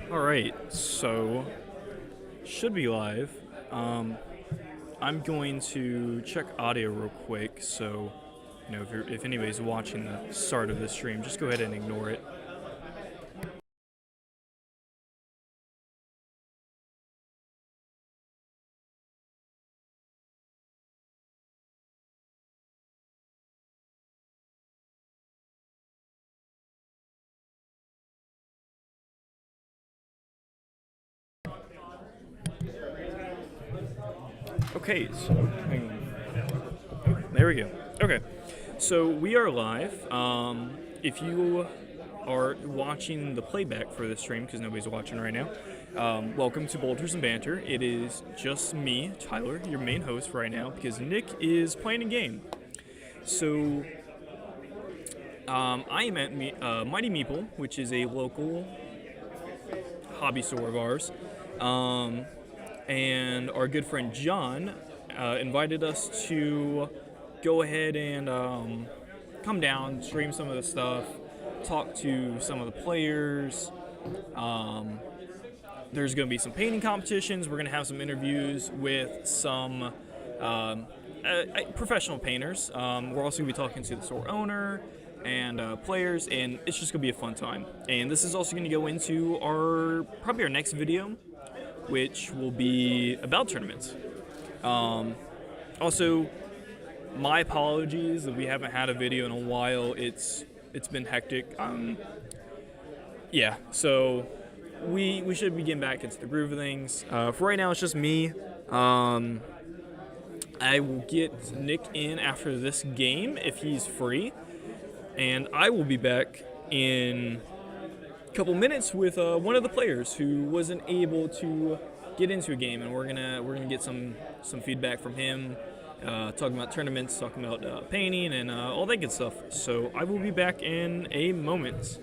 Alright, so should be live. I'm going to check audio real quick, so if anybody's watching the start of the stream, just go ahead and ignore it. Okay, so hang on. Oh, there we go. Okay, so we are live. If you are watching the playback for the stream, because nobody's watching right now, welcome to Bolters and Banter. It is just me, Tyler, your main host right now, because Nick is playing a game. So I am at Mighty Meeple, which is a local hobby store of ours. And our good friend John invited us to go ahead and come down, stream some of the stuff, talk to some of the players. There's going to be some painting competitions. We're going to have some interviews with some professional painters. We're also going to be talking to the store owner and players, and it's just going to be a fun time. And this is also going to go into probably our next video, which will be about tournaments. Also, my apologies that we haven't had a video in a while. It's been hectic. Yeah, so we should be getting back into the groove of things. For right now, it's just me. I will get Nick in after this game if he's free, and I will be back in a couple minutes with one of the players who wasn't able to get into a game, and we're gonna get some feedback from him, talking about tournaments, talking about painting, and all that good stuff. So I will be back in a moment.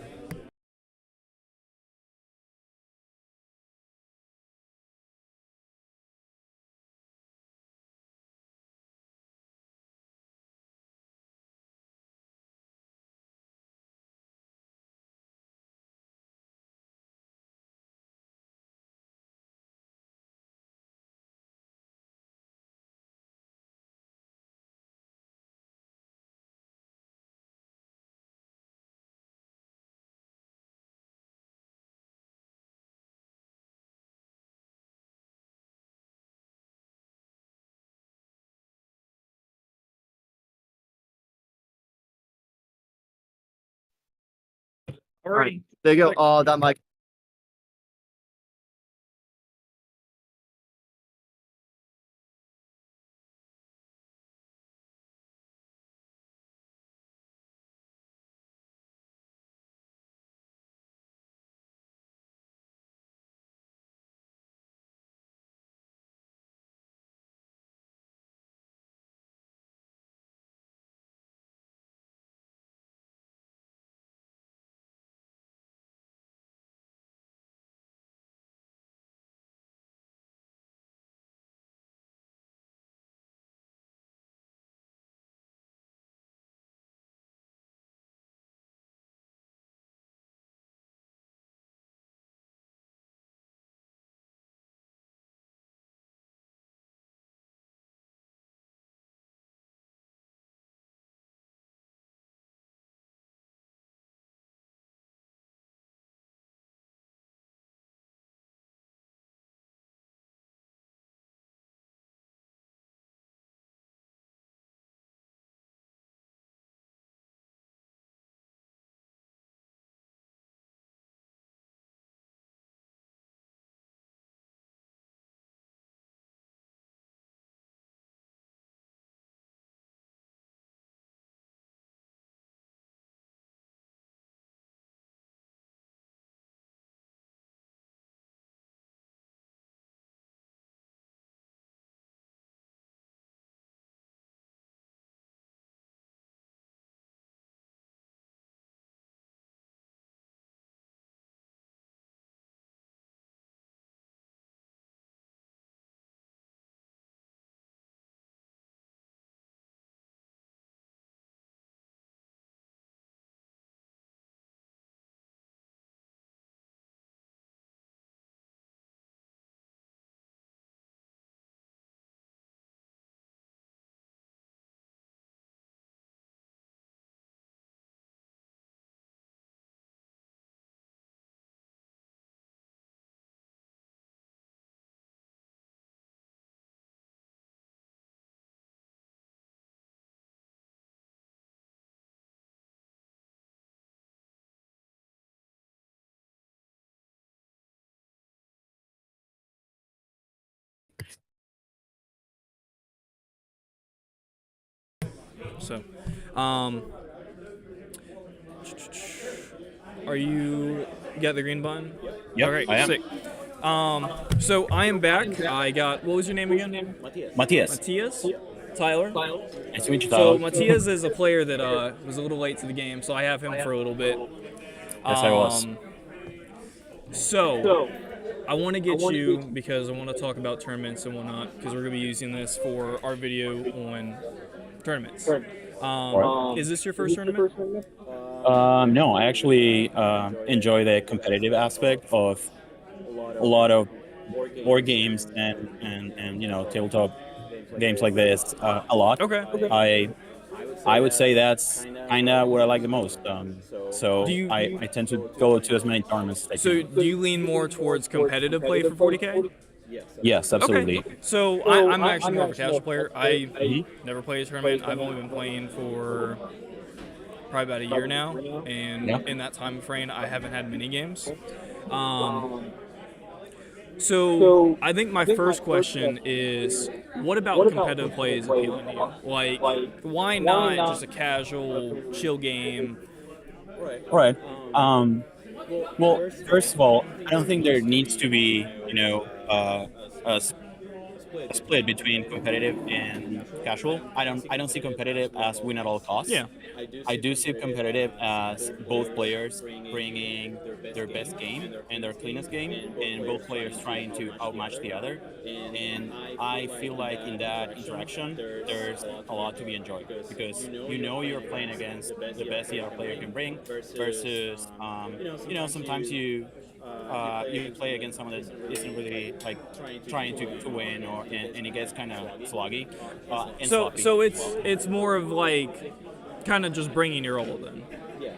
All right, There you go. Oh, that mic. So, are you got the green button? Yep, Okay, I am. sick. So I am back. I got, what was your name again? Matthias. Matthias? Tyler? Nice to meet you, So Tyler. Matthias is a player that was a little late to the game, so I have him for a little bit. Yes, I was. So I want to get you because I want to talk about tournaments and whatnot because we're going to be using this for our video on tournaments. Is this your first tournament? No, I actually enjoy the competitive aspect of a lot of board games and tabletop games like this a lot. Okay. I would say that's kind of what I like the most. So Do you I tend to go to as many tournaments as I so can. do you lean more towards competitive play for 40K? Yes, absolutely. Okay. So I'm actually more of a casual player. I Mhm. never played a tournament. I've only been playing for probably about a year now, and Yeah. in that time frame, I haven't had many games. So I think my first question is, what about competitive play is appealing to you? Like, why not just a casual, chill game? All right. Well, first of all, I don't think there needs to be, a split between competitive and casual. I don't see competitive as win at all costs. Yeah. I do see competitive as both players bringing their best game and their cleanest game, and both players trying to outmatch the other. And I feel like in that interaction, there's a lot to be enjoyed because you're playing against the best the other player can bring versus, sometimes you play against someone that isn't really like trying to win and it gets kind of sloggy and So sloppy. so it's more of like kind of just bringing your all then.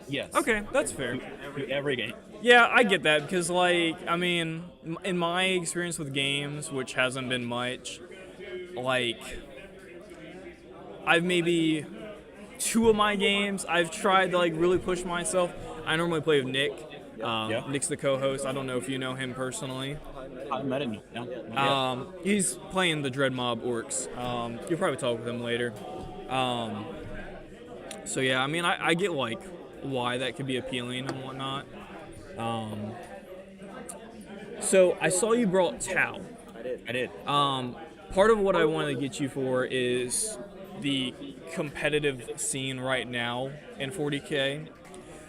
Yes. Okay, that's fair. To every game. Yeah, I get that because, like, I mean, in my experience with games, which hasn't been much, like, I've maybe two of my games I've tried to like really push myself. I normally play with Nick. Yeah. Nick's the co-host. I don't know if you know him personally. I met him. Yeah. Not yet. He's playing the Dread Mob Orcs. You'll probably talk with him later. So yeah, I mean, I get like why that could be appealing and whatnot. So I saw you brought Tau. I did. Part of what I wanted to get you for is the competitive scene right now in 40K.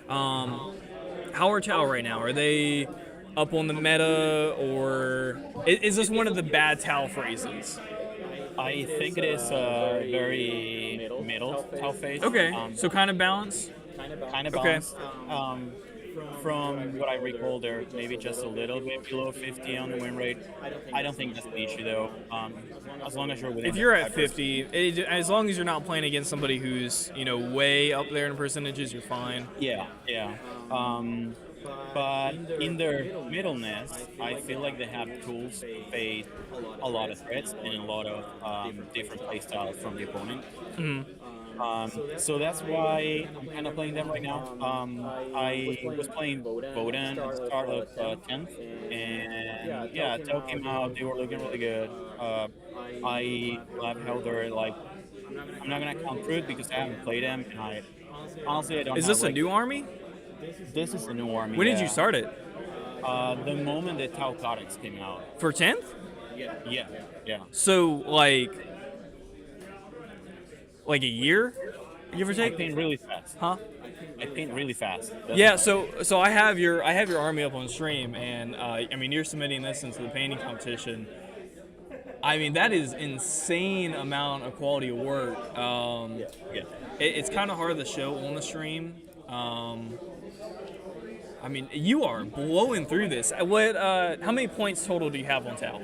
How are Tau right now? Are they up on the meta, or is this one of the bad Tau phrases? I think it is very middle Tau phase. Okay, so kind of balance. Kind of Okay. balanced. From what I recall, they're maybe just a little bit below 50 on the win rate. I don't think that's an issue though. As long as you're within. If you're at 50, as long as you're not playing against somebody who's way up there in percentages, you're fine. Yeah. But in their middleness, I feel like they have tools to face a lot of threats and a lot of different playstyles from the opponent. So that's why I'm kind of playing them right now. I was playing Boden at the start of 10th, and yeah, Tell came out. They were looking really good. I love how they're like. I'm not gonna count Fruit because I haven't played them, and I honestly I don't. Is have, this a new army? This is a new army. When did yeah. you start it? The moment that Tau Codex came out. For 10th? Yeah. So like a year, give or I take? paint really fast. Huh? I paint really fast. That's Yeah. So I have your army up on stream, and I mean you're submitting this into the painting competition. I mean that is insane amount of quality of work. Yeah. It's kind of hard to show on the stream. I mean, you are blowing through this. How many points total do you have on Tau?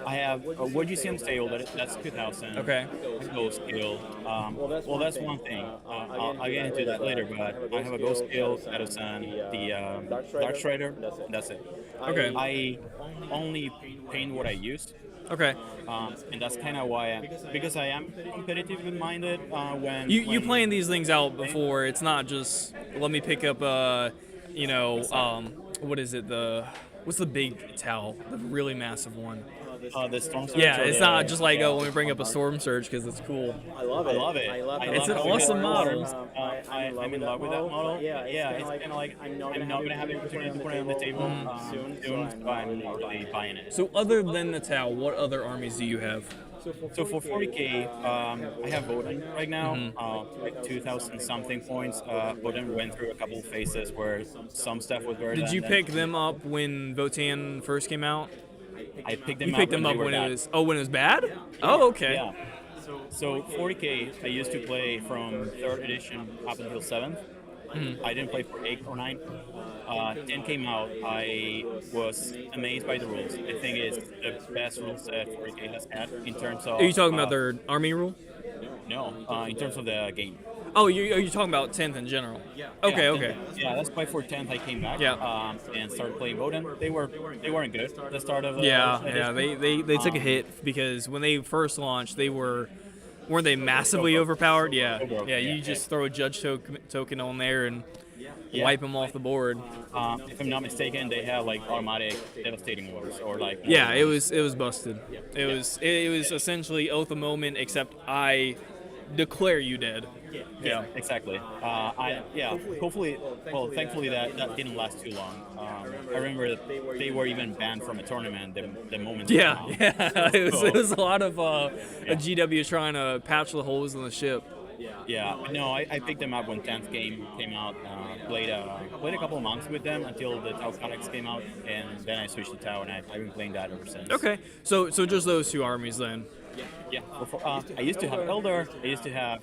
I have what you see on sale. That's 2,000. Okay. Ghost skill. Well, that's one thing. I'll get into that later. But I have a ghost skill, Edison, the Dark Strider. That's it. Okay. I only paint what I used. Okay. And that's kind of why because I am competitively minded. When You playing these things out before. It's not just let me pick up what is it, what's the big Tau, the really massive one? The storm surge. Yeah, or it's the- not just like, yeah, oh, let me bring up a storm surge because it's cool. I love it. It's an how it awesome model. I'm in love with that model. Yeah, it's kind of like I'm not gonna have the opportunity to put it on the table soon, so I'm not really buying it. So other than the Tau, what other armies do you have? So for 40K, I have Odin right now, like 2,000 something points. Odin went through a couple of phases where some stuff was better. Did you pick them up when Votan first came out? I picked them You up. picked them up when it was when it was bad? Oh, okay. Yeah. So 40K, I used to play from 3rd edition up until 7th. I didn't play for 8 or 9. 10 came out. I was amazed by the rules. I think it's the best rules that 40K has had in terms of. Are you talking about their army rule? No, in terms of the game. Oh, are you talking about 10th in general? Okay, Yeah, okay. Yeah, that's why for 10th I came back. Yeah. And started playing Odin. They weren't good at the start of. Yeah, edition. they took a hit because when they first launched, weren't they massively overpowered? Yeah, you just throw a judge token on there and wipe them off the board. If I'm not mistaken, they have like automatic devastating wars or like. Yeah, it was busted. It was essentially Oath of Moment, except I declare you dead. Yeah, exactly. Hopefully, thankfully that didn't last too long. I remember that they were even banned from a tournament the moment. Yeah, it was a lot of a GW trying to patch the holes in the ship. Yeah, no, I picked them up when 10th game came out. Played a couple of months with them until the Tau Codex came out, and then I switched to Tau, and I've been playing that ever since. Okay, so just those two armies then. Yeah, I used to have Elder, I used to have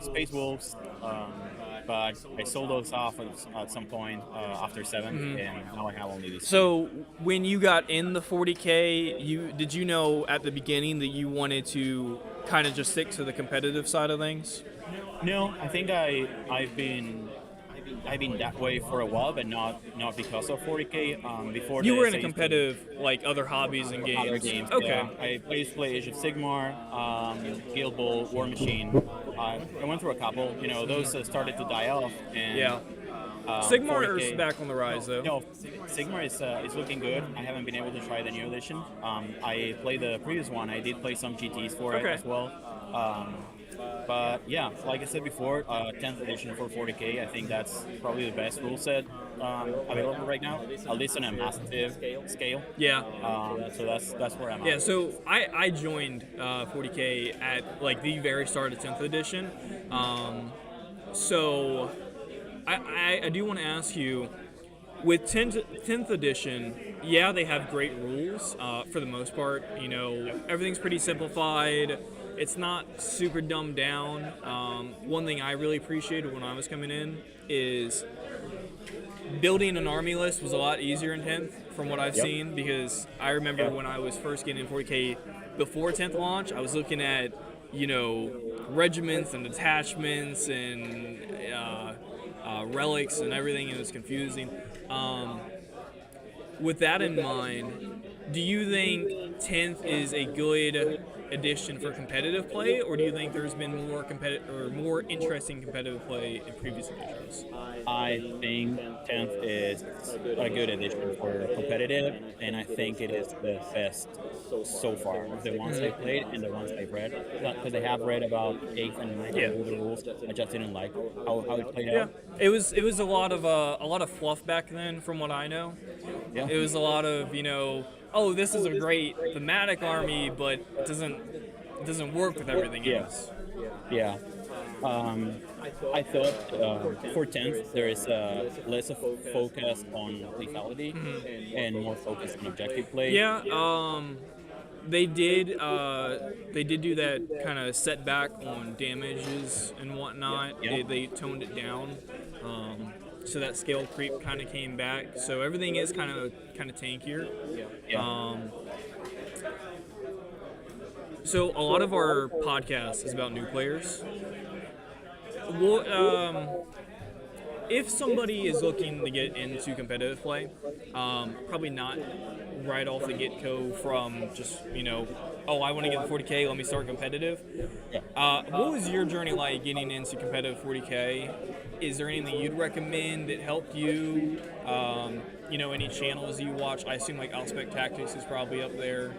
Space Wolves, but I sold those off at some point after 7th, and now I have only these. So when you got in the 40K, did you know at the beginning that you wanted to kind of just stick to the competitive side of things? No, I think I've been that way for a while, but not because of 40K. Before you this, were in I a used to- competitive, like other hobbies and games. Other games. Okay. Yeah. I used to play Age of Sigmar, Guild Ball, War Machine. I went through a couple. Those started to die off. And, Yeah. Sigmar 40K is back on the rise, though. No, Sigmar is looking good. I haven't been able to try the new edition. I played the previous one. I did play some GTs for it as well. But yeah, like I said before, 10th edition for 40K, I think that's probably the best rule set available right now, at least on a massive scale. Yeah. So that's where I'm at. Yeah, so I joined 40K at like the very start of 10th edition. So I do want to ask you, with 10th edition, yeah, they have great rules for the most part. Everything's pretty simplified. It's not super dumbed down. One thing I really appreciated when I was coming in is building an army list was a lot easier in 10th from what I've seen, because I remember when I was first getting in 40K before 10th launch, I was looking at, regiments and detachments and relics and everything, and it was confusing. With that in mind, do you think 10th is a good edition for competitive play, or do you think there's been more interesting competitive play in previous editions? I think 10th is a good edition for competitive, and I think it is the best so far of the ones I've played and the ones I've read. Because I have read about 8th and 9th the rules. I just didn't like how it played out. It was a lot of fluff back then, from what I know. Yeah. It was a lot of oh, this is a great thematic army, but it doesn't work with everything else. Yeah. I thought for 10th there is less of focus on lethality and more focus on objective play. Yeah, they did do that kind of setback on damages and whatnot. Yeah. They toned it down, so that scale creep kind of came back. So everything is kind of tankier. Yeah. So a lot of our podcast is about new players. If somebody is looking to get into competitive play, probably not right off the get-go from just, oh, I want to get the 40K, let me start competitive. What was your journey like getting into competitive 40K? Is there anything you'd recommend that helped you? Any channels you watch? I assume like Outspec Tactics is probably up there.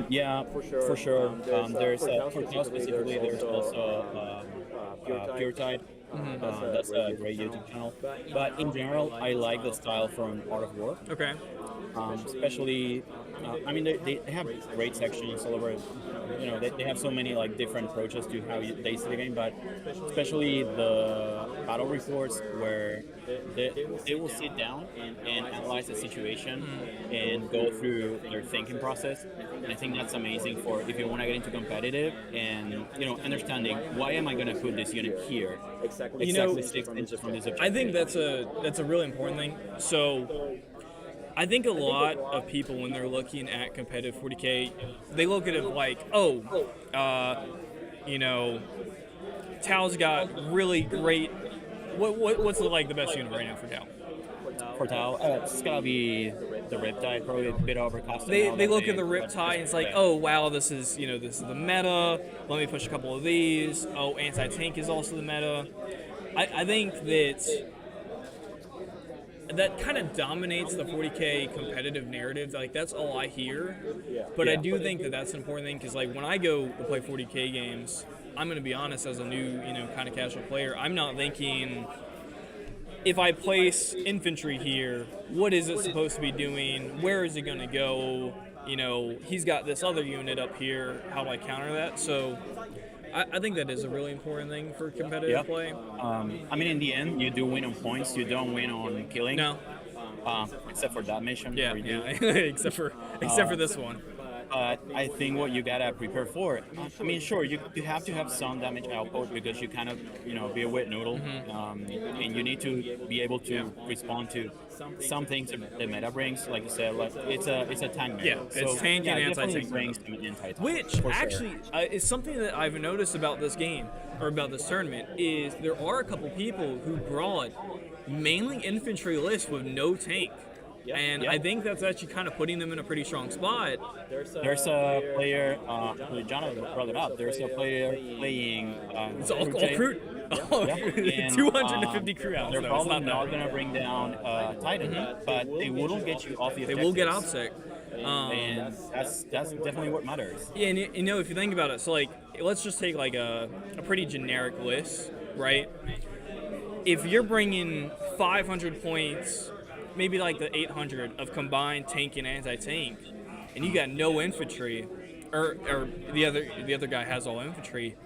Yeah, for sure. There's for Tao specifically. There's also Pure Tide. That's a great YouTube channel. But in general, I like the style from Art of War. Okay. Especially, I mean, they have great sections all over. They have so many like different approaches to how they see the game, but especially the battle reports where they will sit down and analyze the situation and go through their thinking process. And I think that's amazing for if you want to get into competitive and understanding why am I going to put this unit here exactly 6 inches from this objective. I think that's a really important thing. So I think a lot of people, when they're looking at competitive 40K, they look at it like, Tao's got really great. What's like the best unit right now for Tao? For Tao, it's gotta be the Riptide, probably a bit overcosted. They look at the Riptide and it's like, oh wow, this is the meta. Let me push a couple of these. Oh, anti-tank is also the meta. I think that kind of dominates the 40K competitive narrative. Like, that's all I hear. But I do think that that's an important thing because, like, when I go to play 40K games, I'm going to be honest, as a new, kind of casual player, I'm not thinking, if I place infantry here, what is it supposed to be doing? Where is it going to go? He's got this other unit up here. How do I counter that? So I think that is a really important thing for competitive play. I mean, in the end, you do win on points. You don't win on killing. No. Except for that mission. Yeah. except for this one. But I think what you gotta prepare for, I mean, sure, you have to have some damage output because you kind of, be a wet noodle, and you need to be able to respond to some things that the meta brings. Like you said, like it's a tank meta. Yeah, it's tank and anti-tank. Brings anti-tank. Which actually is something that I've noticed about this game or about this tournament is there are a couple people who brought mainly infantry lists with no tank. And I think that's actually kind of putting them in a pretty strong spot. There's a player, John brought it up. There's a player playing. It's all crude. 250 crew out. They're probably not going to bring down Titan, but they wouldn't get you off the objectives. They will get OPSEC. And that's definitely what matters. Yeah, and if you think about it, so like, let's just take like a pretty generic list, right? If you're bringing 500 points, maybe like the 800 of combined tank and anti-tank, and you got no infantry, or the other guy has all infantry,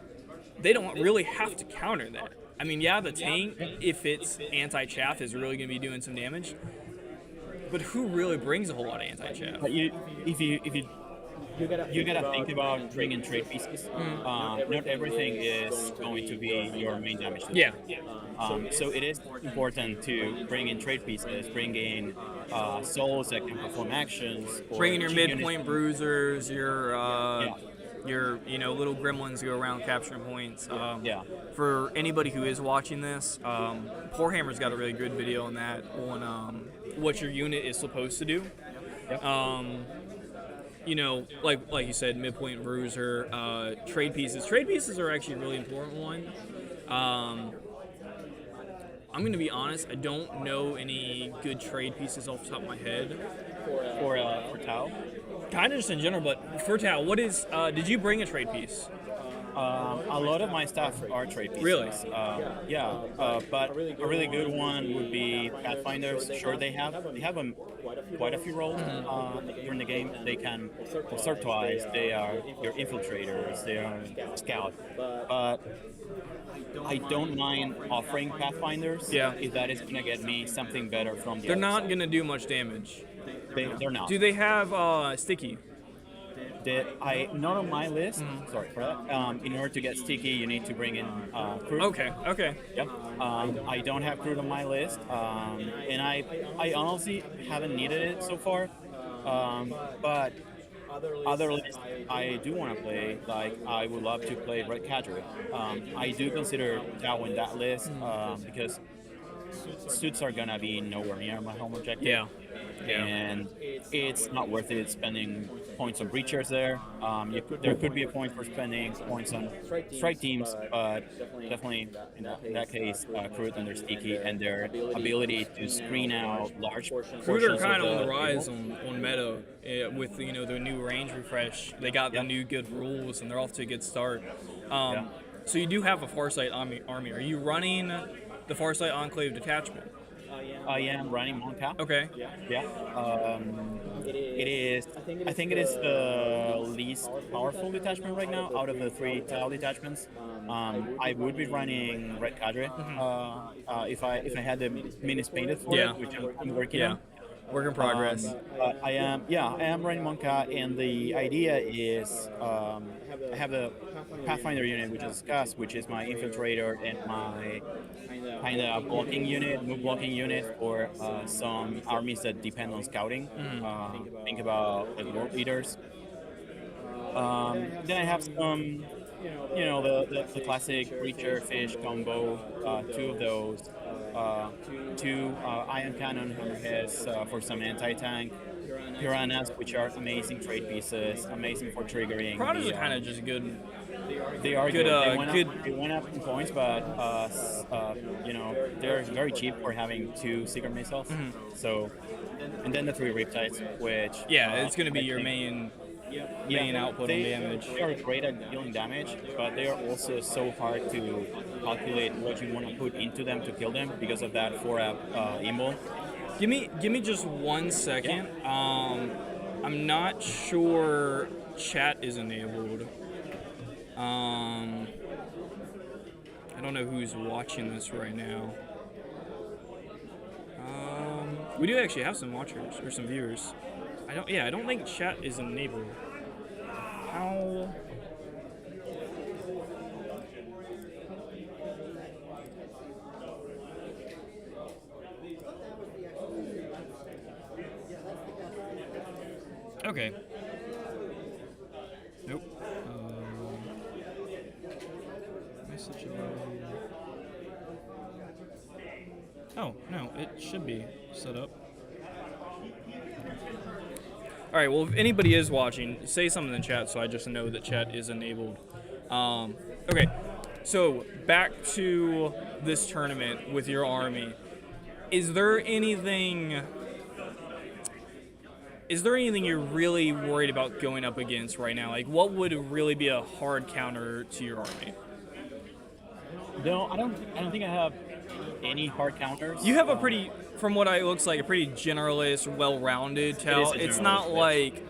they don't really have to counter that. I mean, the tank, if it's anti-chaff, is really going to be doing some damage, but who really brings a whole lot of anti-chaff? But if you gotta think about bringing trade pieces. Not everything is going to be your main damage. So it is important to bring in trade pieces, bring in souls that can perform actions. Bring in your midpoint bruisers, your little gremlins go around capturing points. For anybody who is watching this, Poorhammer's got a really good video on that, on what your unit is supposed to do. Like you said, midpoint bruiser, trade pieces. Trade pieces are actually a really important one. I'm going to be honest, I don't know any good trade pieces off the top of my head. For Tao? Kind of just in general, but for Tao, what is, did you bring a trade piece? A lot of my stuff are trade pieces. Really? But a really good one would be Pathfinders. Sure, they have quite a few roles during the game. They can start twice. They are your infiltrators. They are scout. But I don't mind offering Pathfinders if that is going to get me something better from the They're not going to do much damage. They're not. Do they have sticky? Not on my list. Sorry for that. In order to get sticky, you need to bring in crude. Okay. Yep. I don't have crude on my list, and I honestly haven't needed it so far. But other lists I do want to play. Like, I would love to play Red Cadre. I do consider Tao in that list because suits are gonna be nowhere near my home objective. and it's not worth it spending points on breachers there. There could be a point for spending points on strike teams, but definitely in that case, Crude and their sticky and their ability to screen out large Crude portions are kind of on the table. rise on meta with the new range refresh. They got the new good rules and they're off to a good start. So you do have a Farsight army. Are you running the Farsight Enclave detachment? I am running Monka. Okay. Yeah. It is. I think it is the least powerful detachment right now out of the 3 tile detachments. I would be running Red Cadre if I had the minis painted for it, which I'm working on. Work in progress. But I am running Monka, and the idea is I have a Pathfinder unit, which is Gus, which is my infiltrator and my kind of blocking unit, move blocking unit for some armies that depend on scouting. Think about like world leaders. Then I have some, the classic Breacher Fish combo, 2 of those, 2 Ion Cannon Hammerheads for some anti-tank, Piranhas, which are amazing trade pieces, amazing for triggering. Piranhas are kind of just good. They are good. They went up in points, but they're very cheap for having 2 secret missiles. So, and then the 3 Riptides, which it's going to be your main output on damage. They are great at dealing damage, but they are also so hard to calculate what you want to put into them to kill them because of that 4-app immo. Give me just 1 second. I'm not sure chat is enabled. I don't know who's watching this right now. We do actually have some watchers or some viewers. I don't think chat is enabled. How? Okay. Nope. Message about. Oh, no, it should be set up. All right, well, if anybody is watching, say something in the chat so I just know that chat is enabled. Okay, so back to this tournament with your army. Is there anything you're really worried about going up against right now? Like, what would really be a hard counter to your army? No, I don't think I have any hard counters. You have a pretty, from what it looks like, a pretty generalist, well-rounded tell. It's not like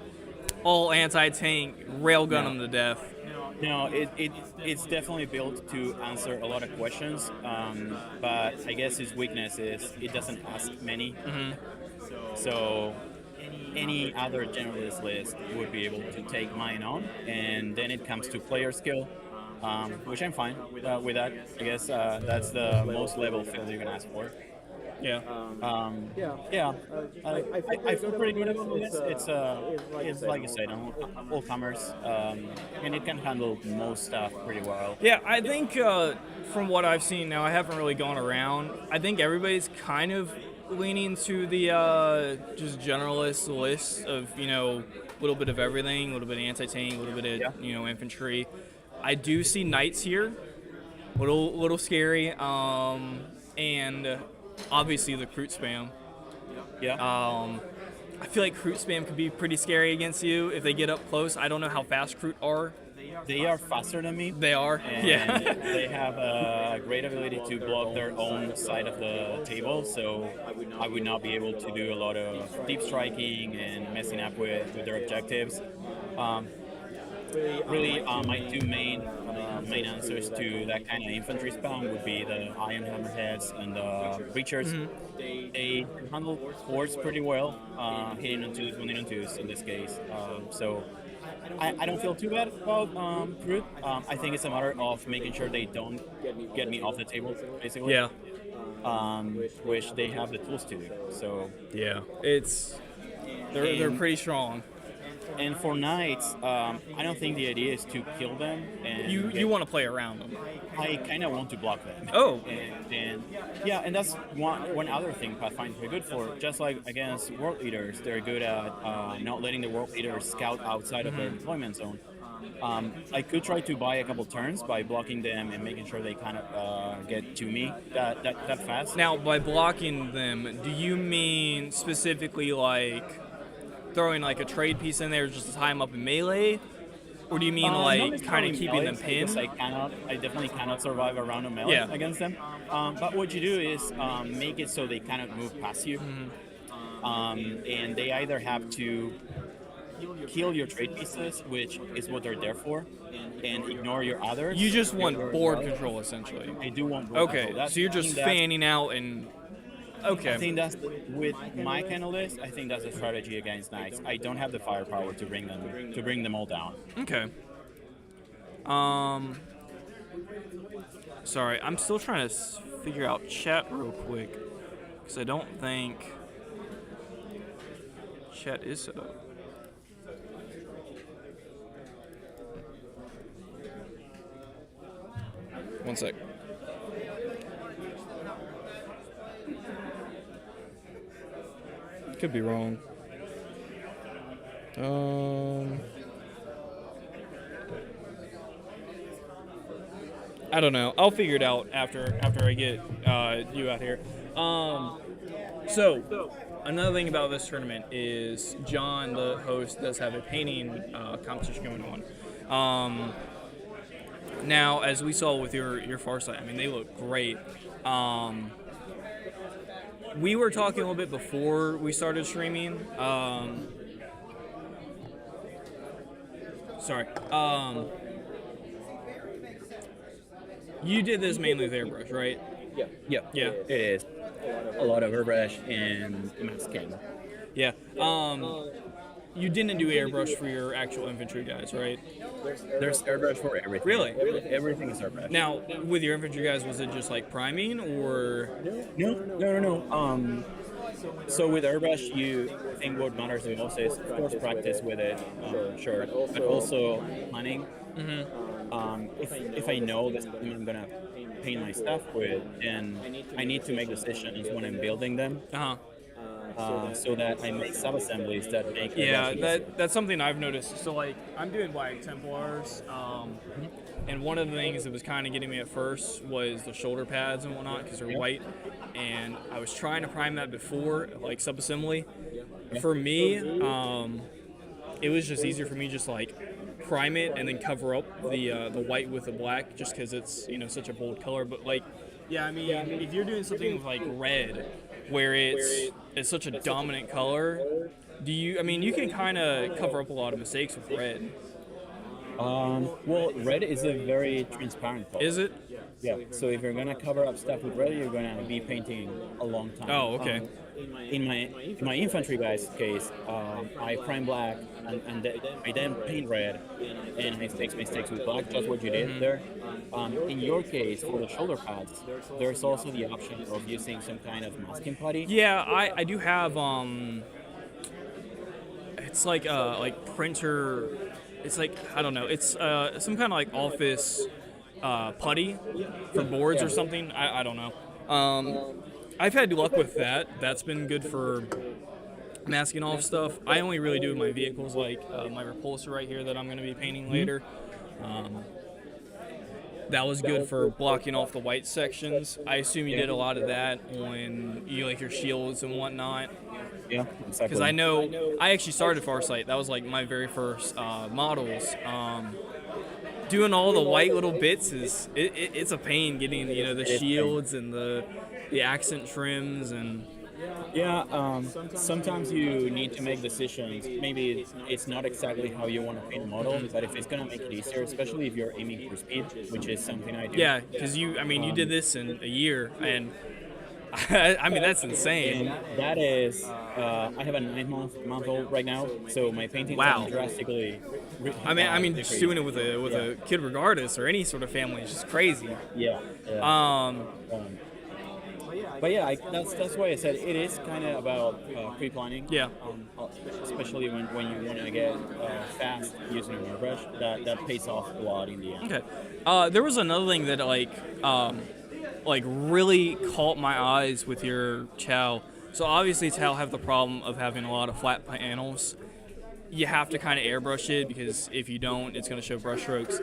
all anti-tank railgun them to death. No, it's definitely built to answer a lot of questions, but I guess its weakness is it doesn't ask many. So any other generalist list would be able to take mine on, and then it comes to player skill, which I'm fine with that. I guess that's the most level field you can ask for. I feel pretty good about this. It's like you said, all comers, and it can handle most stuff pretty well. Yeah, I think from what I've seen now, I haven't really gone around. I think everybody's kind of leaning to the just generalist list of a little bit of everything, a little bit of anti-tank, a little bit of infantry. I do see knights here, little scary, and obviously the Kroot spam. I feel like Kroot spam could be pretty scary against you if they get up close. I don't know how fast Kroot are. They are faster than me. They are, and they have a great ability to block their own side of the table, so I would not be able to do a lot of deep striking and messing up with their objectives. Really, my 2 main answers to that kind of infantry spam would be the Iron Hammerheads and the Breachers. They handle hordes pretty well, hitting on 2s, winning on 2s in this case. So I don't feel too bad about Kroot. I think it's a matter of making sure they don't get me off the table, basically. Yeah. Which they have the tools to do. So yeah, they're pretty strong. And for knights, I don't think the idea is to kill them. And You want to play around them. I kind of want to block them. Oh. And yeah, and that's one other thing Pathfinder's very good for. Just like against world leaders, they're good at not letting the world leaders scout outside of their deployment zone. I could try to buy a couple turns by blocking them and making sure they kind of get to me that fast. Now, by blocking them, do you mean specifically like throwing like a trade piece in there just to tie them up in melee? Or do you mean like kind of keeping them pinned? I definitely cannot survive a round of melee against them. But what you do is make it so they kind of move past you. And they either have to kill your trade pieces, which is what they're there for, and ignore your others. You just want board control, essentially. I do want board control. Okay, so you're just fanning out and... Okay. I think that's, with my kind of list, I think that's a strategy against knights. I don't have the firepower to bring them all down. Okay. Sorry, I'm still trying to figure out chat real quick, because I don't think chat is set up. One sec. Could be wrong. I don't know. I'll figure it out after I get you out here. So another thing about this tournament is John, the host, does have a painting competition going on. Now, as we saw with your Farsight, I mean, they look great. We were talking a little bit before we started streaming. You did this mainly with airbrush, right? Yeah. It is. A lot of airbrush and masking. Yeah. You didn't do airbrush for your actual infantry guys, right? There's airbrush for everything. Really? Everything is airbrush. Now, with your infantry guys, was it just like priming, or? No. So with airbrush, I think what matters the most is, of course, practice with it, sure, but also planning. If I know that I'm gonna paint my stuff with, then I need to make decisions when I'm building them. So that I make sub-assemblies that make that's something I've noticed. So like I'm doing Black Templars, and one of the things that was kind of getting me at first was the shoulder pads and whatnot, because they're white, and I was trying to prime that before, like sub-assembly. For me, it was just easier for me just like prime it and then cover up the white with the black, just because it's such a bold color. But like, I mean, if you're doing something with like red, where it's such a dominant color, you can kind of cover up a lot of mistakes with red. Well, red is a very transparent color. Is it? Yeah. So if you're gonna cover up stuff with red, you're gonna be painting a long time. Oh, okay. In my infantry guys' case, I prime black and I then paint red, and I fix mistakes with black. Just what you did there. In your case, for the shoulder pads, there's also the option of using some kind of masking putty. Yeah, I do have it's like printer. It's like, I don't know. It's some kind of like office putty for boards or something. I don't know. I've had luck with that. That's been good for masking off stuff. I only really do my vehicles, like my repulsor right here that I'm going to be painting later. That was good for blocking off the white sections. I assume you did a lot of that when you like your shields and whatnot. Yeah, exactly. Because I know I actually started Farsight. That was like my very first models. Doing all the white little bits it's a pain getting the shields and the accent trims and. Yeah, sometimes you need to make decisions. Maybe it's not exactly how you want to paint a model, but if it's going to make it easier, especially if you're aiming for speed, which is something I do. Yeah, because you did this in a year, and I mean, that's insane. And that is, I have a 9-month-old right now, so my painting time drastically. I mean, just doing it with a kid, regardless, or any sort of family, is just crazy. Yeah. But yeah, that's why I said it is kind of about pre-planning. Yeah. Especially when you want to get fast using an airbrush, that pays off a lot in the end. Okay. There was another thing that like really caught my eyes with your Chow. So obviously Chow have the problem of having a lot of flat panels. You have to kind of airbrush it because if you don't, it's going to show brush strokes.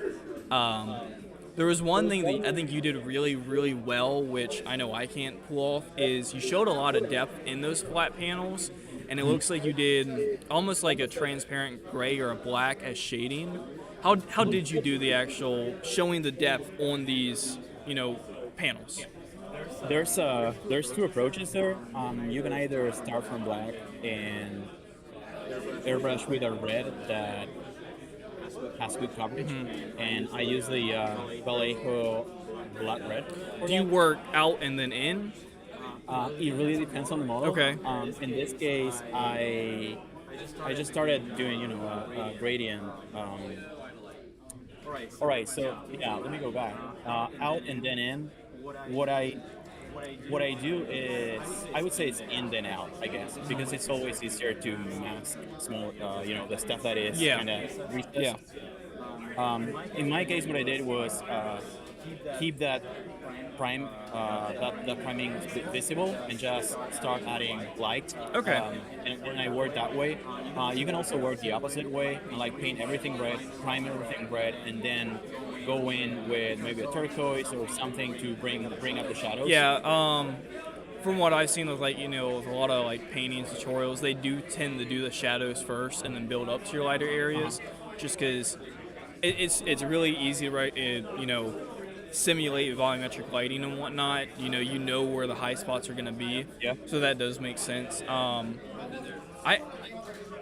There was one thing that I think you did really, really well, which I know I can't pull off, is you showed a lot of depth in those flat panels, and it looks like you did almost like a transparent gray or a black as shading. How did you do the actual showing the depth on these, panels? There's two approaches there. You can either start from black and airbrush with a red that has good coverage, and I use the Vallejo black red. Do you work out and then in? It really depends on the model. Okay. In this case, I just started doing a gradient. All right, so yeah, let me go back. Out and then in. What I do is, I would say it's in then out, I guess, because it's always easier to mask small, the stuff that is kind of recessed. Yeah. In my case, what I did was keep that priming visible and just start adding light. Okay. And when I work that way, you can also work the opposite way and like paint everything red, prime everything red, and then go in with maybe a turquoise or something to bring up the shadows. Yeah. From what I've seen with with a lot of like painting tutorials, they do tend to do the shadows first and then build up to your lighter areas, just because it's really easy, right? Simulate volumetric lighting and whatnot. You know where the high spots are going to be. Yeah. So that does make sense.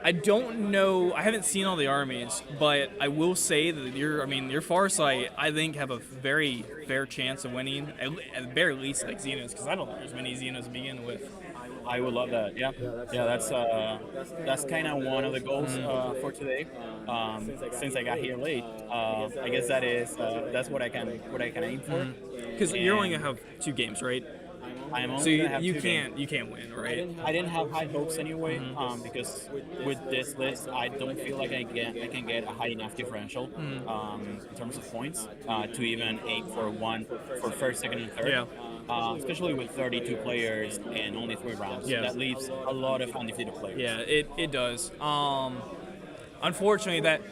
I don't know. I haven't seen all the armies, but I will say that your Farsight, I think, have a very fair chance of winning, at the very least, like Xenos, because I don't think there's many Xenos to begin with. I would love that. Yeah, that's kind of one of the goals for today. Since I got here late, I guess that's what I can aim for. Because you're only gonna have 2 games, right? I'm only So gonna have you 2 can't games. win, right? I didn't have high hopes anyway, because with this list, I don't feel like I can get a high enough differential in terms of points to even aim for first, second, and third. Yeah. Especially with 32 players and only 3 rounds. Yeah. That leaves a lot of undefeated players. Yeah, it does. Unfortunately, that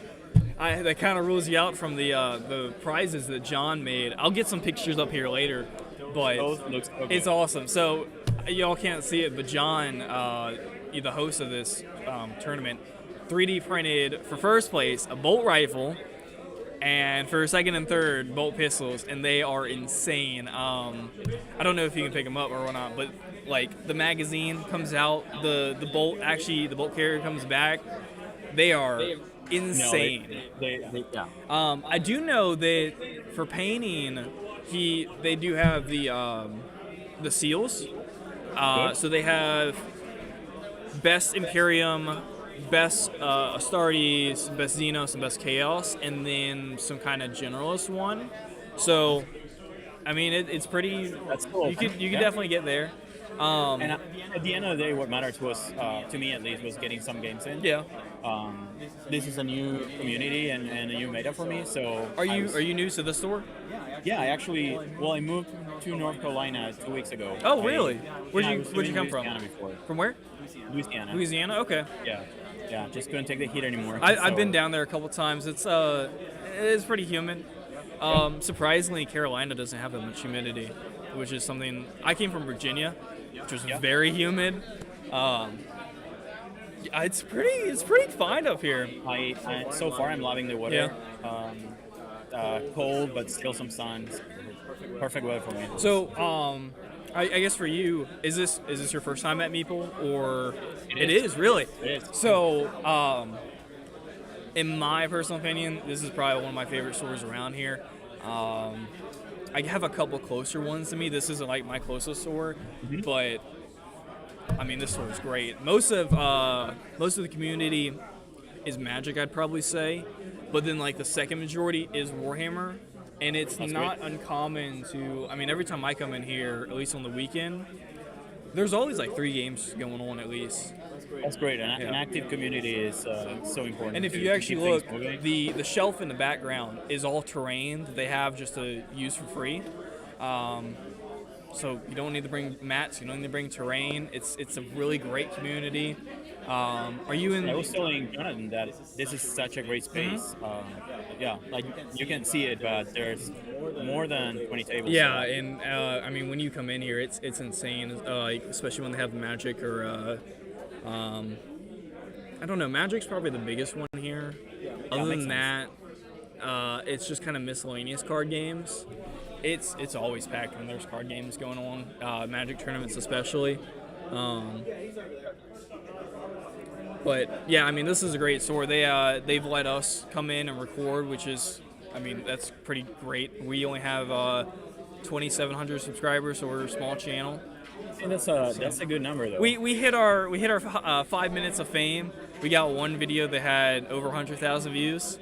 kind of rules you out from the prizes that John made. I'll get some pictures up here later, but it's awesome. So y'all can't see it, but John, the host of this tournament, 3D printed for first place a bolt rifle, and for second and third, bolt pistols, and they are insane. I don't know if you can pick them up or not, but like the magazine comes out, the bolt carrier comes back. They are insane. Yeah. I do know that for painting, they do have the seals. So they have best Imperium, best Astartes, best Xenos, and best Chaos, and then some kind of generalist one. So, I mean, it's pretty. That's cool. You could definitely get there. And at the end of the day, what matters was, to me at least, was getting some games in. Yeah. This is a new community and a new meta for me. So are you new to the store? Yeah, I moved to North Carolina 2 weeks ago. Oh, really? Where'd you come from? Before. From where? Louisiana. Louisiana. Okay. Yeah, just couldn't take the heat anymore. I've been down there a couple times. It's pretty humid. Surprisingly, Carolina doesn't have that much humidity, which is something. I came from Virginia, which was very humid. It's pretty fine up here. So far I'm loving the weather. Yeah. Cold, but still some sun. Perfect weather for me. So, I guess for you, is this your first time at Meeple, or it is really? It is. So, in my personal opinion, this is probably one of my favorite stores around here. I have a couple closer ones to me. This isn't like my closest store, but I mean, this store is great. Most of the community is Magic, I'd probably say, but then like the second majority is Warhammer. And it's That's not great. uncommon to, I mean, every time I come in here, at least on the weekend, there's always like 3 games going on at least. That's great. An active community is so important. And if to you actually keep things look, moving. the shelf in the background is all terrain that they have just to use for free. So you don't need to bring mats. You don't need to bring terrain. It's a really great community. Are you in? I was telling Jonathan that this is such a great space. Yeah, like you can see it, but there's more than 20 tables. Yeah, and I mean when you come in here, it's insane. Like especially when they have Magic or I don't know. Magic's probably the biggest one here. Other makes than that, it's just kind of miscellaneous card games. It's always packed when there's card games going on, Magic tournaments especially. But yeah, I mean this is a great store. They've let us come in and record, which is, I mean that's pretty great. We only have 2,700 subscribers, so we're a small channel. And that's a good number though. We hit our 5 minutes of fame. We got one video that had over 100,000 views,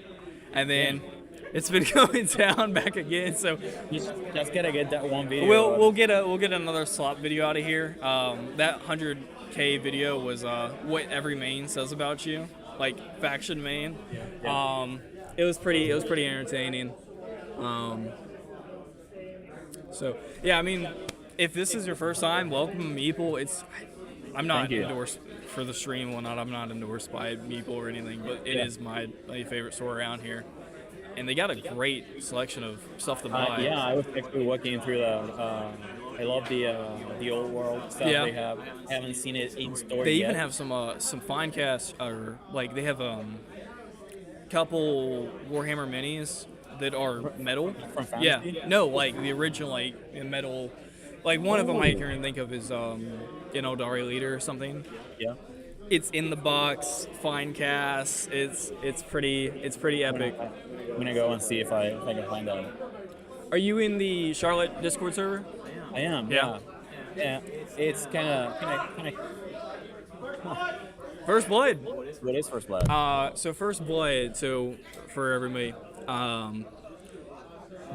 and then it's been going down back again. So just gotta get that one video. we'll get another slot video out of here. That 100K video was what every main says about you, like faction main. It was pretty entertaining. So yeah, I mean, if this is your first time, welcome to Meeple. I'm not endorsed for the stream and whatnot. I'm not endorsed by Meeple or anything, but it is my favorite store around here. And they got a great selection of stuff to buy. Yeah, I was actually walking through the. I love the old world stuff they have. Haven't seen it in store They yet. even have some fine cast, or like they have couple Warhammer minis that are metal. From Fantasy? Yeah, no, like the original like metal. Like one of them I can think of is Dari Leader or something. Yeah. It's in the box, fine cast. It's pretty epic. I'm gonna go and see if I can find that. Are you in the Charlotte Discord server? I am. Yeah. Yeah. It's kind of. First Blood. What is First Blood? So First Blood. So for everybody,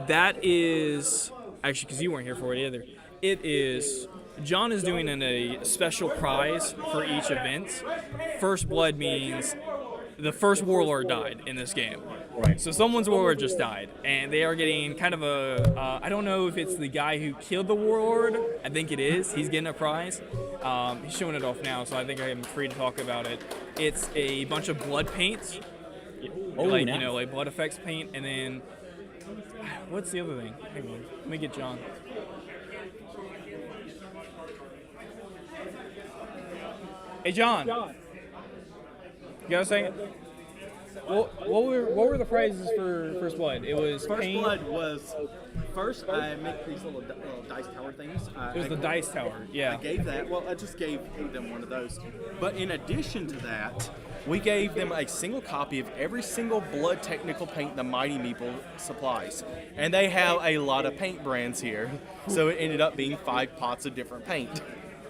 that is actually because you weren't here for it either. It is. John is doing a special prize for each event. First Blood means the first warlord died in this game. Right. So someone's warlord just died, and they are getting kind of a, I don't know if it's the guy who killed the warlord. I think it is. He's getting a prize. He's showing it off now, so I think I am free to talk about it. It's a bunch of blood paint, Nice. like blood effects paint, and then, what's the other thing? Hang on, let me get John. Hey, John. You got a second? What were the prizes for First Blood? It was First paint. Blood was first. I make these little dice tower things. It was the dice tower. Yeah. I gave that. Well, I just gave them one of those. But in addition to that, we gave them a single copy of every single Blood technical paint the Mighty Meeple supplies, and they have a lot of paint brands here. So it ended up being 5 pots of different paint.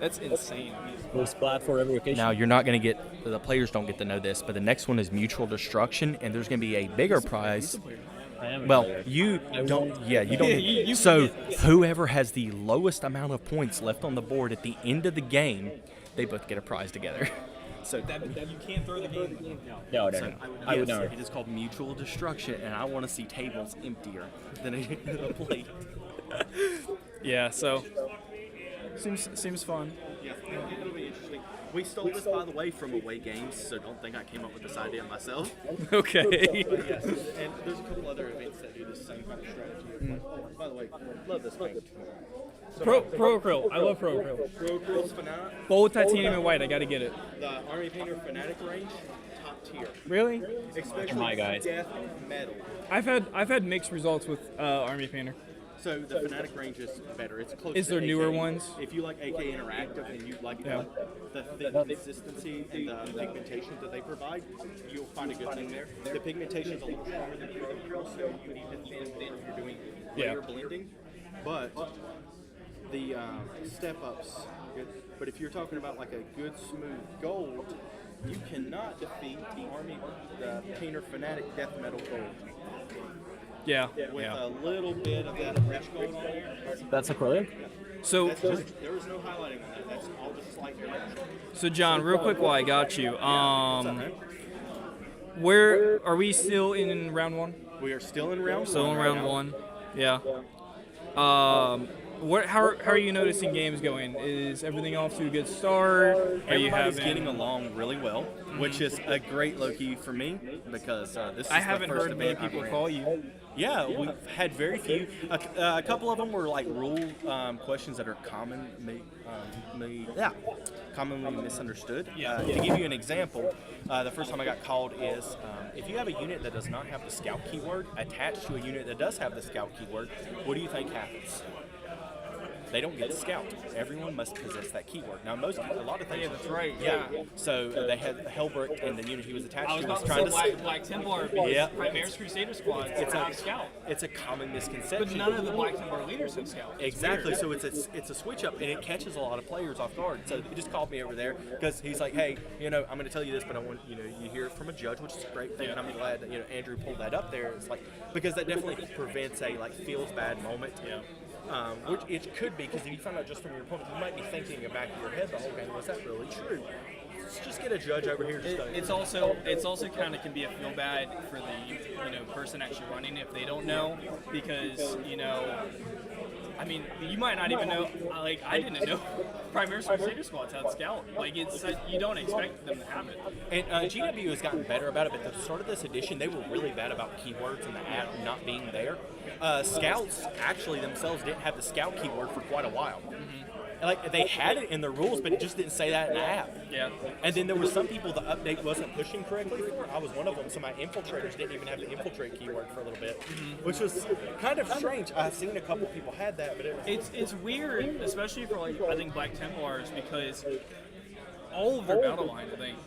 That's insane. We'll splat for every occasion. Now, you're not going to get, the players don't get to know this, but the next one is Mutual Destruction, and there's going to be a bigger prize. Well, you don't, you don't. So, whoever has the lowest amount of points left on the board at the end of the game, they both get a prize together. So You can't throw the game. No. I would know. It is called Mutual Destruction, and I want to see tables emptier than a plate. Yeah. So seems fun. Yeah, it'll be interesting. We stole this, by the way, from Away Games, so don't think I came up with this idea myself. Okay. But yes, and there's a couple other events that do the same kind of strategy. By the way, love this paint. Pro Acryl. I love Pro Acryl. Pro Acryl's Fanatic, Bold titanium and white. I got to get it. the Army Painter Fanatic range, top tier. Really? Especially my guys. death metal. I've had mixed results with Army Painter. So the Fanatic range is better. It's close Is to there AK. newer ones? If you like AK Interactive and you like Yeah. the consistency and the pigmentation that they provide, you'll find a good thing there. The pigmentation is a little stronger than Pure Acryl, so you need to thin it if you're doing layer blending. But the step ups are good. But if you're talking about like a good smooth gold, you cannot defeat the Painter Fanatic Death Metal Gold. Yeah. with Yeah. a little bit of that rich gold on there. That's acrylic? So, There is no highlighting on that. That's all just slight rich. so John, real quick while I got you, where are we still in round 1? We are still in round Still one. in right round now. 1. Yeah. How are you noticing games going? Is everything off to a good start? Are you Everybody's having? getting along really well, which is a great low-key for me because this is I the haven't first heard many event I've people ran. call you. Yeah, we've had very few. A couple of them were like rule questions that are commonly misunderstood. To give you an example, the first time I got called is if you have a unit that does not have the scout keyword attached to a unit that does have the scout keyword, what do you think happens? They don't get the scout. Everyone must possess that keyword. Now, a lot of things. Yeah, that's right. Yeah. So they had Helbrecht, and the unit he was attached I was to about was to trying say to. Black Templar because Yeah. Primaris Crusader squad It's have a scout, It's a common misconception. but none of the Black Templar leaders have scout. Exactly. So it's a switch up, and it catches a lot of players off guard. So he just called me over there because he's like, hey, I'm going to tell you this, but I want you hear it from a judge, which is a great thing, and I'm glad that Andrew pulled that up there. It's like because that definitely prevents a feels bad moment. Yeah. Which it could be, because if you find out just from your opponent, you might be thinking in the back of your head the whole game, was that really true? Let's just get a judge over here. It's also kind of can be a feel bad for the person actually running if they don't know, because I mean, you might not even know. Like, I didn't know Primaris Crusader squads had scout. Like, you don't expect them to have it. And GW has gotten better about it, but at the start of this edition, they were really bad about keywords and the app not being there. Scouts actually themselves didn't have the scout keyword for quite a while. Like, they had it in the rules, but it just didn't say that in the app. Yeah. And then there were some people the update wasn't pushing correctly for. I was one of them, so my infiltrators didn't even have the infiltrate keyword for a little bit, which was kind of strange. I've seen a couple people had that, but It's weird, especially for I think Black Templars, because all of their battle line, I think,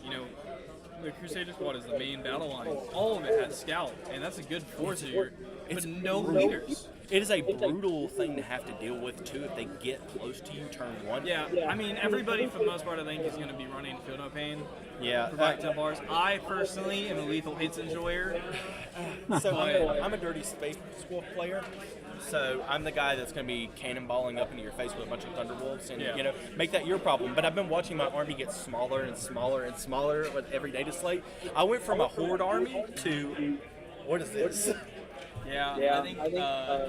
the Crusader squad is the main battle line. All of it has scout, and that's a good force here, but no leaders. It is a brutal thing to have to deal with, too, if they get close to you turn 1. Yeah, I mean, everybody for the most part, I think, is going to be running Field No Pain Yeah. for Black Templars. I personally am a lethal hits enjoyer. So I'm a Dirty Space Wolf player. So I'm the guy that's going to be cannonballing up into your face with a bunch of Thunderwolves and, make that your problem. But I've been watching my army get smaller and smaller and smaller with every data slate. I went from a Horde army to, what is this? Yeah,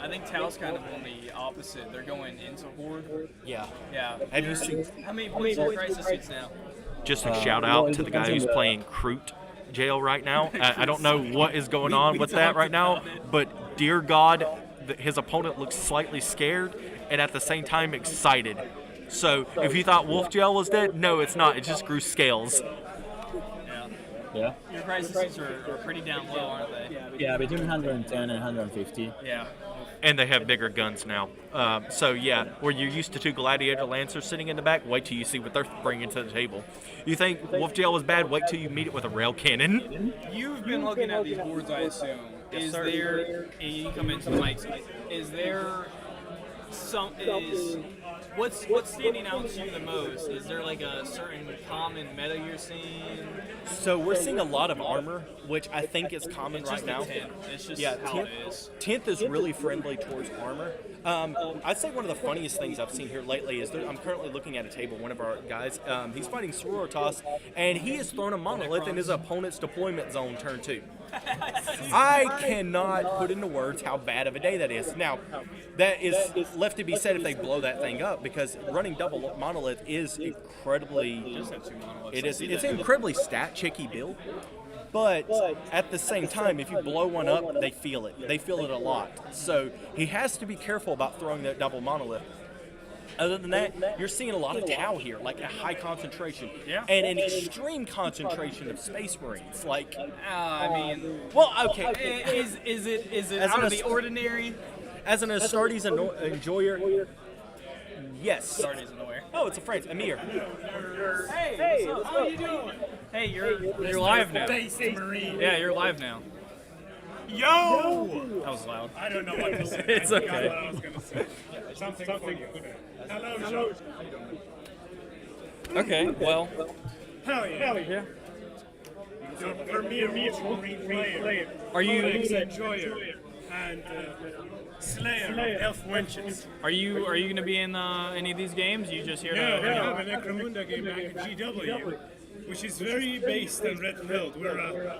I think Tao's kind of on the opposite. They're going into Horde. Yeah. Yeah. Have you seen? How many points are Crisis suits now? Just a shout out to the guy who's playing Crute Jail right now. I don't know what is going on with that right now, but dear God, his opponent looks slightly scared and at the same time excited. So if you thought Wolf Jail was dead, no, it's not. It just grew scales. Yeah. Your crises are pretty down low, aren't they? Yeah, between 110 and 150. Yeah. And they have bigger guns now. So yeah, where you're used to 2 Gladiator Lancers sitting in the back, wait till you see what they're bringing to the table. You think Wolf Jail was bad, wait till you meet it with a rail cannon. You've been looking at these boards, I assume. Is there, and you come into the mics, is there what's standing out to you the most? Is there like a certain common meta you're seeing? So we're seeing a lot of armor, which I think is common It's right just now. the 10th. It's just how it is. 10th is really friendly towards armor. I'd say one of the funniest things I've seen here lately is I'm currently looking at a table. One of our guys, he's fighting Sororitas, and he has thrown a monolith in his opponent's deployment zone turn 2. I cannot put into words how bad of a day that is. Now, that is left to be said if they blow that thing up, because running double monolith is incredibly. It's an incredibly stat checky build. But at the same time, if you blow one up, they feel it. They feel it a lot. So he has to be careful about throwing that double monolith. Other than that, you're seeing a lot of Tau here, like a high concentration, and an extreme concentration of Space Marines. Like, I mean, well, okay, is it As out an of the ordinary? as an Astartes enjoyer, yes. Astartes unaware. Oh, it's a phrase, Amir. Hey, how are you doing? Hey, you're live now. Yeah, you're live now. Yo! That was loud. I don't know what to say. It's I forgot okay. what I was going to say. Something for you. Hello, Joe. Okay, well, Hell yeah. You're a premier Marine player. are you Enjoyer. and Slayer of Elf Wenches. Are you going to be in any of these games? You just here to Yeah, we hang have out? an Necromunda game back at GW, which is very based on Red Pilled. We're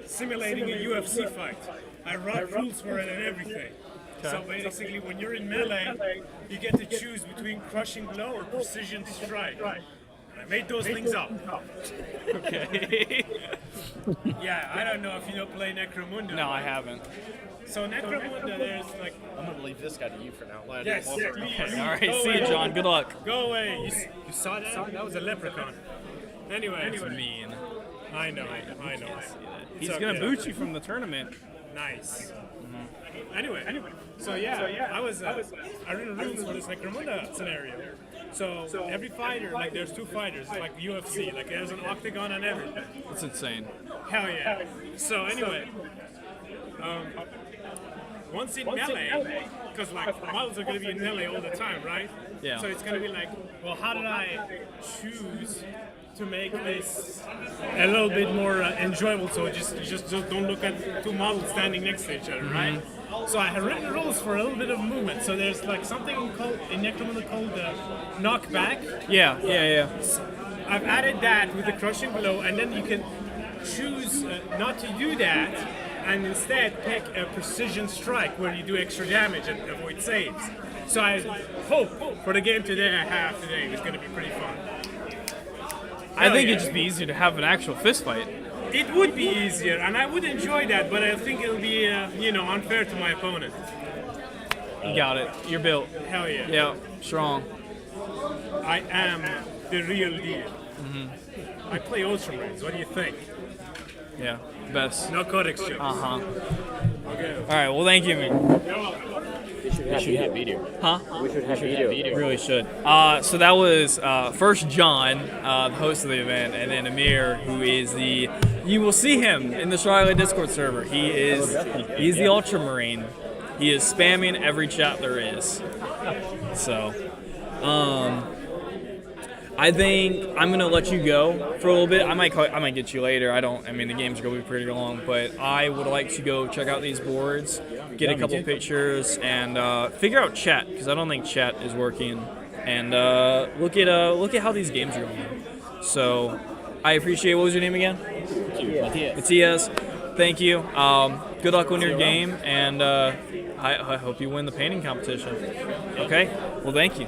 simulating a UFC fight. I wrote rules for it and everything. So basically, when you're in melee, you get to choose between crushing blow or precision strike. I made those things up. Okay. Yeah, I don't know if you don't play Necromunda. No, I haven't. So Necromunda, there's like, I'm gonna leave this guy to you for now. yes, All please. right, Go see you, away. John. Good luck. Go away. You saw that? That was a leprechaun. Anyway, Mean. I know. He's It's going to okay. boot you from the tournament. Nice. Anyway, so yeah, I written rules for this Necromunda scenario. So every fighter, like there's 2 fighters, it's like UFC, like there's an octagon and everything. It's insane. Hell yeah. So anyway, once in melee, because like models are going to be in melee all the time, right? Yeah. So it's going to be like, well, how did I choose to make this a little bit more enjoyable? So just don't look at 2 models standing next to each other, right? So I have written rules for a little bit of movement. So there's like something called in Necromunda called knockback. Yeah. I've added that with the crushing blow, and then you can choose not to do that, and instead pick a precision strike where you do extra damage and avoid saves. So I hope for the game today I have today it's going to be pretty fun. I think yeah. it'd just be easier to have an actual fist fight. It would be easier, and I would enjoy that, but I think it'll be unfair to my opponent. You got it. You're built. Hell yeah. Yeah, strong. I am the real deal. I play Ultramarines. What do you think? Yeah, best. No codex chips. Uh-huh. Okay. All right, well, thank you, man. We should have video. Huh? We should have video. Really should. So that was first John, the host of the event, and then Amir, who is you will see him in the Charlotte Discord server. He's the Ultramarine. He is spamming every chat there is. So, I think I'm gonna let you go for a little bit. I might get you later. I mean, the game's gonna be pretty long, but I would like to go check out these boards, get a couple pictures, and figure out chat because I don't think chat is working. And look at how these games are going. So, I appreciate. What was your name again? Matias. Thank you. Good luck on your game, and I hope you win the painting competition. Okay. Well, thank you.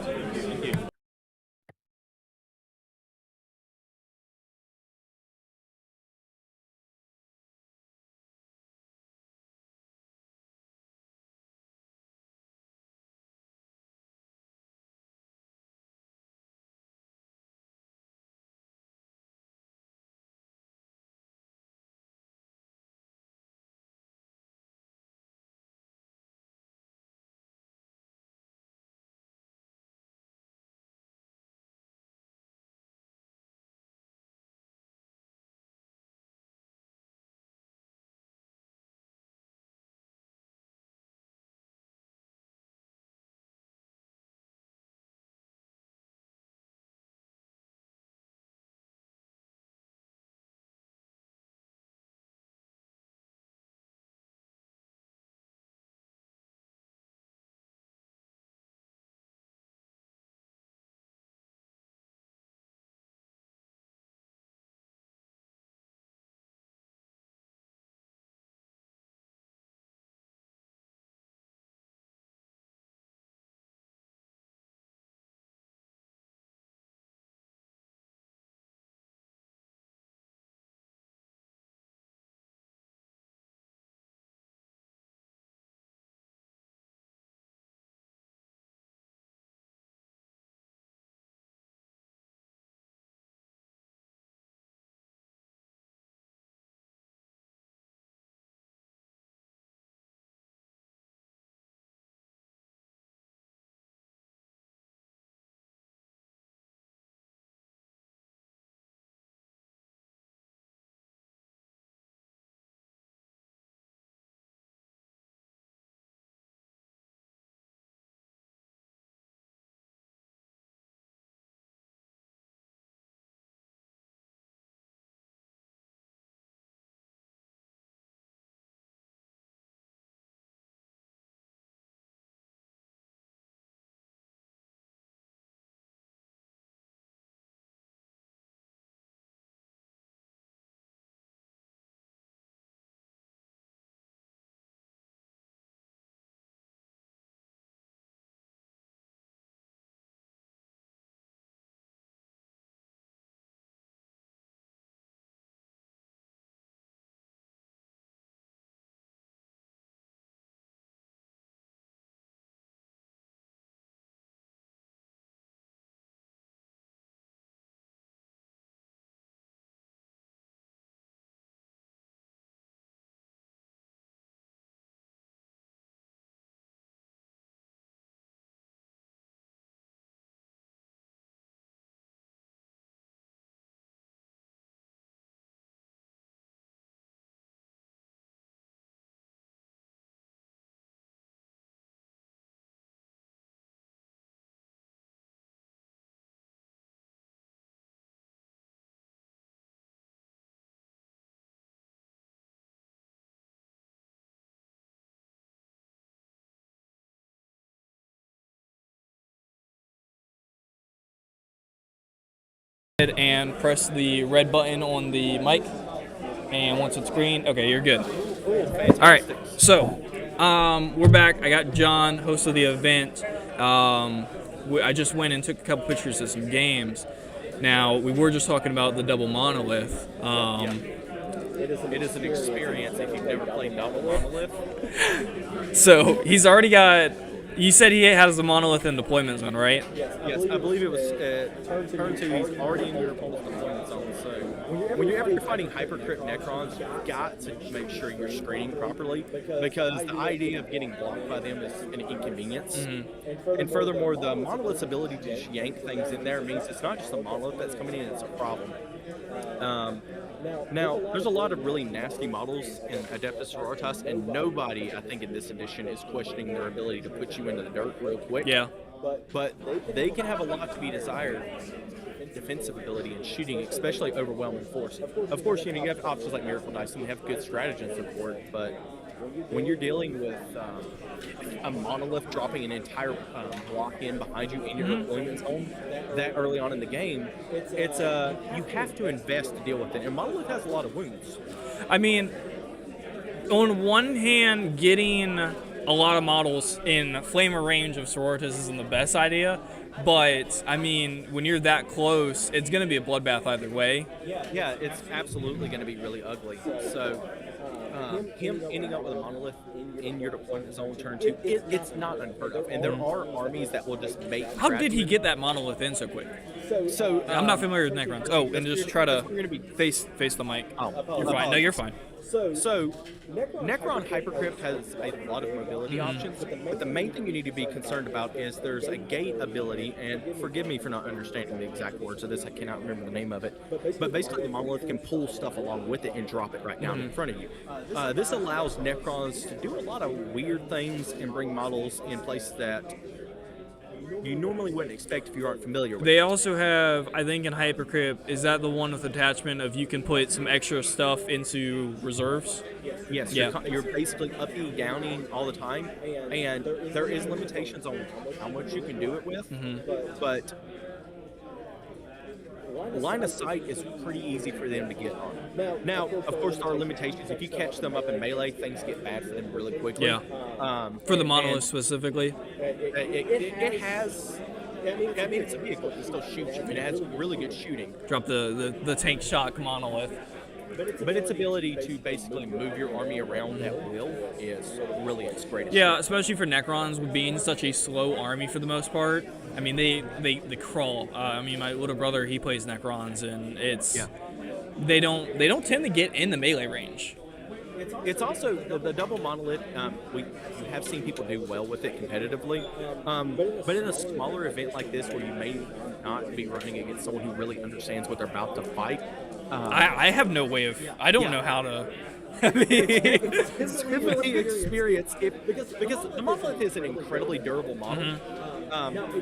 ahead and press the red button on the mic. And once it's green, okay, you're good. All right, so we're back. I got John, host of the event. I just went and took a couple pictures of some games. Now, we were just talking about the double monolith. It is an experience if you've never played double monolith. So he's already got. You said he has a monolith in deployment zone, right? Yes, I believe it was turn 2. He's already in your opponent's deployment zone. So whenever you're fighting hypercrypt Necrons, you've got to make sure you're screening properly, because the idea of getting blocked by them is an inconvenience. And furthermore, the monolith's ability to just yank things in there means it's not just a monolith that's coming in; it's a problem. Now, there's a lot of really nasty models in Adeptus Sororitas, and nobody, I think, in this edition is questioning their ability to put you into the dirt real quick. Yeah. But they can have a lot to be desired defensive ability and shooting, especially overwhelming force. Of course, you have options like Miracle Dice, and you have good strategy support, but when you're dealing with a monolith dropping an entire block in behind you in your deployment zone that early on in the game, it's you have to invest to deal with it. And monolith has a lot of wounds. I mean, on one hand, getting a lot of models in flamer range of Sororitas isn't the best idea, but I mean, when you're that close, it's going to be a bloodbath either way. Yeah, it's absolutely going to be really ugly. So him ending up with a monolith in your deployment zone turn 2, it's not unheard of. And there are armies that will just make. How did he get that monolith in so quick? So I'm not familiar with Necrons. Oh, and just try to face the mic. Oh, you're fine. No, you're fine. So Necron Hypercrypt has a lot of mobility options, but the main thing you need to be concerned about is there's a gate ability, and forgive me for not understanding the exact words of this, I cannot remember the name of it, but basically the monolith can pull stuff along with it and drop it right down in front of you. This allows Necrons to do a lot of weird things and bring models in places that you normally wouldn't expect if you aren't familiar with They also have, I think in Hypercrypt, is that the one with attachment of you can put some extra stuff into reserves? Yes, Yeah. you're basically upping, downing all the time, and there is limitations on how much you can do it with, but line of sight is pretty easy for them to get on. Now, of course, there are limitations. If you catch them up in melee, things get bad for them really quickly. Yeah. For the monolith specifically? It has... I mean, it's a vehicle. It still shoots you, and it has really good shooting. Drop the tank shock monolith. But its ability to basically move your army around at will is really its greatest. Yeah, especially for Necrons, with being such a slow army for the most part. I mean, they crawl. I mean, my little brother, he plays Necrons, and it's they don't tend to get in the melee range. It's also the double monolith. You have seen people do well with it competitively, but in a smaller event like this, where you may not be running against someone who really understands what they're about to fight. I have no way of. I don't know how to. I mean, it's really experienced because the monolith is an incredibly durable model.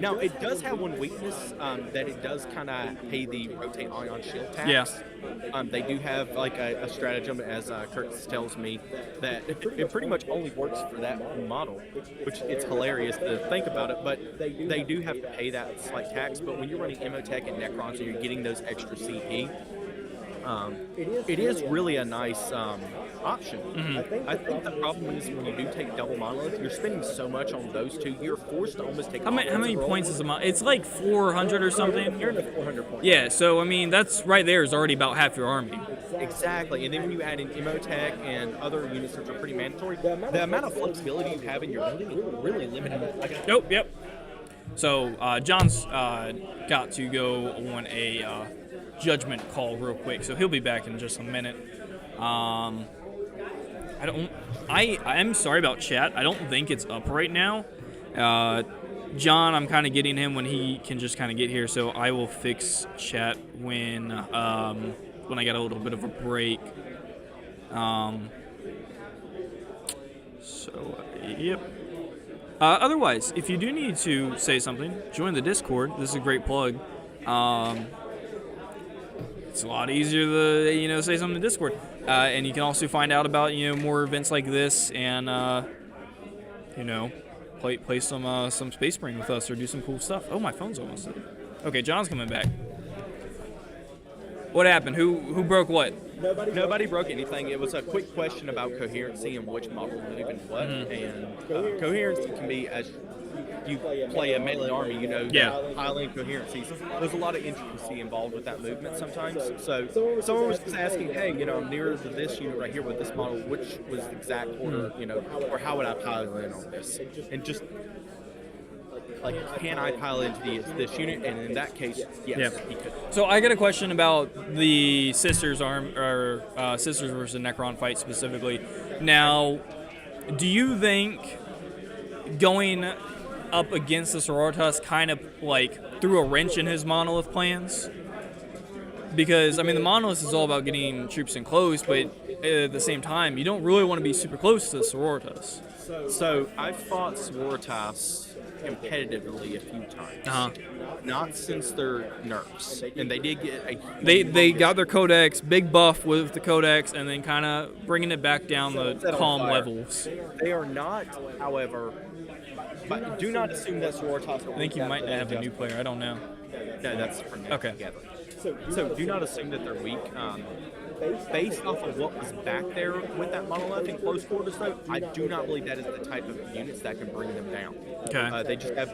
Now it does have one weakness that it does kind of pay the rotate ion shield tax. Yeah. They do have like a stratagem, as Curtis tells me, that it pretty much only works for that model, which it's hilarious to think about it. But they do have to pay that slight tax. But when you're running Emotech and Necrons and you're getting those extra CP. It is really a nice option. I think the problem is when you do take double monolith, you're spending so much on those two, you're forced to almost take. How many points is a monolith? It's like 400 or something. You're in the 400 points. Yeah, so I mean that's right there is already about half your army. Exactly, and then when you add in Emotech and other units which are pretty mandatory, the amount of flexibility you have in your building is really limited. Nope. Yep. So John's got to go on a judgment call real quick, so he'll be back in just a minute. I'm sorry about chat. I don't think it's up right now. John, I'm kind of getting him when he can just kind of get here, so I will fix chat when I get a little bit of a break. Yep. Otherwise, if you do need to say something, join the Discord. This is a great plug. It's a lot easier to say something in Discord, and you can also find out about more events like this, and play some Space Marine with us or do some cool stuff. Oh, my phone's almost dead. Okay, John's coming back. What happened? Who broke what? Nobody broke anything. It was a quick question about coherency and which model move and what. And coherency can be as you play a melee army, you know, piling coherencies. There's a lot of intricacy involved with that movement sometimes. So someone was just asking, hey, you know, I'm nearer to this unit right here with this model. Which was the exact order, you know, or how would I pile in on this? And just like, can I pile into this unit? And in that case, yes, he could. So I got a question about the Sisters Sisters versus Necron fight specifically. Now, do you think going up against the Sororitas kind of like threw a wrench in his Monolith plans? Because, I mean, the Monolith is all about getting troops in close, but at the same time, you don't really want to be super close to the Sororitas. So I've fought Sororitas competitively a few times. Not since their nerfs. And they did get a... They got their Codex, big buff with the Codex, and then kind of bringing it back down the calm levels. They are not, however... But do not assume that Sororitas... I think you might have a new player. I don't know. No, that's from okay. Together. So do not assume that they're weak. Based off of what was back there with that monolith in close quarters, though, I do not believe that is the type of units that can bring them down. Okay. They just have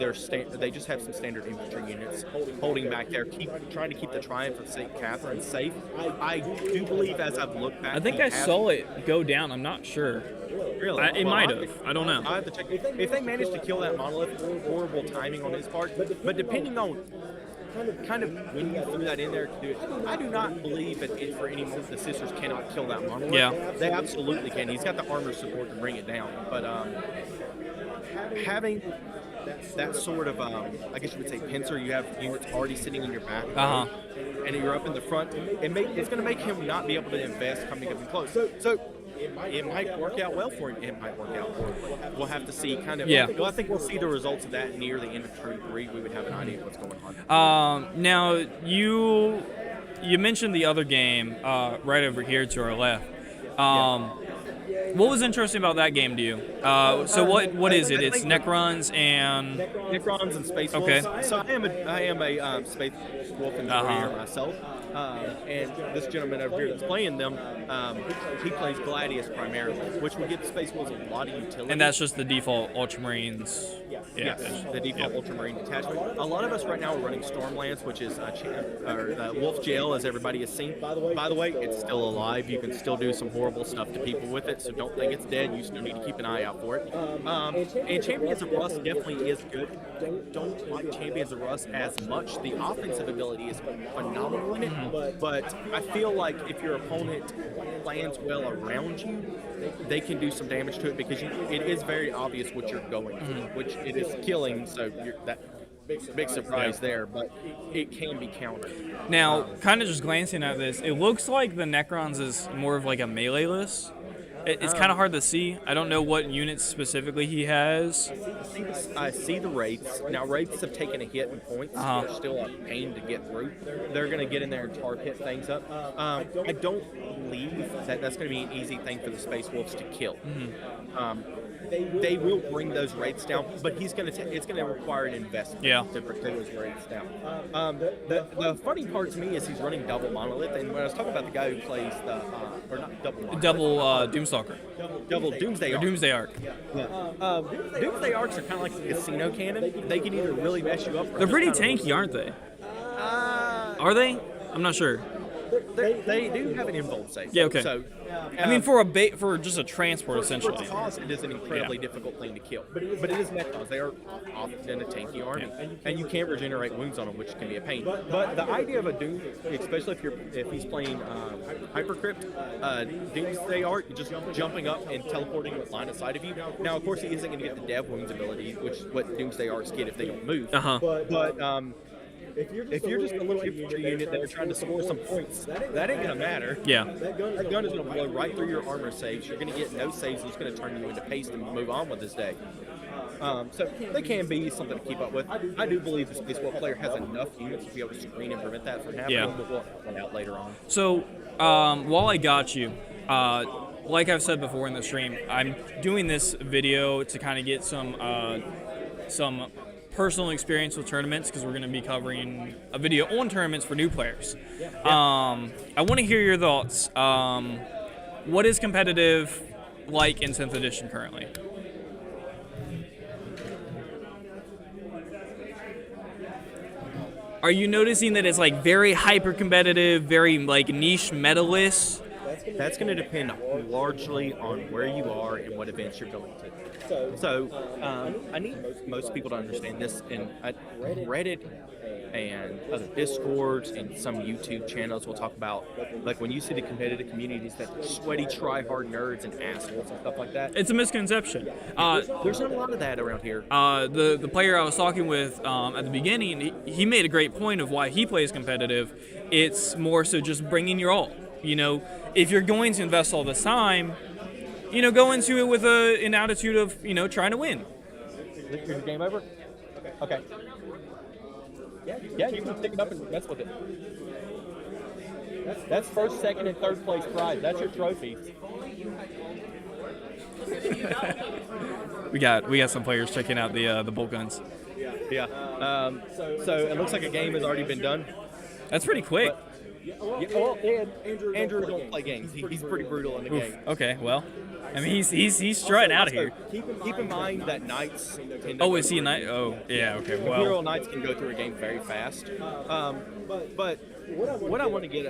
they just have some standard infantry units holding back there, trying to keep the Triumph of St. Catherine safe. I do believe, as I've looked back, I think I saw it go down. I'm not sure. Really? It might have. I don't know. I have to check. If they managed to kill that monolith, horrible timing on his part. But depending on kind of when you threw that in there to do it, I do not believe that for any moment the Sisters cannot kill that monolith. Yeah. They absolutely can. He's got the armor support to bring it down. But having that sort of, I guess you would say, pincer, you have units already sitting in your back, and you're up in the front, it's going to make him not be able to invest coming up and close. So it might work out well for him. It might work out horribly. We'll have to see. Well, I think we'll see the results of that near the end of Turn 3. We would have an idea of what's going on. Now, you mentioned the other game right over here to our left. What was interesting about that game to you? So what is it? It's Necrons and Space Wolves. Okay. So I am a Space Wolf and warrior myself. And this gentleman over here that's playing them, he plays Gladius primarily, which would give the Space Wolves a lot of utility. And that's just the default Ultramarines. Yes, the default Ultramarine detachment. A lot of us right now are running Stormlands, which is Wolf Jail, as everybody has seen. By the way, it's still alive. You can still do some horrible stuff to people with it, so don't think it's dead. You still need to keep an eye out for it. And Champions of Rust definitely is good. Don't like Champions of Rust as much. The offensive ability is phenomenal in it, but I feel like if your opponent plans well around you, they can do some damage to it because it is very obvious what you're going for, which it is killing, so that big surprise there, but it can be countered. Now, kind of just glancing at this, it looks like the Necrons is more of like a melee list. It's kind of hard to see. I don't know what units specifically he has. I see the Wraiths. Now, Wraiths have taken a hit in points. They're still a pain to get through. They're going to get in there and tar pit things up. I don't believe that that's going to be an easy thing for the Space Wolves to kill. They will bring those Wraiths down, but it's going to require an investment to bring those Wraiths down. The funny part to me is he's running double Monolith, and when I was talking about the guy who plays or not double Monolith. Double Doomstalker. Double Doomsday Arc. Doomsday Arc. Doomsday Arcs are kind of like a casino cannon. They can either really mess you up. They're pretty tanky, aren't they? Are they? I'm not sure. They do have an involt save. Yeah, okay. So, I mean, for just a transport, essentially. For cost, it is an incredibly difficult thing to kill. But it is Necrons. They are often a tanky army, and you can't regenerate wounds on them, which can be a pain. But the idea of a Doom, especially if he's playing Hypercrypt, Doomsday Arc, just jumping up and teleporting with line of sight of you. Now, of course, he isn't going to get the Dev Wounds ability, which is what Doomsday Arcs get if they don't move. But if you're just a little infantry unit that are trying to score some points, that ain't going to matter. Yeah. That gun is going to blow right through your armor saves. You're going to get no saves. It's going to turn you into paste and move on with this day. So they can be something to keep up with. I do believe the Space Wolf player has enough units to be able to screen and prevent that from happening, but we'll find out later on. So while I got you, like I've said before in the stream, I'm doing this video to kind of get some personal experience with tournaments, because we're going to be covering a video on tournaments for new players. I want to hear your thoughts. What is competitive like in 10th edition currently? Are you noticing that it's like very hyper competitive, very like niche medalists? That's going to depend largely on where you are and what events you're going to. So I need most people to understand this, and Reddit and other Discords and some YouTube channels will talk about, like, when you see the competitive communities, that sweaty, try-hard nerds and assholes and stuff like that. It's a misconception. There's not a lot of that around here. The player I was talking with at the beginning, he made a great point of why he plays competitive. It's more so just bringing your all. You know, if you're going to invest all this time, you know, go into it with an attitude of, you know, trying to win. Is your game over? Okay. Yeah, you can pick it up and mess with it. That's first, second, and third place prize. That's your trophy. We got some players checking out the bolt guns. Yeah. So it looks like a game has already been done. That's pretty quick. Well, Andrew don't play games. He's pretty brutal in the game. Okay, well, I mean he's strutting out of here. Keep in mind that knights tend to Oh, is he a knight? Oh, yeah. Okay, Imperial well. knights can go through a game very fast. But what I want to get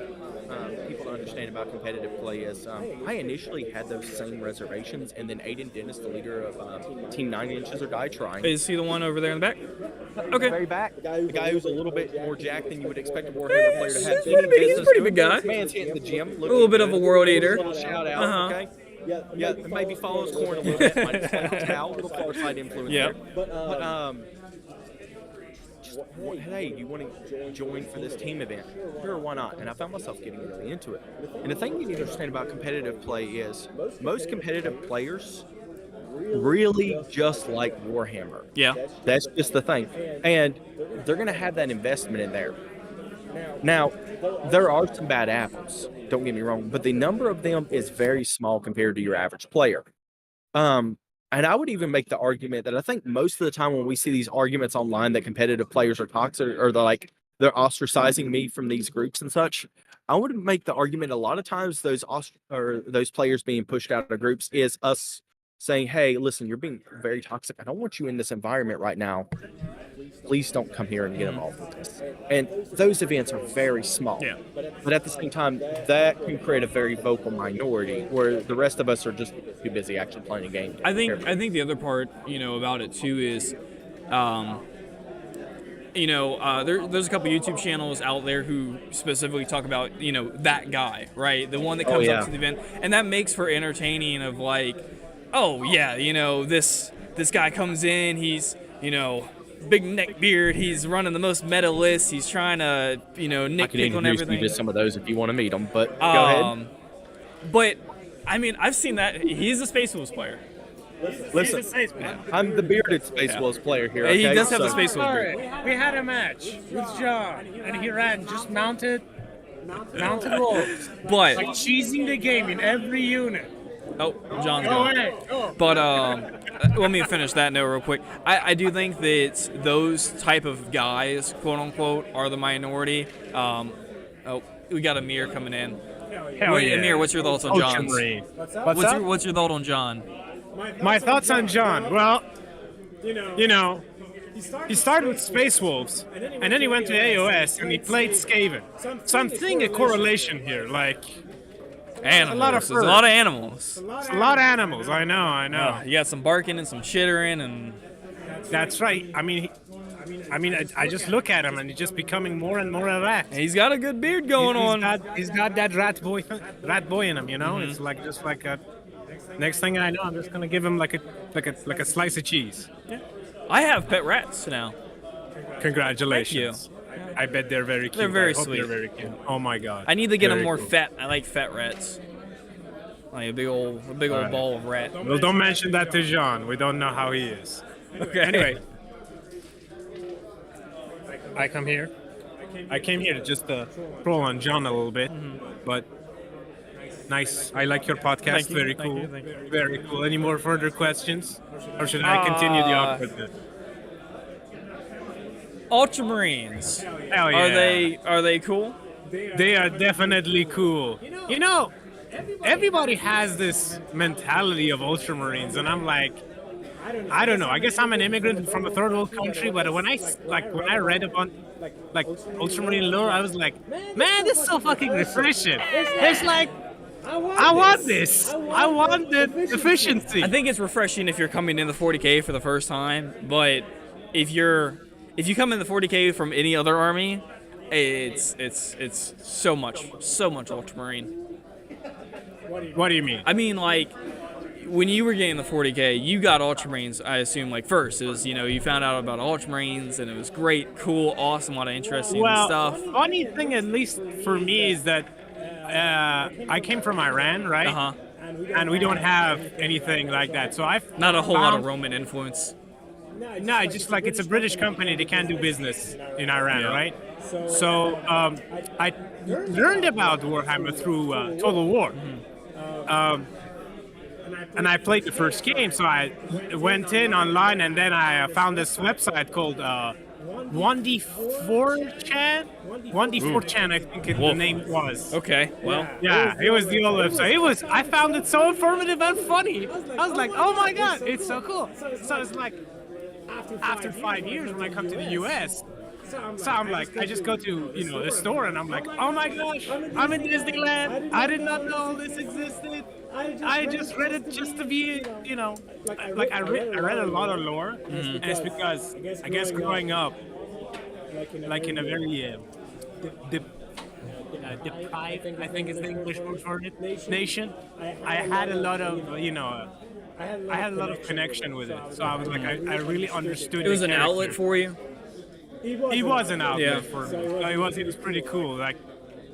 people to understand about competitive play is I initially had those same reservations, and then Aiden Dennis, the leader of Team 9 Inches or Die Trying. Is he the one over there in the back? Okay. Very back. The guy who's a little bit more jacked than you would expect a Warhammer player to have. He's a pretty big guy. Man's hitting the gym. A little bit of a world eater. Little shout out, okay? Yeah, maybe follows Corn a little bit. Might explain Tau, a little far side influence there. But hey, you want to join for this team event? Sure, why not? And I found myself getting really into it. And the thing you need to understand about competitive play is most competitive players really just like Warhammer. Yeah. That's just the thing. And they're going to have that investment in there. Now, there are some bad apples, don't get me wrong, but the number of them is very small compared to your average player. And I would even make the argument that I think most of the time when we see these arguments online that competitive players are toxic, or they're ostracizing me from these groups and such, I would make the argument a lot of times those players being pushed out of groups is us saying, hey, listen, you're being very toxic. I don't want you in this environment right now. Please don't come here and get involved with this. And those events are very small. Yeah. But at the same time, that can create a very vocal minority where the rest of us are just too busy actually playing a game. I think the other part, you know, about it too is, there's a couple YouTube channels out there who specifically talk about, you know, that guy, right? The one that comes up to the event. And that makes for entertaining of like, oh yeah, you know, this guy comes in, he's, you know, big neck beard, he's running the most meta list, he's trying to, you know, nitpick on everything. I can introduce you to some of those if you want to meet them, but go ahead. But, I mean, I've seen that. He's a Space Wolves player. Listen, I'm the bearded Space Wolves player here. Okay? He does have the Space Wolves beard. We had a match with John, and he ran just mounted wolves. But like cheesing the game in every unit. Oh, John's gone. But let me finish that note real quick. I do think that those type of guys, quote unquote, are the minority. We got Amir coming in. Amir, what's your thoughts on John's? What's your thought on John? My thoughts on John. Well, you know, he started with Space Wolves, and then he went to AOS, and he played Skaven. So I'm seeing a correlation here, like. Animals. There's a lot of animals. It's a lot of animals. I know. You got some barking and some chittering, and that's right. I mean, I just look at him, and he's just becoming more and more erect. He's got a good beard going on. He's got that rat boy in him. You know, It's like just like a. Next thing I know, I'm just gonna give him like a slice of cheese. Yeah. I have pet rats now. Congratulations. Thank you. I bet they're very cute. They're very sweet. They're very cute. Oh my god. I need to get them more fat. I like fat rats. Like a big old ball of rat. Well, don't mention that to John. We don't know how he is. Okay. Anyway, I came here to just troll on John a little bit, but nice. I like your podcast. Thank you. Very cool. Thank you. Very cool. Any more further questions, or should I continue the awkwardness? Ultramarines. Hell yeah. Are they cool? They are definitely cool. You know, everybody has this mentality of Ultramarines, and I'm like, I don't know. I guess I'm an immigrant from a third world country, but when I read about like Ultramarine lore, I was like, man, this is so fucking refreshing. It's like, I want this. I want the efficiency. I think it's refreshing if you're coming in the 40K for the first time, but if you come in the 40K from any other army, it's so much Ultramarine. What do you mean? I mean, like, when you were getting the 40K, you got Ultramarines, I assume, like, first. It was, you found out about Ultramarines, and it was great, cool, awesome, a lot of interesting stuff. Funny thing, at least for me, is that I came from Iran, right? Uh-huh. And we don't have anything like that. So Not a whole lot of Roman influence. No, just like it's a British company, they can't do business in Iran, right? So I learned about Warhammer through Total War. And I played the first game, so I went in online, and then I found this website called 1D4chan. 1D4chan, I think the name was. Okay, well. Yeah, it was the old website. I found it so informative and funny. I was like, oh my god, it's so cool. So it's like, after 5 years when I come to the US, so I'm like, I just go to, the store, and I'm like, oh my gosh, I'm in Disneyland. I did not know this existed. I just read it just to be, like I read a lot of lore, and it's because, I guess growing up, like in a very deprived, I think is the English word for it, nation, I had a lot of, I had a lot of connection with it. So I was like, I really understood it. Was an outlet for you? It was an outlet for me. It was pretty cool. Like,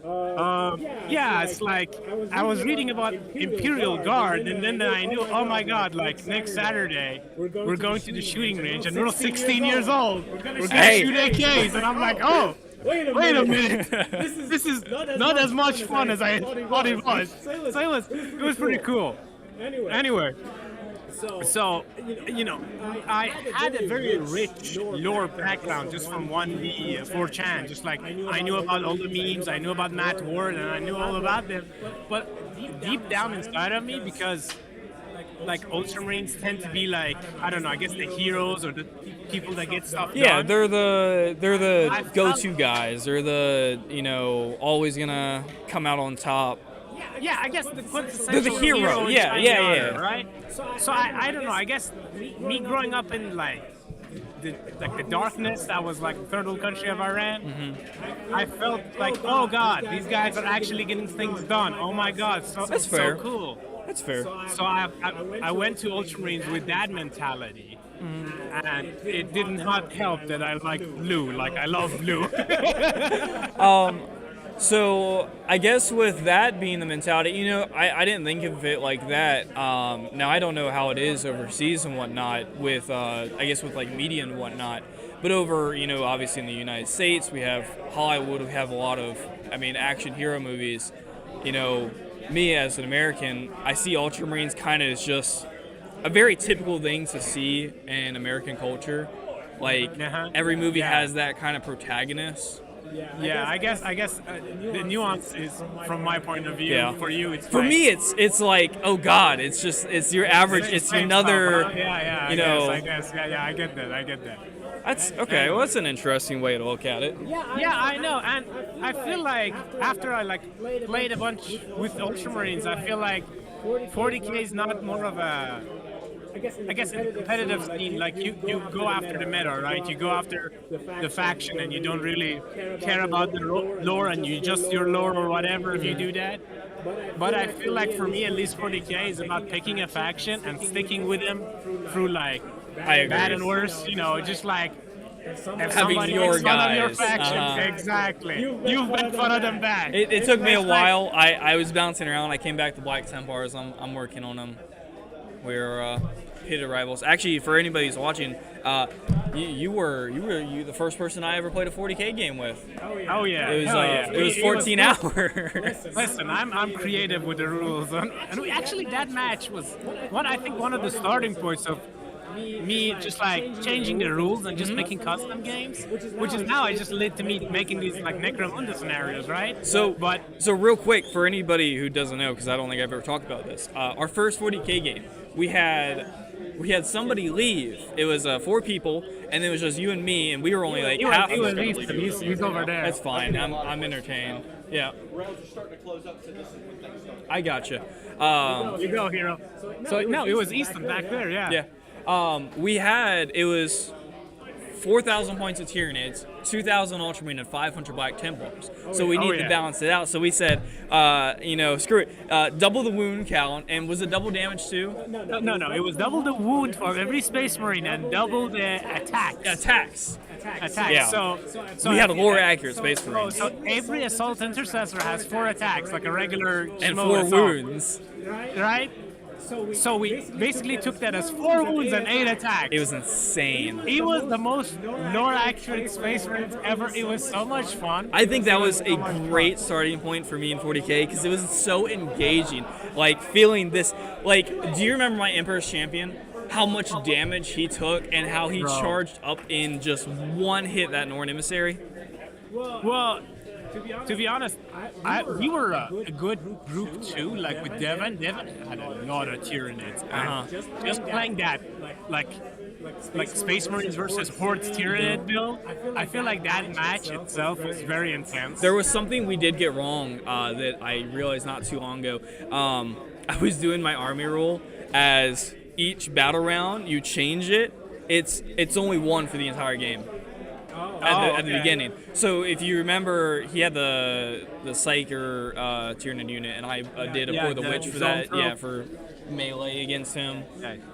it's like I was reading about Imperial Guard, and then I knew, oh my god, like next Saturday we're going to the shooting range, and we're 16 years old. We're gonna shoot AKs, and I'm like, oh. Wait a minute. This is not as much fun as I thought it was. So it was pretty cool. Anyway. So, I had a very rich lore background just from 1D4chan. Just like I knew about all the memes, I knew about Matt Ward, and I knew all about them. But deep down inside of me, because like Ultramarines tend to be like, I don't know, I guess the heroes or the people that get stuff done. Yeah, they're the go-to guys. They're the, always gonna come out on top. Yeah, I guess the quintessential they're the hero. Yeah. Right? So I don't know. I guess me growing up in the darkness that was like the third world country of Iran, I felt like, oh god, these guys are actually getting things done. Oh my god, that's fair. So cool. That's fair. So I went to Ultramarines with that mentality, and it did not help that I like blue. Like I love blue. So I guess with that being the mentality, I didn't think of it like that. Now I don't know how it is overseas and whatnot with, I guess with like media and whatnot. But over, obviously in the United States, we have Hollywood, we have a lot of, action hero movies. Me as an American, I see Ultramarines kind of as just a very typical thing to see in American culture. Like every movie has that kind of protagonist. Yeah, I guess the nuance is, from my point of view, for you it's for me it's like, oh god, it's your average, it's another I guess I get that. That's okay. Well, that's an interesting way to look at it. Yeah, I know, and I feel like after I played a bunch with Ultramarines, I feel like 40K is not more of a, I guess in the competitive scene, like you go after the meta, right? You go after the faction, and you don't really care about the lore, and you just your lore or whatever if you do that. But I feel like for me, at least 40K is about picking a faction and sticking with them through bad and worse. Just like if having your guys. Of your faction, exactly. You've been fun of them back. It took me a while. I was bouncing around. I came back to Black Templars. I'm working on them. We're pitted rivals. Actually, for anybody who's watching, you were the first person I ever played a 40K game with. Oh yeah. It was 14 hours. Listen, I'm creative with the rules, and we actually, that match was one of the starting points of me just like changing the rules and just making custom games, which is now I just led to me making these like Necromunda scenarios, right? So real quick, for anybody who doesn't know, because I don't think I've ever talked about this, our first 40K game, we had somebody leave. It was 4 people, and it was just you and me, and we were only like half. He's over there. That's fine. I'm entertained. Yeah. Rounds are starting to close up, so this is when things start. I gotcha. You go, hero. So no, it was Easton back there. Yeah. Yeah. It was 4,000 points of Tyranids, 2,000 Ultramarine, and 500 Black Templars. So we needed to balance it out. So we said, screw it, double the wound count, and was it double damage too? No. It was double the wound for every Space Marine and double the attacks. Yeah. So we had a lower accurate Space Marine. So every Assault Intercessor has 4 attacks, like a regular and Schmo 4 assault, wounds. right? So we basically took that as 4 wounds and 8 attacks. It was insane. It was the most lower accurate Space Marines ever. It was so much fun. I think that was a great starting point for me in 40K because it was so engaging. Like feeling this, like, do you remember my Emperor's Champion? How much damage he took and how he charged up in just one hit that Norn Emissary? Well, to be honest, we were a good group too. Like with Devin had a lot of Tyranids. Just playing that, like Space Marines versus Hordes Tyranid build, I feel like that match itself was very intense. There was something we did get wrong that I realized not too long ago. I was doing my army rule as each battle round you change it. It's only 1 for the entire game. At the beginning. So if you remember, he had the Psyker Tyranid unit, and I did deploy the Witch for that. Yeah, for melee against him.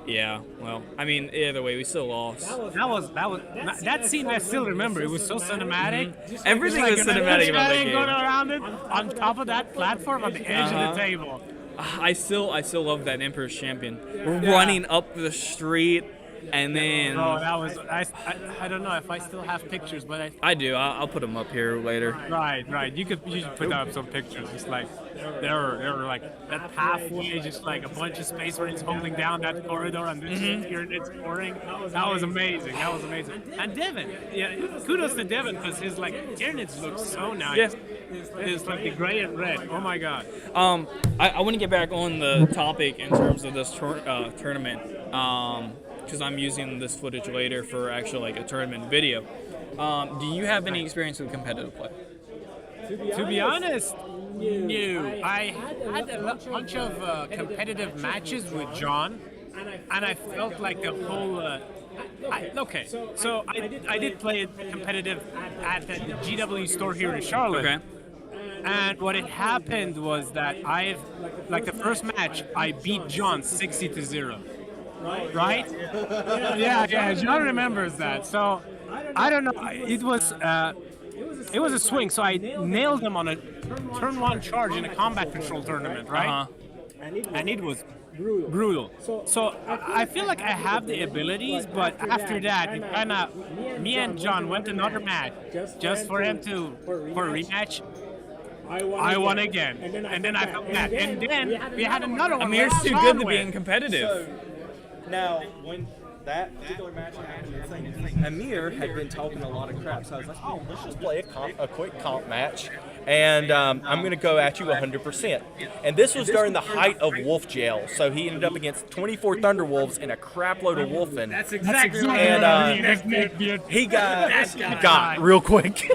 Yeah. Well, I mean, either way, we still lost. That scene I still remember. It was so cinematic. Everything was cinematic about that game. Going around it on top of that platform on the edge of the table. I still love that Emperor's Champion. We're running up the street. And then that was I don't know if I still have pictures, but I do. I'll put them up here later. Right. You should put up some pictures. It's like they were like that halfway, just like a bunch of Space Marines holding down that corridor, and this Tyranids pouring. That was amazing. And Devin, kudos to Devin because his like Tyranids look so nice. Yes. It's like the gray and red. Oh my god. I want to get back on the topic in terms of this tournament. Because I'm using this footage later for actually like a tournament video. Do you have any experience with competitive play? To be honest, no. I had a bunch of competitive matches with John, and I felt like the whole. So I did play competitive at the GW store here in Charlotte. Okay. And what had happened was that the first match, I beat John 60-0. Right? Yeah, John remembers that. So, I don't know. It was a swing. So I nailed him on a turn 1 charge in a combat control tournament, right? And it was brutal. So I feel like I have the abilities, but after that, me and John went another match just for him for a rematch. I won again, and then I felt that, and then we had another one. Amir's too good to be competitive. Now, when that particular match happened, Amir had been talking a lot of crap, so I was like, oh, let's just play a quick comp match, and I'm going to go at you 100%. And this was during the height of Wolf Jail, so he ended up against 24 Thunderwolves and a crap load of Wolfen. That's exactly and he got real quick.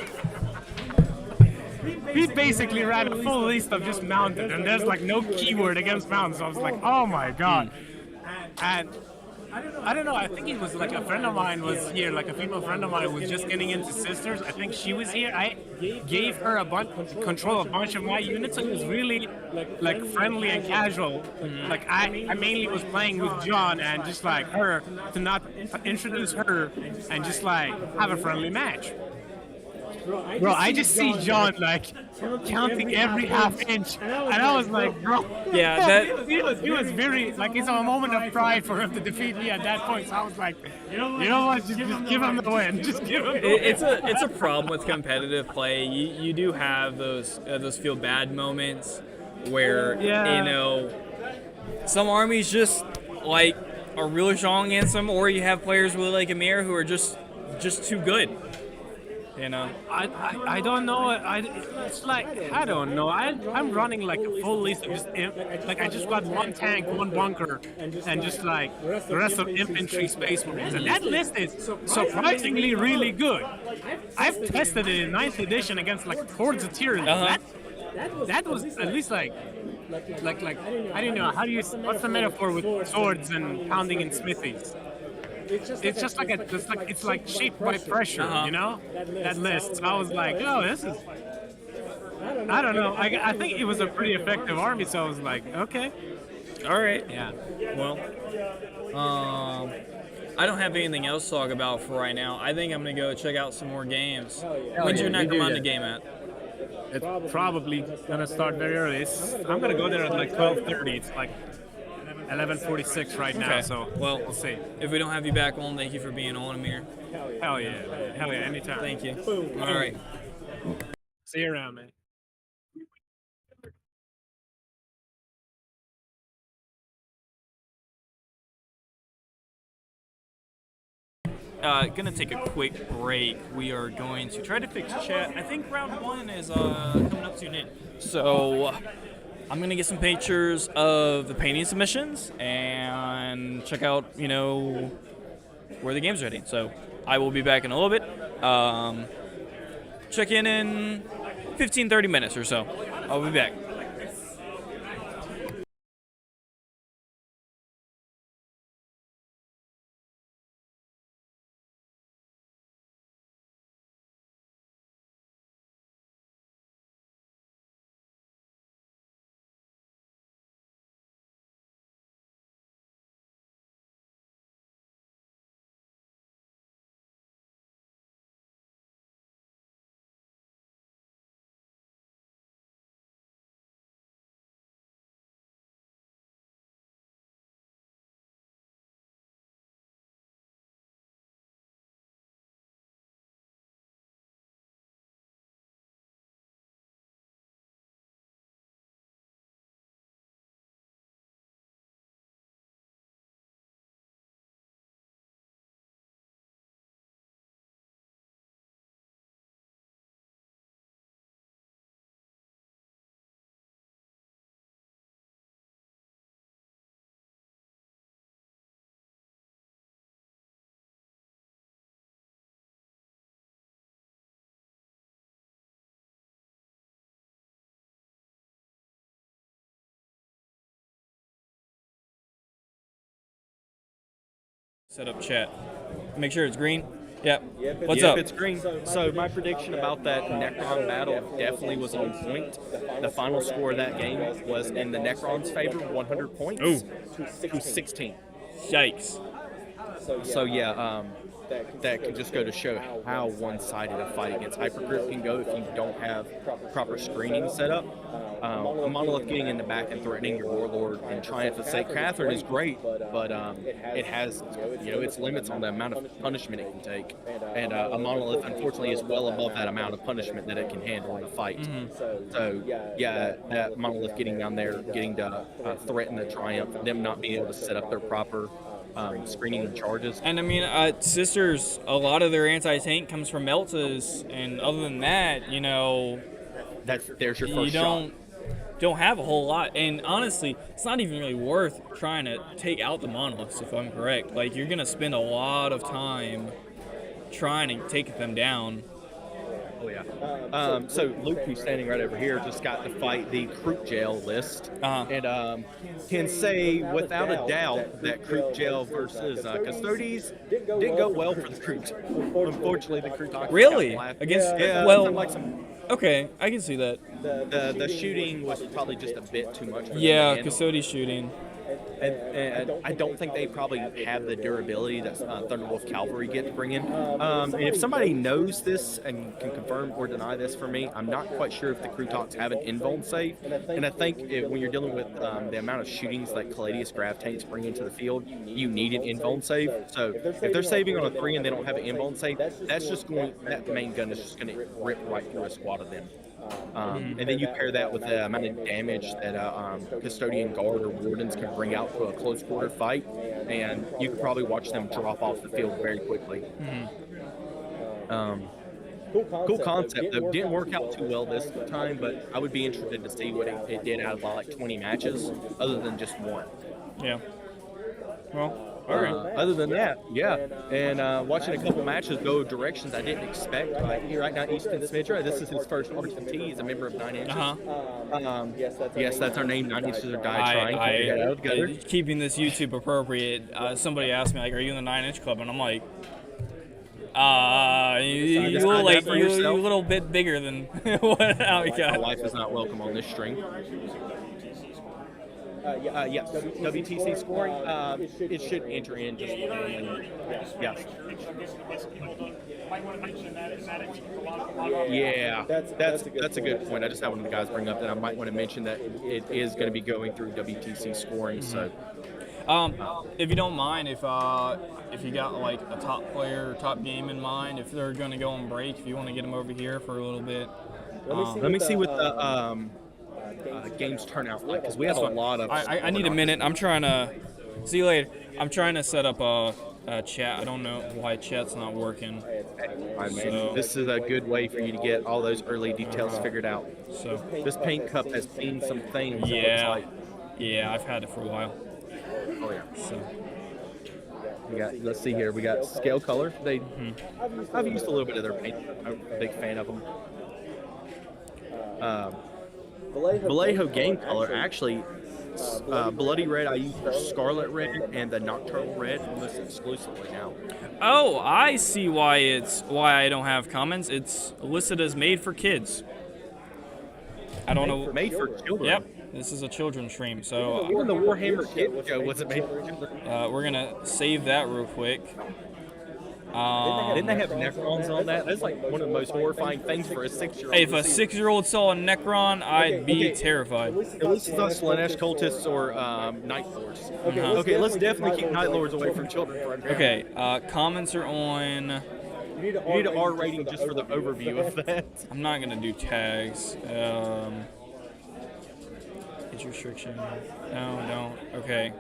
He basically ran a full list of just mounted, and there's like no keyword against mounted, so I was like, oh my god. And I don't know, I think it was like a friend of mine was here, like a female friend of mine was just getting into Sisters. I think she was here. I gave her control of a bunch of my units, so it was really like friendly and casual. Like I mainly was playing with John and just like her to not introduce her and just like have a friendly match. Bro, I just see John like counting every half inch, and I was like, bro. Yeah, that he was very like it's a moment of pride for him to defeat me at that point. So I was like, you know what, just give him the win. Just give him the win. It's a problem with competitive play. You do have those feel bad moments where you know some armies just like are really strong against them, or you have players really like Amir who are just too good. You know, I don't know. It's like I don't know. I'm running like a full list of just like I just got one tank, one bunker, and just like the rest of infantry space marines. And that list is surprisingly really good. I've tested it in 9th edition against like hordes of tier. That was at least like I don't know. How do you? What's the metaphor with swords and pounding in smithies? It's just like it's like shaped by pressure, you know. That list. So I was like, oh, this is. I don't know. I think it was a pretty effective army, so I was like, okay, all right. yeah. Well, I don't have anything else to talk about for right now. I think I'm gonna go check out some more games. When's your Necromunda game at? It's probably gonna start very early. I'm gonna go there at like 12:30. It's like 11:46 right now, so well, we'll see. If we don't have you back on, thank you for being on, Amir. Hell yeah, anytime. Thank you. All right. See you around, man. Gonna take a quick break. We are going to try to fix chat. I think round 1 is coming up soon in. So I'm gonna get some pictures of the painting submissions and check out, you know, where the game's ready. So I will be back in a little bit. Check in 15-30 minutes or so. I'll be back. Set up chat. Make sure it's green. Yep. What's up? It's green. So my prediction about that Necron battle definitely was on point. The final score of that game was in the Necron's favor, 100 points to 16. Yikes. So yeah, that can just go to show how one-sided a fight against Hypergrip can go if you don't have proper screening set up. A monolith getting in the back and threatening your warlord and Triumph of St. Catherine is great, but it has, you know, its limits on the amount of punishment it can take. And a monolith, unfortunately, is well above that amount of punishment that it can handle in a fight. So yeah, that monolith getting down there, getting to threaten the Triumph, them not being able to set up their proper screening and charges. And I mean, Sisters, a lot of their anti-tank comes from Meltas, and other than that, you know, there's your first shot. Don't have a whole lot, and honestly, it's not even really worth trying to take out the monoliths, if I'm correct. Like, you're gonna spend a lot of time trying to take them down. Oh yeah. So Luke, who's standing right over here, just got to fight the Croup Jail list, and can say without a doubt that Croup Jail versus Custodes didn't go well for the Croup. Unfortunately, the Croup really against like some. Okay, I can see that. The shooting was probably just a bit too much. Yeah, Custodes shooting. And I don't think they probably have the durability that Thunderwolf Cavalry get to bring in. And if somebody knows this and can confirm or deny this for me, I'm not quite sure if the Crutox have an invuln save. And I think when you're dealing with the amount of shootings like Caladius Grav tanks bring into the field, you need an invuln save. So if they're saving on a 3 and they don't have an invuln save, that main gun is just going to rip right through a squad of them. And then you pair that with the amount of damage that Custodian Guard or Wardens can bring out out to a close quarter fight, and you could probably watch them drop off the field very quickly. Cool concept, though. Didn't work out too well this time, but I would be interested to see what it did out of like 20 matches, other than just one. Yeah. Well, Other than that, yeah. And watching a couple matches go directions I didn't expect. Like here right now, Easton Smidra, this is his first RTT. He's a member of 9 Inches. Yes, that's our name. 9 Inches are trying. Keeping this YouTube appropriate, somebody asked me, like, are you in the 9-inch club? And I'm like, you a little bit bigger than how we got. My wife is not welcome on this stream. Yes, WTC scoring. It should enter in just yeah. Yeah, that's a good point. I just had one of the guys bring up that I might want to mention that it is going to be going through WTC scoring. So, if you don't mind, if you got like a top player or top game in mind, if they're going to go on break, if you want to get them over here for a little bit. Let me see what the games turn out like, because we have a lot of. I need a minute. I'm trying to. See you later. I'm trying to set up a chat. I don't know why chat's not working. This is a good way for you to get all those early details figured out. So this paint cup has seen some things. Yeah, yeah, I've had it for a while. Oh yeah. So we got. Let's see here. We got scale color. I've used a little bit of their paint. I'm a big fan of them. Vallejo game color actually. Bloody red I use for Scarlet Red and the Nocturnal Red almost exclusively now. Oh, I see why I don't have comments. It's listed as made for kids. I don't know. Made for children. Yep, this is a children's stream. So even the Warhammer Kid show wasn't made for children. We're gonna save that real quick. Didn't they have Necrons on that? That's like one of the most horrifying things for a 6-year-old. If a 6-year-old saw a Necron, I'd be terrified. At least it's not Slanesh cultists or Night Lords. Okay, let's definitely keep Night Lords away from children. Okay, comments are on. You need an R rating just for the overview of that. I'm not gonna do tags. Age restriction. No, don't. Okay.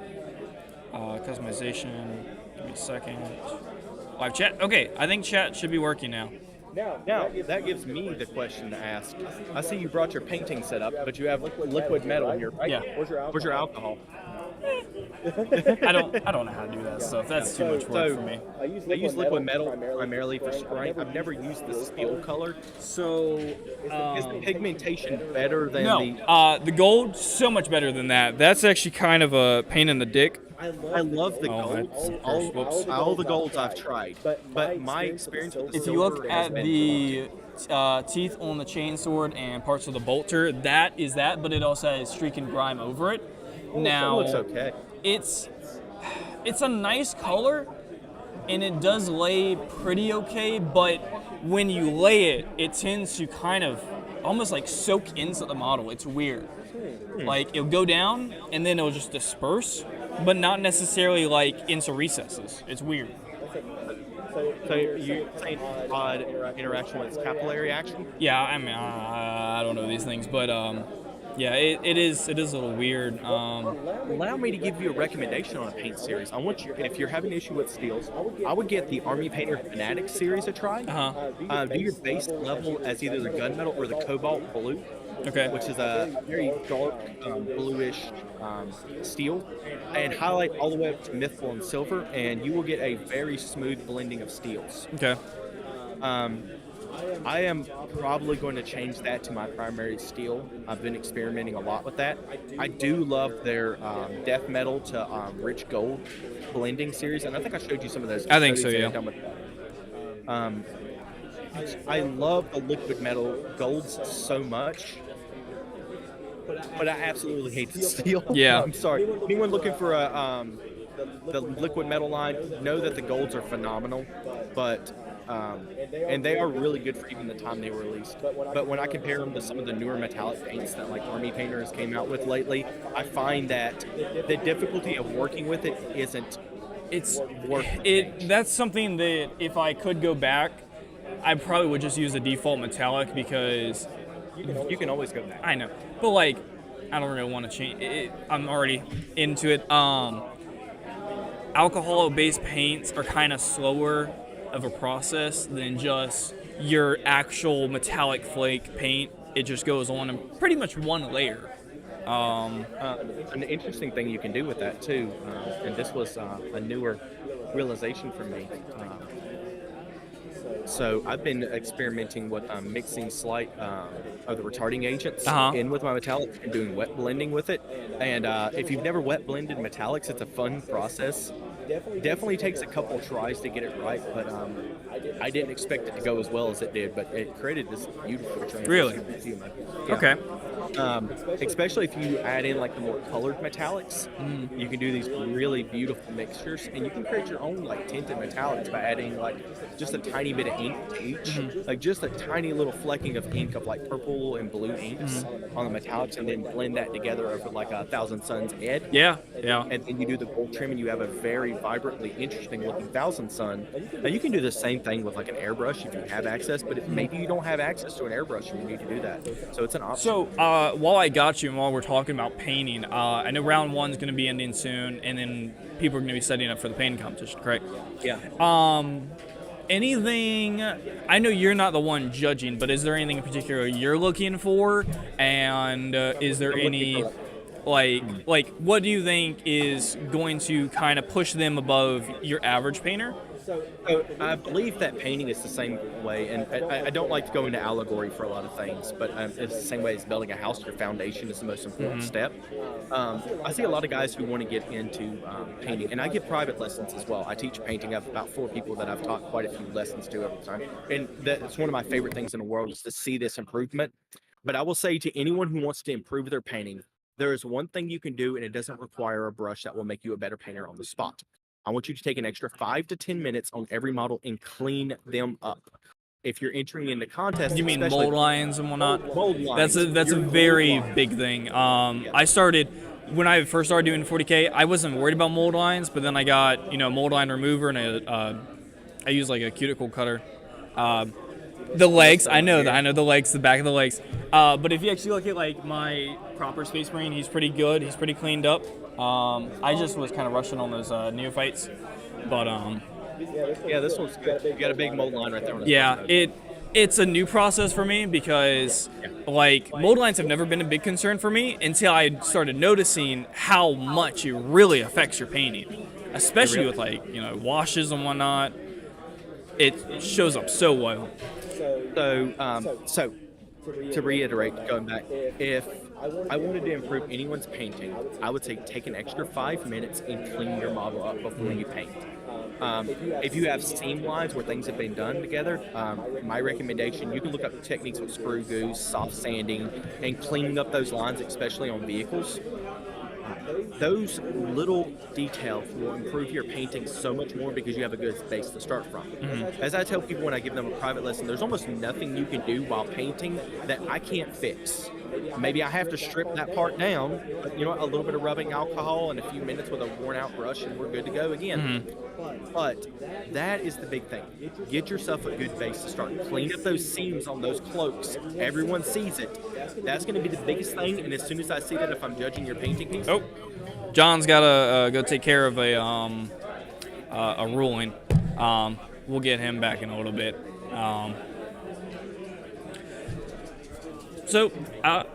Customization. Give me a second. Live chat. Okay, I think chat should be working now. Now, that gives me the question to ask. I see you brought your painting set up, but you have liquid metal here, right? Yeah. Where's your alcohol? I don't know how to do that stuff. That's too much work for me. I use liquid metal primarily for spraying. I've never used the steel color. So is the pigmentation better than the gold? So much better than that. That's actually kind of a pain in the dick. I love the golds. All the golds I've tried, but my experience with the silver. If you look at the teeth on the chainsword and parts of the bolter, that is that, but it also has streak and grime over it. Now, it looks okay. It's a nice color, and it does lay pretty okay, but when you lay it, it tends to kind of almost like soak into the model. It's weird. Like, it'll go down, and then it'll just disperse, but not necessarily like into recesses. It's weird. So you saying odd interaction with its capillary action? Yeah, I mean, I don't know these things, but yeah, it is a little weird. Allow me to give you a recommendation on a paint series. I want you, if you're having an issue with steels, I would get the Army Painter Fanatic series a try. Do your base level as either the gunmetal or the cobalt blue. Okay. Which is a very dark bluish steel, and highlight all the way up to Meeple and silver, and you will get a very smooth blending of steels. Okay. I am probably going to change that to my primary steel. I've been experimenting a lot with that. I do love their death metal to rich gold blending series, and I think I showed you some of those. I think so, yeah. I love the liquid metal golds so much, but I absolutely hate the steel. Yeah. I'm sorry. Anyone looking for the liquid metal line, know that the golds are phenomenal, but and they are really good for even the time they were released. But when I compare them to some of the newer metallic paints that like Army Painters came out with lately, I find that the difficulty of working with it isn't. It's worth it. That's something that if I could go back, I probably would just use a default metallic because you can always go back. I know, but like I don't really want to change it. I'm already into it. Alcohol-based paints are kind of slower of a process than just your actual metallic flake paint. It just goes on in pretty much one layer. An interesting thing you can do with that too, and this was a newer realization for me. So I've been experimenting with mixing slight of the retarding agents in with my metallics and doing wet blending with it. And if you've never wet blended metallics, it's a fun process. Definitely takes a couple tries to get it right, but I didn't expect it to go as well as it did. But it created this beautiful transition. Really? Yeah. Okay. Especially if you add in like the more colored metallics, you can do these really beautiful mixtures, and you can create your own like tinted metallics by adding like just a tiny bit of ink to each, like just a tiny little flecking of ink of like purple and blue inks on the metallics, and then blend that together over like a Thousand Suns ed. Yeah. And then you do the gold trim, and you have a very vibrantly interesting looking Thousand Sun. Now you can do the same thing with like an airbrush if you have access, but if maybe you don't have access to an airbrush and you need to do that, so it's an option. So while I got you and while we're talking about painting, I know round one's going to be ending soon, and then people are going to be setting up for the painting competition, correct? Yeah. Anything, I know you're not the one judging, but is there anything in particular you're looking for? And is there any, like, what do you think is going to kind of push them above your average painter? So I believe that painting is the same way, and I don't like to go into allegory for a lot of things, but it's the same way as building a house. Your foundation is the most important step. I see a lot of guys who want to get into painting, and I give private lessons as well. I teach painting. I have about 4 people that I've taught quite a few lessons to over time, and that's one of my favorite things in the world is to see this improvement. But I will say to anyone who wants to improve their painting, there is one thing you can do, and it doesn't require a brush that will make you a better painter on the spot. I want you to take an extra 5 to 10 minutes on every model and clean them up. If you're entering into contests, You mean mold lines and whatnot? Mold lines. That's a very big thing. I started when I first started doing 40K. I wasn't worried about mold lines, but then I got mold line remover and I use like a cuticle cutter. The legs, I know the legs, the back of the legs. But if you actually look at like my proper Space Marine, he's pretty good. He's pretty cleaned up. I just was kind of rushing on those neophytes, but yeah, this one's good. You got a big mold line right there. Yeah, it's a new process for me because like mold lines have never been a big concern for me until I started noticing how much it really affects your painting, especially with like washes and whatnot. It shows up so well. So to reiterate, going back, if I wanted to improve anyone's painting, I would say take an extra 5 minutes and clean your model up before you paint. If you have seam lines where things have been done together, my recommendation, you can look up techniques with screw goose, soft sanding, and cleaning up those lines, especially on vehicles. Those little details will improve your painting so much more because you have a good base to start from. As I tell people when I give them a private lesson, there's almost nothing you can do while painting that I can't fix. Maybe I have to strip that part down, but a little bit of rubbing alcohol and a few minutes with a worn out brush and we're good to go again. But that is the big thing. Get yourself a good base to start. Clean up those seams on those cloaks. Everyone sees it. That's going to be the biggest thing, and as soon as I see that, if I'm judging your painting piece... Oh, John's got to go take care of a ruling. We'll get him back in a little bit. So, I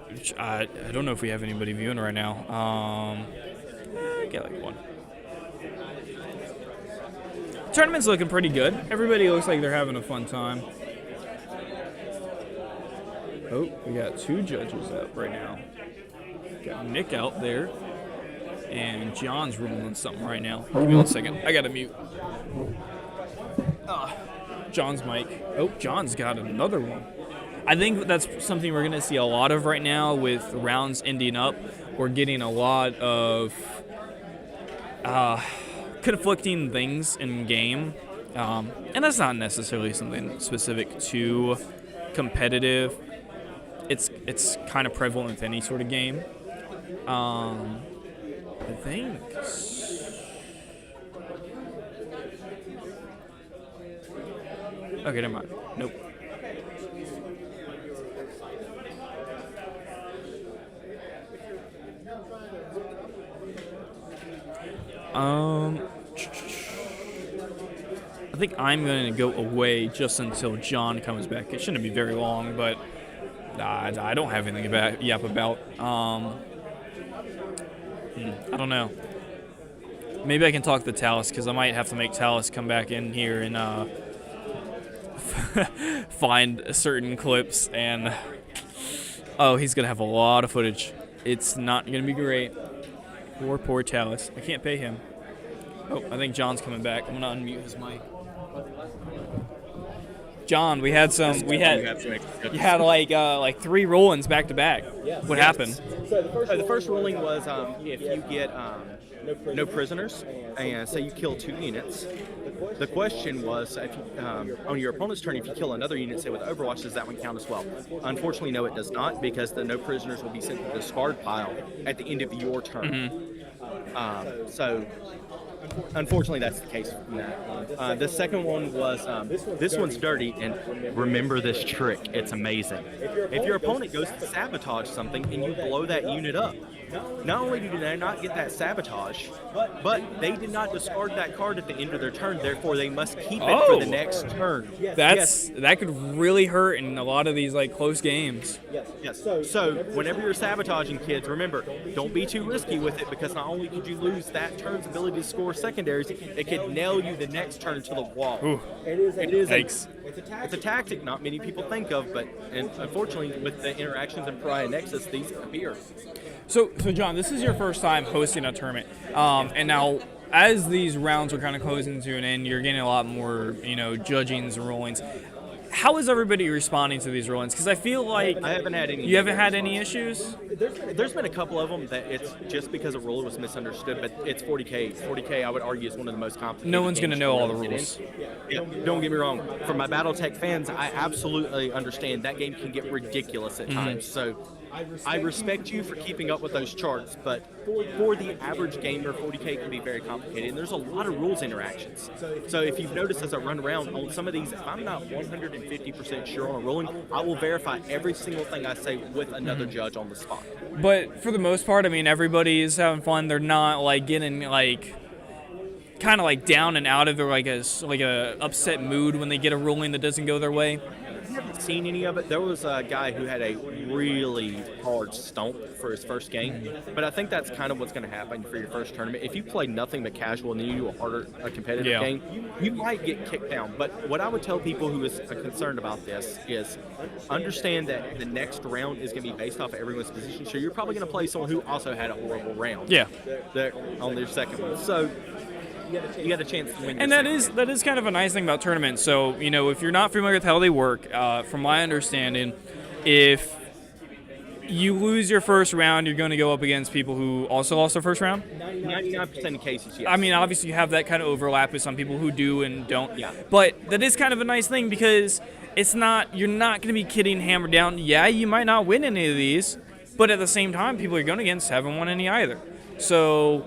don't know if we have anybody viewing right now. Get like one. Tournament's looking pretty good. Everybody looks like they're having a fun time. Oh, we got 2 judges up right now. Got Nick out there, and John's ruling something right now. Give me 1 second. I gotta mute. John's mic. Oh, John's got another one. I think that's something we're gonna see a lot of right now with rounds ending up. We're getting a lot of conflicting things in game, and that's not necessarily something specific to competitive. It's kind of prevalent with any sort of game. I think. Okay, never mind. Nope. I think I'm going to go away just until John comes back. It shouldn't be very long, but I don't have anything to yap about. I don't know. Maybe I can talk to Talus, because I might have to make Talus come back in here and find certain clips. And oh, he's going to have a lot of footage. It's not going to be great. Poor Talus. I can't pay him. Oh, I think John's coming back. I'm going to unmute his mic. John, you had like 3 roll-ins back to back. What happened? So the first ruling was if you get no prisoners, and say you kill 2 units. The question was, if you, on your opponent's turn, if you kill another unit, say with Overwatch, does that one count as well? Unfortunately, no, it does not, because the no prisoners will be sent to the discard pile at the end of your turn. So, unfortunately, that's the case from that one. The second one was, this one's dirty, and remember this trick. It's amazing. If your opponent goes to sabotage something and you blow that unit up, not only do they not get that sabotage, but they did not discard that card at the end of their turn, therefore they must keep it for the next turn. That could really hurt in a lot of these like close games. Yes. So whenever you're sabotaging, kids, remember, don't be too risky with it, because not only could you lose that turn's ability to score secondaries, it could nail you the next turn to the wall. Ooh. It's a tactic not many people think of, but unfortunately with the interactions in Pariah Nexus, these appear. So John, this is your first time hosting a tournament, and now as these rounds are kind of closing to an end, you're getting a lot more, judgings and rulings. How is everybody responding to these rulings? Because I feel like I haven't had any. You haven't had any issues? There's been a couple of them that it's just because a rule was misunderstood, but it's 40K. 40K, I would argue, is one of the most complicated. No one's going to know all the rules. Yeah, don't get me wrong. For my BattleTech fans, I absolutely understand that game can get ridiculous at times. So I respect you for keeping up with those charts, but for the average gamer, 40K can be very complicated, and there's a lot of rules interactions. So if you've noticed as I run around on some of these, if I'm not 150% sure on a ruling, I will verify every single thing I say with another judge on the spot. But for the most part, I mean, everybody is having fun. They're not like getting like kind of like down and out of their like a upset mood when they get a ruling that doesn't go their way. I haven't seen any of it. There was a guy who had a really hard stomp for his first game, but I think that's kind of what's going to happen for your first tournament. If you play nothing but casual and then you do a competitive game, you might get kicked down. But what I would tell people who is concerned about this is understand that the next round is going to be based off of everyone's position. So you're probably going to play someone who also had a horrible round. Yeah. On their second one. So you got a chance to win. And that is kind of a nice thing about tournaments. So, if you're not familiar with how they work, from my understanding, if you lose your first round, you're going to go up against people who also lost their first round? 99% of cases, yes. I mean, obviously you have that kind of overlap with some people who do and don't. Yeah. But that is kind of a nice thing, because you're not going to be getting hammered down. Yeah, you might not win any of these, but at the same time, people you're going against haven't won any either. So,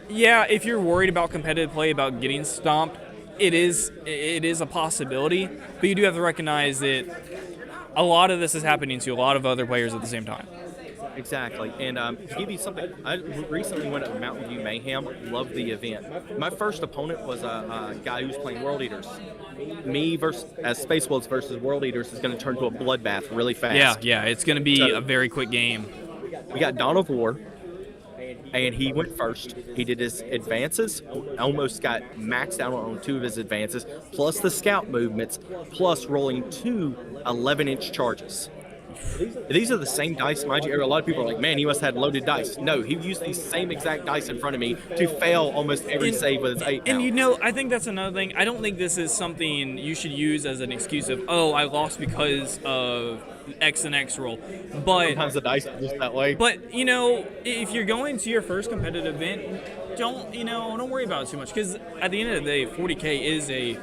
yeah, if you're worried about competitive play, about getting stomped, it is a possibility, but you do have to recognize that a lot of this is happening to a lot of other players at the same time. Exactly. And to give you something, I recently went to Mountain View Mayhem, loved the event. My first opponent was a guy who was playing World Eaters. Me as Space Wolves versus World Eaters is going to turn to a bloodbath really fast. Yeah, it's going to be a very quick game. We got Dawn of War, and he went first. He did his advances, almost got maxed out on 2 of his advances, plus the scout movements, plus rolling 2 11-inch charges. These are the same dice, mind you. A lot of people are like, man, he must have had loaded dice. No, he used these same exact dice in front of me to fail almost every save with his 8 And I think that's another thing. I don't think this is something you should use as an excuse of, I lost because of X and X roll. But sometimes the dice are just that way. But, if you're going to your first competitive event, don't worry about it too much, because at the end of the day, 40K is an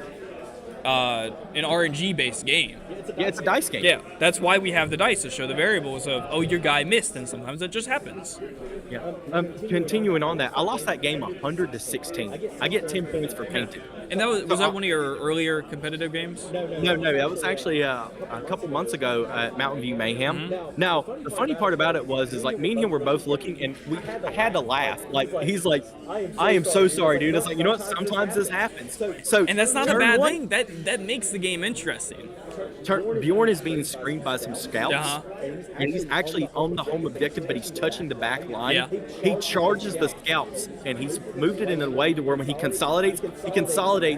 RNG-based game. Yeah, it's a dice game. Yeah, that's why we have the dice to show the variables of, your guy missed, and sometimes that just happens. Yeah. Continuing on that, I lost that game 100-16. I get 10 points for painting. And was that one of your earlier competitive games? No, that was actually a couple months ago at Mountain View Mayhem. Now, the funny part about it is like me and him were both looking, and I had to laugh. Like, he's like, I am so sorry, dude. It's like, you know what? Sometimes this happens. So, And that's not a turn bad one, thing. That makes the game interesting. Bjorn is being screened by some scouts, Uh-huh. and he's actually on the home objective, but he's touching the back line. Yeah. He charges the scouts, and he's moved it in a way to where when he consolidates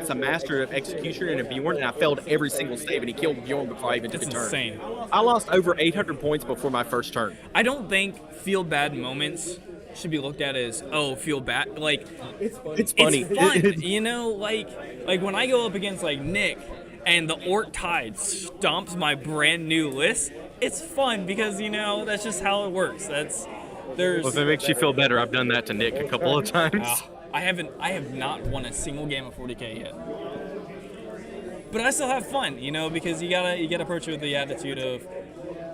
a master of execution and a Bjorn, and I failed every single save, and he killed Bjorn before I even took That's a turn. insane. I lost over 800 points before my first turn. I don't think feel bad moments should be looked at as, oh, feel bad. Like, It's funny. it's fun. You know, like when I go up against like Nick and the Orc Tide stomps my brand new list, it's fun because, you know, that's just how it works. Well, if it makes you feel better, I've done that to Nick a couple of times. I have not won a single game of 40K yet. But I still have fun, you know, because you gotta approach it with the attitude of,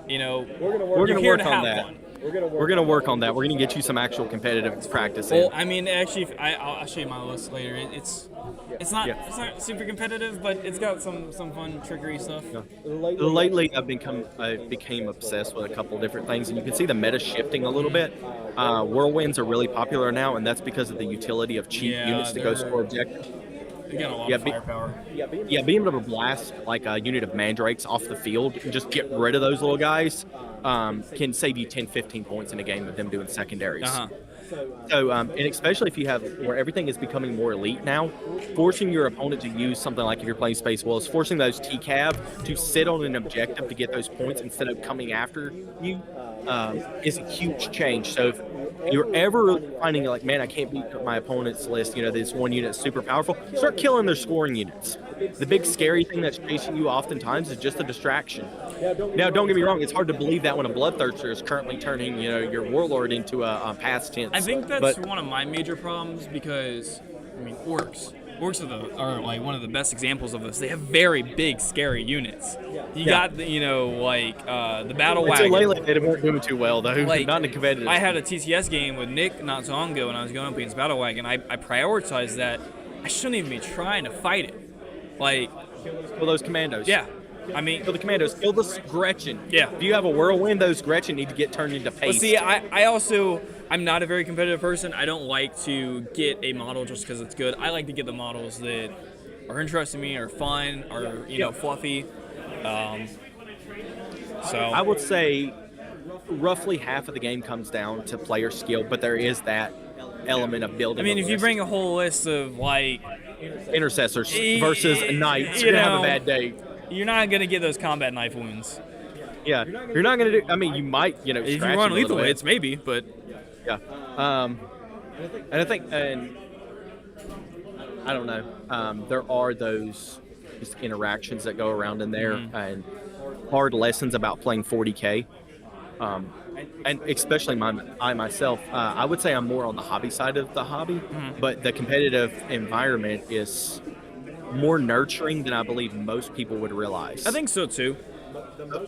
you know, We're gonna here work to on have that. fun. We're gonna work on that. We're gonna get you some actual competitive practice in. Well, I mean, actually, I'll show you my list later. It's not super competitive, but it's got some fun trickery stuff. Lately, I became obsessed with a couple of different things, and you can see the meta shifting a little bit. Whirlwinds are really popular now, and that's because of the utility of cheap units to go score objectives. You got a lot of firepower. Being able to blast like a unit of mandrakes off the field and just get rid of those little guys can save you 10, 15 points in a game of them doing secondaries. Uh-huh. So, and especially if you have where everything is becoming more elite now, forcing your opponent to use something like if you're playing Space Wolves, forcing those TCAV to sit on an objective to get those points instead of coming after you is a huge change. So if you're ever finding like, man, I can't beat my opponent's list, you know, this one unit is super powerful, start killing their scoring units. The big scary thing that's chasing you oftentimes is just a distraction. Now, don't get me wrong, it's hard to believe that when a Bloodthirster is currently turning, you know, your Warlord into a past tense. I think that's one of my major problems because, I mean, orcs are like one of the best examples of this. They have very big, scary units. You got the, you know, like the battle wagon. So lately they weren't doing too well though. Like, not in the competitive. I had a TTS game with Nick not so long ago when I was going up against battle wagon. I prioritized that. I shouldn't even be trying to fight it. Like, kill those commandos. Yeah. I mean, kill the commandos. Kill the Gretchen. Yeah. If you have a whirlwind, those Gretchen need to get turned into paste. Well, see, I'm not a very competitive person. I don't like to get a model just because it's good. I like to get the models that are interesting to me, are fun, are, you know, fluffy. So I would say roughly half of the game comes down to player skill, but there is that element of building. I mean, a if you list. bring a whole list of like intercessors versus knights, you're gonna have a bad day. You're not gonna get those combat knife wounds. Yeah, you're not gonna do. I mean, you might, you know, if you scratch run them a lethal little bit. hits, maybe, but yeah. And I think, and I don't know. There are those just interactions that go around in there, and hard lessons about playing 40K. And especially I myself, I would say I'm more on the hobby side of the hobby, but the competitive environment is more nurturing than I believe most people would realize. I think so too.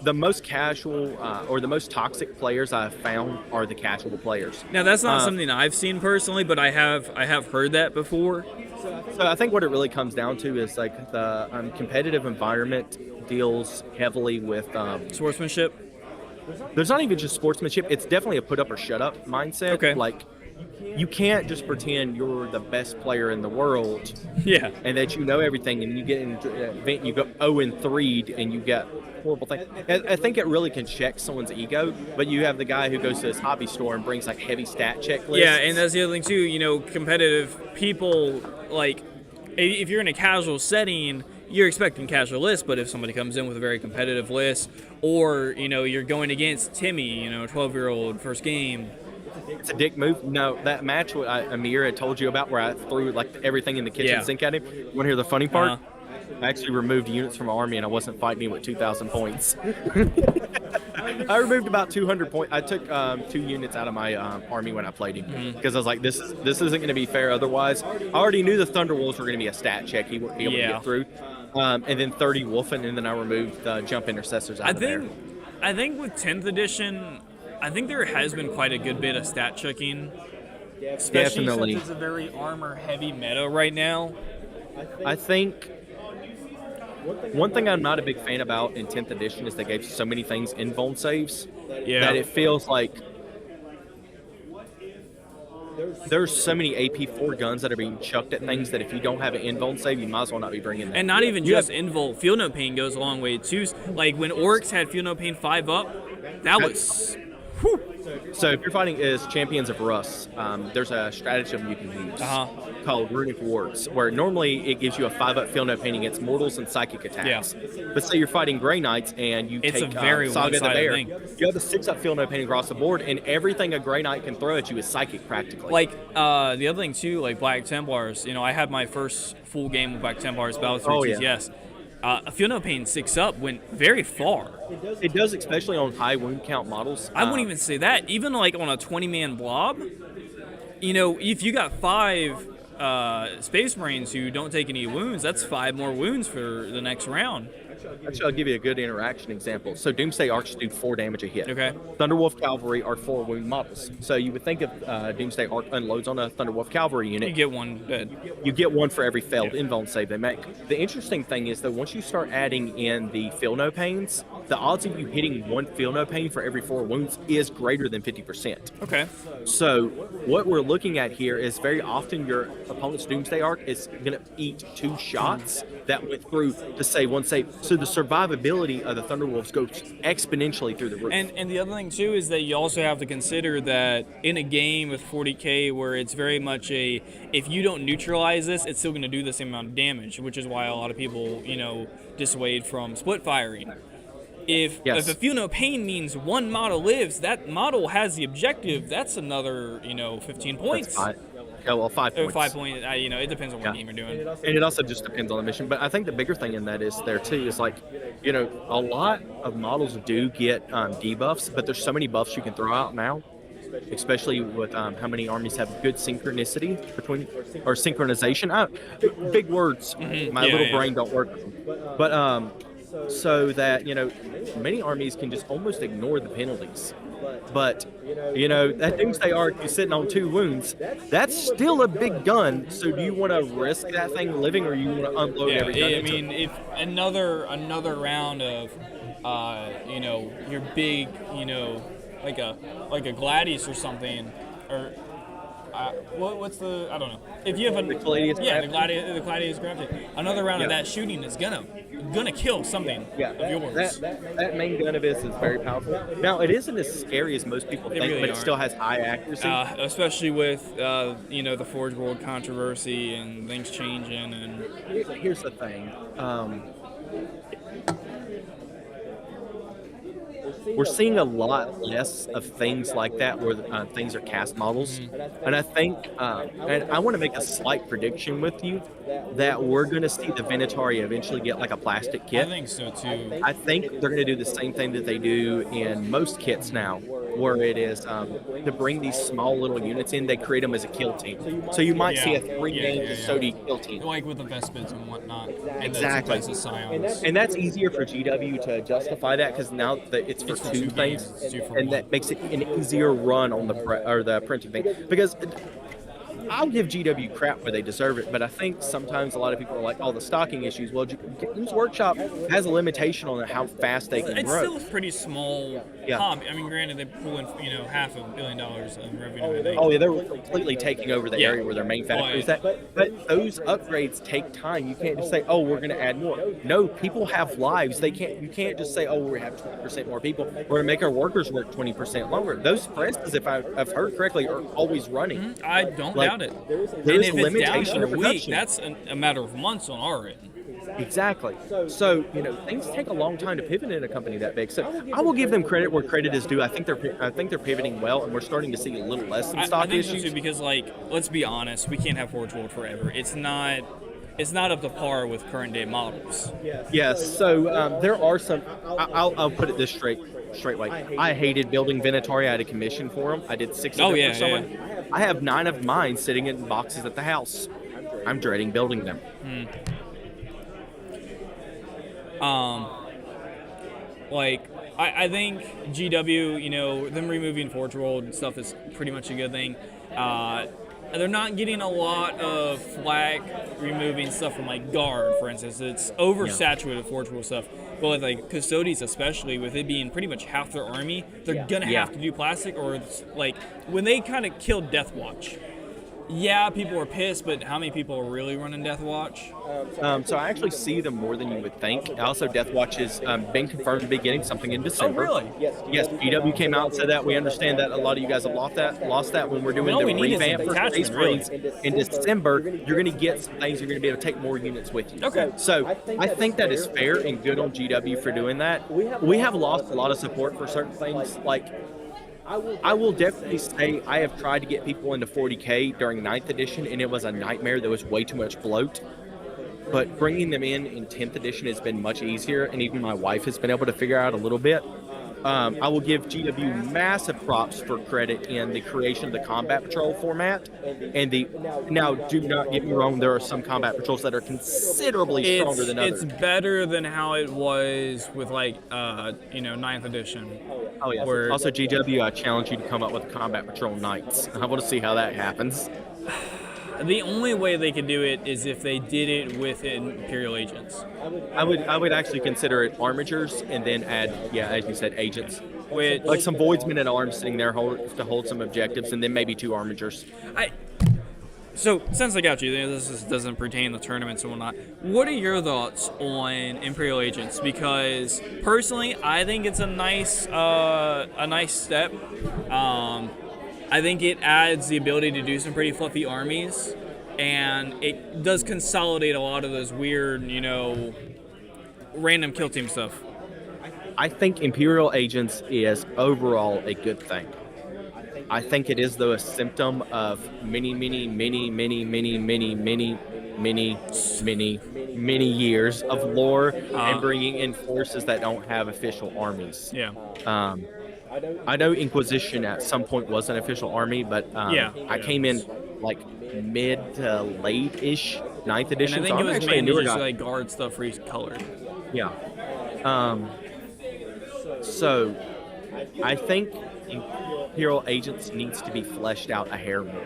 The most casual or the most toxic players I've found are the casual players. Now that's not something I've seen personally, but I have heard that before. So I think what it really comes down to is like the competitive environment deals heavily with Sportsmanship. There's not even just sportsmanship. It's definitely a put up or shut up mindset. Okay. Like, you can't just pretend you're the best player in the world. Yeah. And that you know everything, and you get in an event, you go 0-3, and you get horrible things. I think it really can check someone's ego. But you have the guy who goes to his hobby store and brings like heavy stat checklists. Yeah, and that's the other thing too. You know, competitive people, like, if you're in a casual setting, you're expecting casual lists, but if somebody comes in with a very competitive list, or, you know, you're going against Timmy, you know, 12-year-old first game. It's a dick move. No, that match Amir had told you about where I threw like everything in the kitchen sink at him. You want to hear the funny part? I actually removed units from Army, and I wasn't fighting him with 2,000 points. I removed about 200 points. I took 2 units out of my Army when I played him because I was like, this isn't going to be fair otherwise. I already knew the Thunderwolves were going to be a stat check he wouldn't be able to get through. And then 30 Wolfen, and then I removed the jump intercessors out of there. I think with 10th edition, I think there has been quite a good bit of stat checking, especially Definitely. since it's a very armor-heavy meta right now. I think one thing I'm not a big fan about in 10th edition is they gave so many things invuln saves that it feels like there's so many AP4 guns that are being chucked at things that if you don't have an invuln save, you might as well not be bringing them. And not even just invul. Feel No Pain goes a long way too. Like when Oryx had Feel No Pain 5 up, that was. Whew. So if you're fighting as Champions of Rust, there's a stratagem you can use called Runic Wards, where normally it gives you a 5-up Feel No Pain against mortals and psychic attacks. Yeah. But say you're fighting Grey Knights and you take a very Saga the Bear, thing. you have a 6-up Feel No Pain across the board, and everything a Grey Knight can throw at you is psychic practically. Like the other thing too, like Black Templars. I had my first full game with Black Templars, Battle 3 TTS. Feel No Pain 6-up went very far. It does, especially on high wound count models. I wouldn't even say that. Even like on a 20-man blob, if you got 5 Space Marines who don't take any wounds, that's 5 more wounds for the next round. Actually, I'll give you a good interaction example. So Doomsday Arcs do 4 damage a hit. Okay. Thunderwolf Cavalry are 4 wound models. So you would think if Doomsday Arc unloads on a Thunderwolf Cavalry unit, you get 1 dead. You get 1 for every failed invuln save they make. The interesting thing is that once you start adding in the Feel No Pains, the odds of you hitting 1 Feel No Pain for every 4 wounds is greater than 50%. Okay. So what we're looking at here is very often your opponent's Doomsday Arc is going to eat 2 shots that went through to say 1 save. So the survivability of the Thunderwolves goes exponentially through the roof. And the other thing too is that you also have to consider that in a game with 40K where it's very much if you don't neutralize this, it's still going to do the same amount of damage, which is why a lot of people dissuade from split firing. If a Feel No Pain means 1 model lives, that model has the objective. That's another 15 points. That's 5. Yeah, well, 5 points. 5 points. It depends on what game you're doing. And it also just depends on the mission. But I think the bigger thing in that is there too is like, a lot of models do get debuffs, but there's so many buffs you can throw out now, especially with how many armies have good synchronicity between or synchronization. Big words. My little brain don't work. But so that many armies can just almost ignore the penalties. But that Doomsday Arc is sitting on 2 wounds. That's still a big gun. So do you want to risk that thing living, or you want to unload every gun? I mean, if another round of your big like a Gladius or something, or what's the I don't know. If you have the Gladius, the Gladius Grafted, another round of that shooting is gonna kill something of yours. That main gun of his is very powerful. Now it isn't as scary as most people think, but it still has high accuracy. Especially with the Forge World controversy and things changing. And here's the thing. We're seeing a lot less of things like that where things are cast models. And I think, and I want to make a slight prediction with you, that we're going to see the Venatari eventually get like a plastic kit. I think so too. I think they're going to do the same thing that they do in most kits now, where it is to bring these small little units in, they create them as a kill team. So you might see a 3-man custody kill team. Like with the Vespids and whatnot. Exactly. And that's easier for GW to justify that because now that it's for 2 things, and that makes it an easier run on the printing thing. Because I'll give GW crap where they deserve it, but I think sometimes a lot of people are like, the stocking issues. Well, Games Workshop has a limitation on how fast they can grow. It's still a pretty small hobby. I mean, granted, they pull in, $500 million in revenue. Oh, yeah, they're completely taking over the area where their main factory is at. But those upgrades take time. You can't just say, we're going to add more. No, people have lives. You can't just say, we have 20% more people. We're going to make our workers work 20% longer. Those presses, if I've heard correctly, are always running. I don't doubt it. There's a limitation down of a week, production. that's a matter of months on our end. Exactly. So, things take a long time to pivot in a company that big. So I will give them credit where credit is due. I think they're pivoting well, and we're starting to see a little less in stock issues. So too, because, let's be honest, we can't have Forge World forever. It's not up to par with current day models. Yes. So there are some. I'll put it this straight way. I hated building Venatari. I had a commission for them. I did 6 of them for someone. Yeah. I have 9 of mine sitting in boxes at the house. I'm dreading building them. I think GW, them removing Forge World stuff is pretty much a good thing. they're not getting a lot of flag removing stuff from like guard, for instance. It's oversaturated with Forge World stuff. But with like Custodies, especially with it being pretty much half their army, they're gonna have to do plastic, or it's like when they kind of killed Death Watch. Yeah, people were pissed, but how many people are really running Death Watch? So I actually see them more than you would think. Also, Death Watch has been confirmed to be getting something in December. Oh, really? Yes, GW came out and said that. We understand that a lot of you guys have lost that when we're doing the revamp for Space Marines. In December, you're going to get some things. You're going to be able to take more units with you. Okay. So I think that is fair and good on GW for doing that. We have lost a lot of support for certain things, like I will definitely say I have tried to get people into 40K during 9th edition, and it was a nightmare. There was way too much bloat. But bringing them in 10th edition has been much easier, and even my wife has been able to figure out a little bit. I will give GW massive props for credit in the creation of the Combat Patrol format. Now, do not get me wrong, there are some Combat Patrols that are considerably stronger than others. It's better than how it was with, like, 9th edition. Oh, yeah. Also, GW, I challenge you to come up with Combat Patrol Knights. I want to see how that happens. The only way they could do it is if they did it with Imperial agents. I would actually consider it armatures and then add, as you said, agents. Like some voidsmen at arms sitting there to hold some objectives, and then maybe 2 armatures. So, since I got you, this doesn't pertain to tournaments and whatnot. What are your thoughts on Imperial agents? Because personally, I think it's a nice step. I think it adds the ability to do some pretty fluffy armies, and it does consolidate a lot of those weird, random kill team stuff. I think Imperial Agents is overall a good thing. I think it is, though, a symptom of many years of lore and bringing in forces that don't have official armies. Yeah. I know Inquisition at some point was an official army, but I came in like mid to late-ish 9th edition. And I think it was mainly just like guard stuff recolored. Yeah. So I think Imperial Agents needs to be fleshed out a hair more.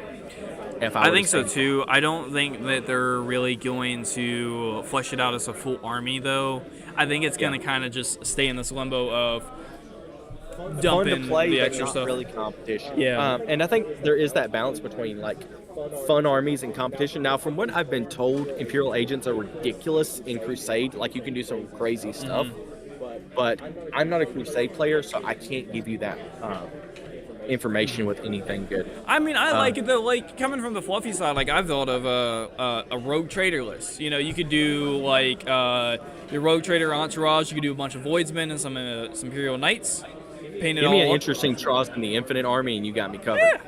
I think so too. I don't think that they're really going to flesh it out as a full army, though. I think it's going to kind of just stay in this limbo of dumping fun to play, the but extra not stuff. really competition. Yeah. And I think there is that balance between like fun armies and competition. Now, from what I've been told, Imperial Agents are ridiculous in Crusade. Like, you can do some crazy stuff. But I'm not a Crusade player, so I can't give you that information with anything good. I mean, I like it though. Like, coming from the fluffy side, like I've thought of a rogue trader list. You could do like your rogue trader entourage. You could do a bunch of voidsmen and some Imperial Knights. Paint it Give me all an up. interesting Tross in the Infinite Army, and you got me covered.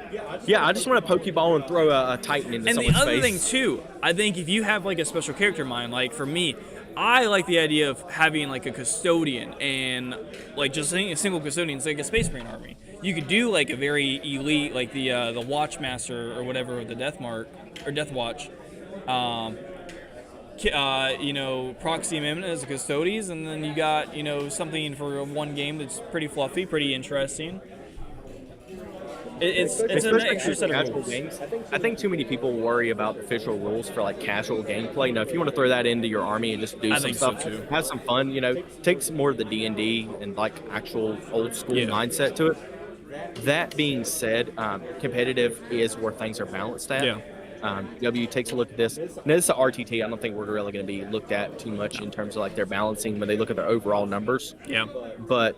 Yeah, I just want to Pokeball and throw a Titan into someone's face. And the other thing too, I think if you have like a special character in mind, like for me, I like the idea of having like a custodian and like just a single custodian. It's like a Space Marine army. You could do like a very elite, like the Watchmaster or whatever, the Death Watch. Proxy Amendment as a Custodes, and then you got, something for one game that's pretty fluffy, pretty interesting. It's an extra set of casual rules. games. I think too many people worry about official rules for like casual gameplay. If you want to throw that into your army and just do some stuff, so too. Have some fun, take some more of the D&D and like actual old school mindset to it. That being said, competitive is where things are balanced at. Yeah. W takes a look at this. Now, this is a RTT. I don't think we're really going to be looked at too much in terms of like their balancing when they look at their overall numbers. Yeah. But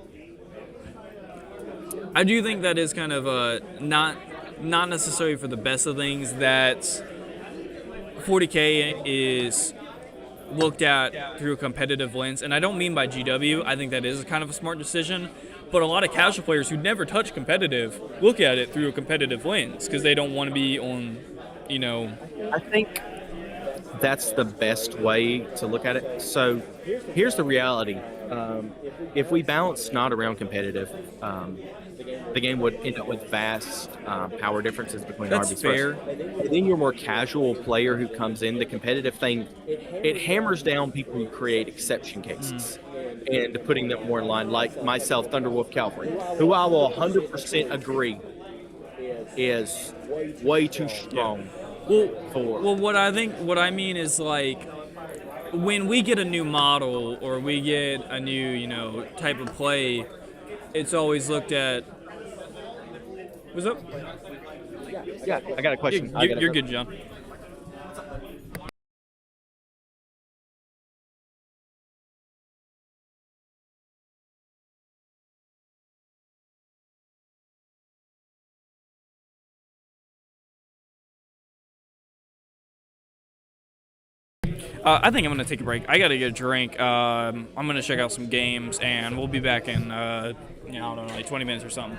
I do think that is kind of not necessarily for the best of things that 40K is looked at through a competitive lens. And I don't mean by GW. I think that is kind of a smart decision. But a lot of casual players who never touch competitive look at it through a competitive lens because they don't want to be on, I think that's the best way to look at it. So here's the reality. If we balance not around competitive, the game would end up with vast power differences between armies. That's fair. Then your more casual player who comes in, the competitive thing, it hammers down people who create exception cases and putting them more in line, like myself, Thunderwolf Cavalry, who I will 100% agree is way too strong. Well, what I mean is like when we get a new model or we get a new, type of play, it's always looked at. What's up? Yeah, I got a question. You're good, John. I think I'm gonna take a break. I gotta get a drink. I'm gonna check out some games, and we'll be back in, I don't know, like 20 minutes or something.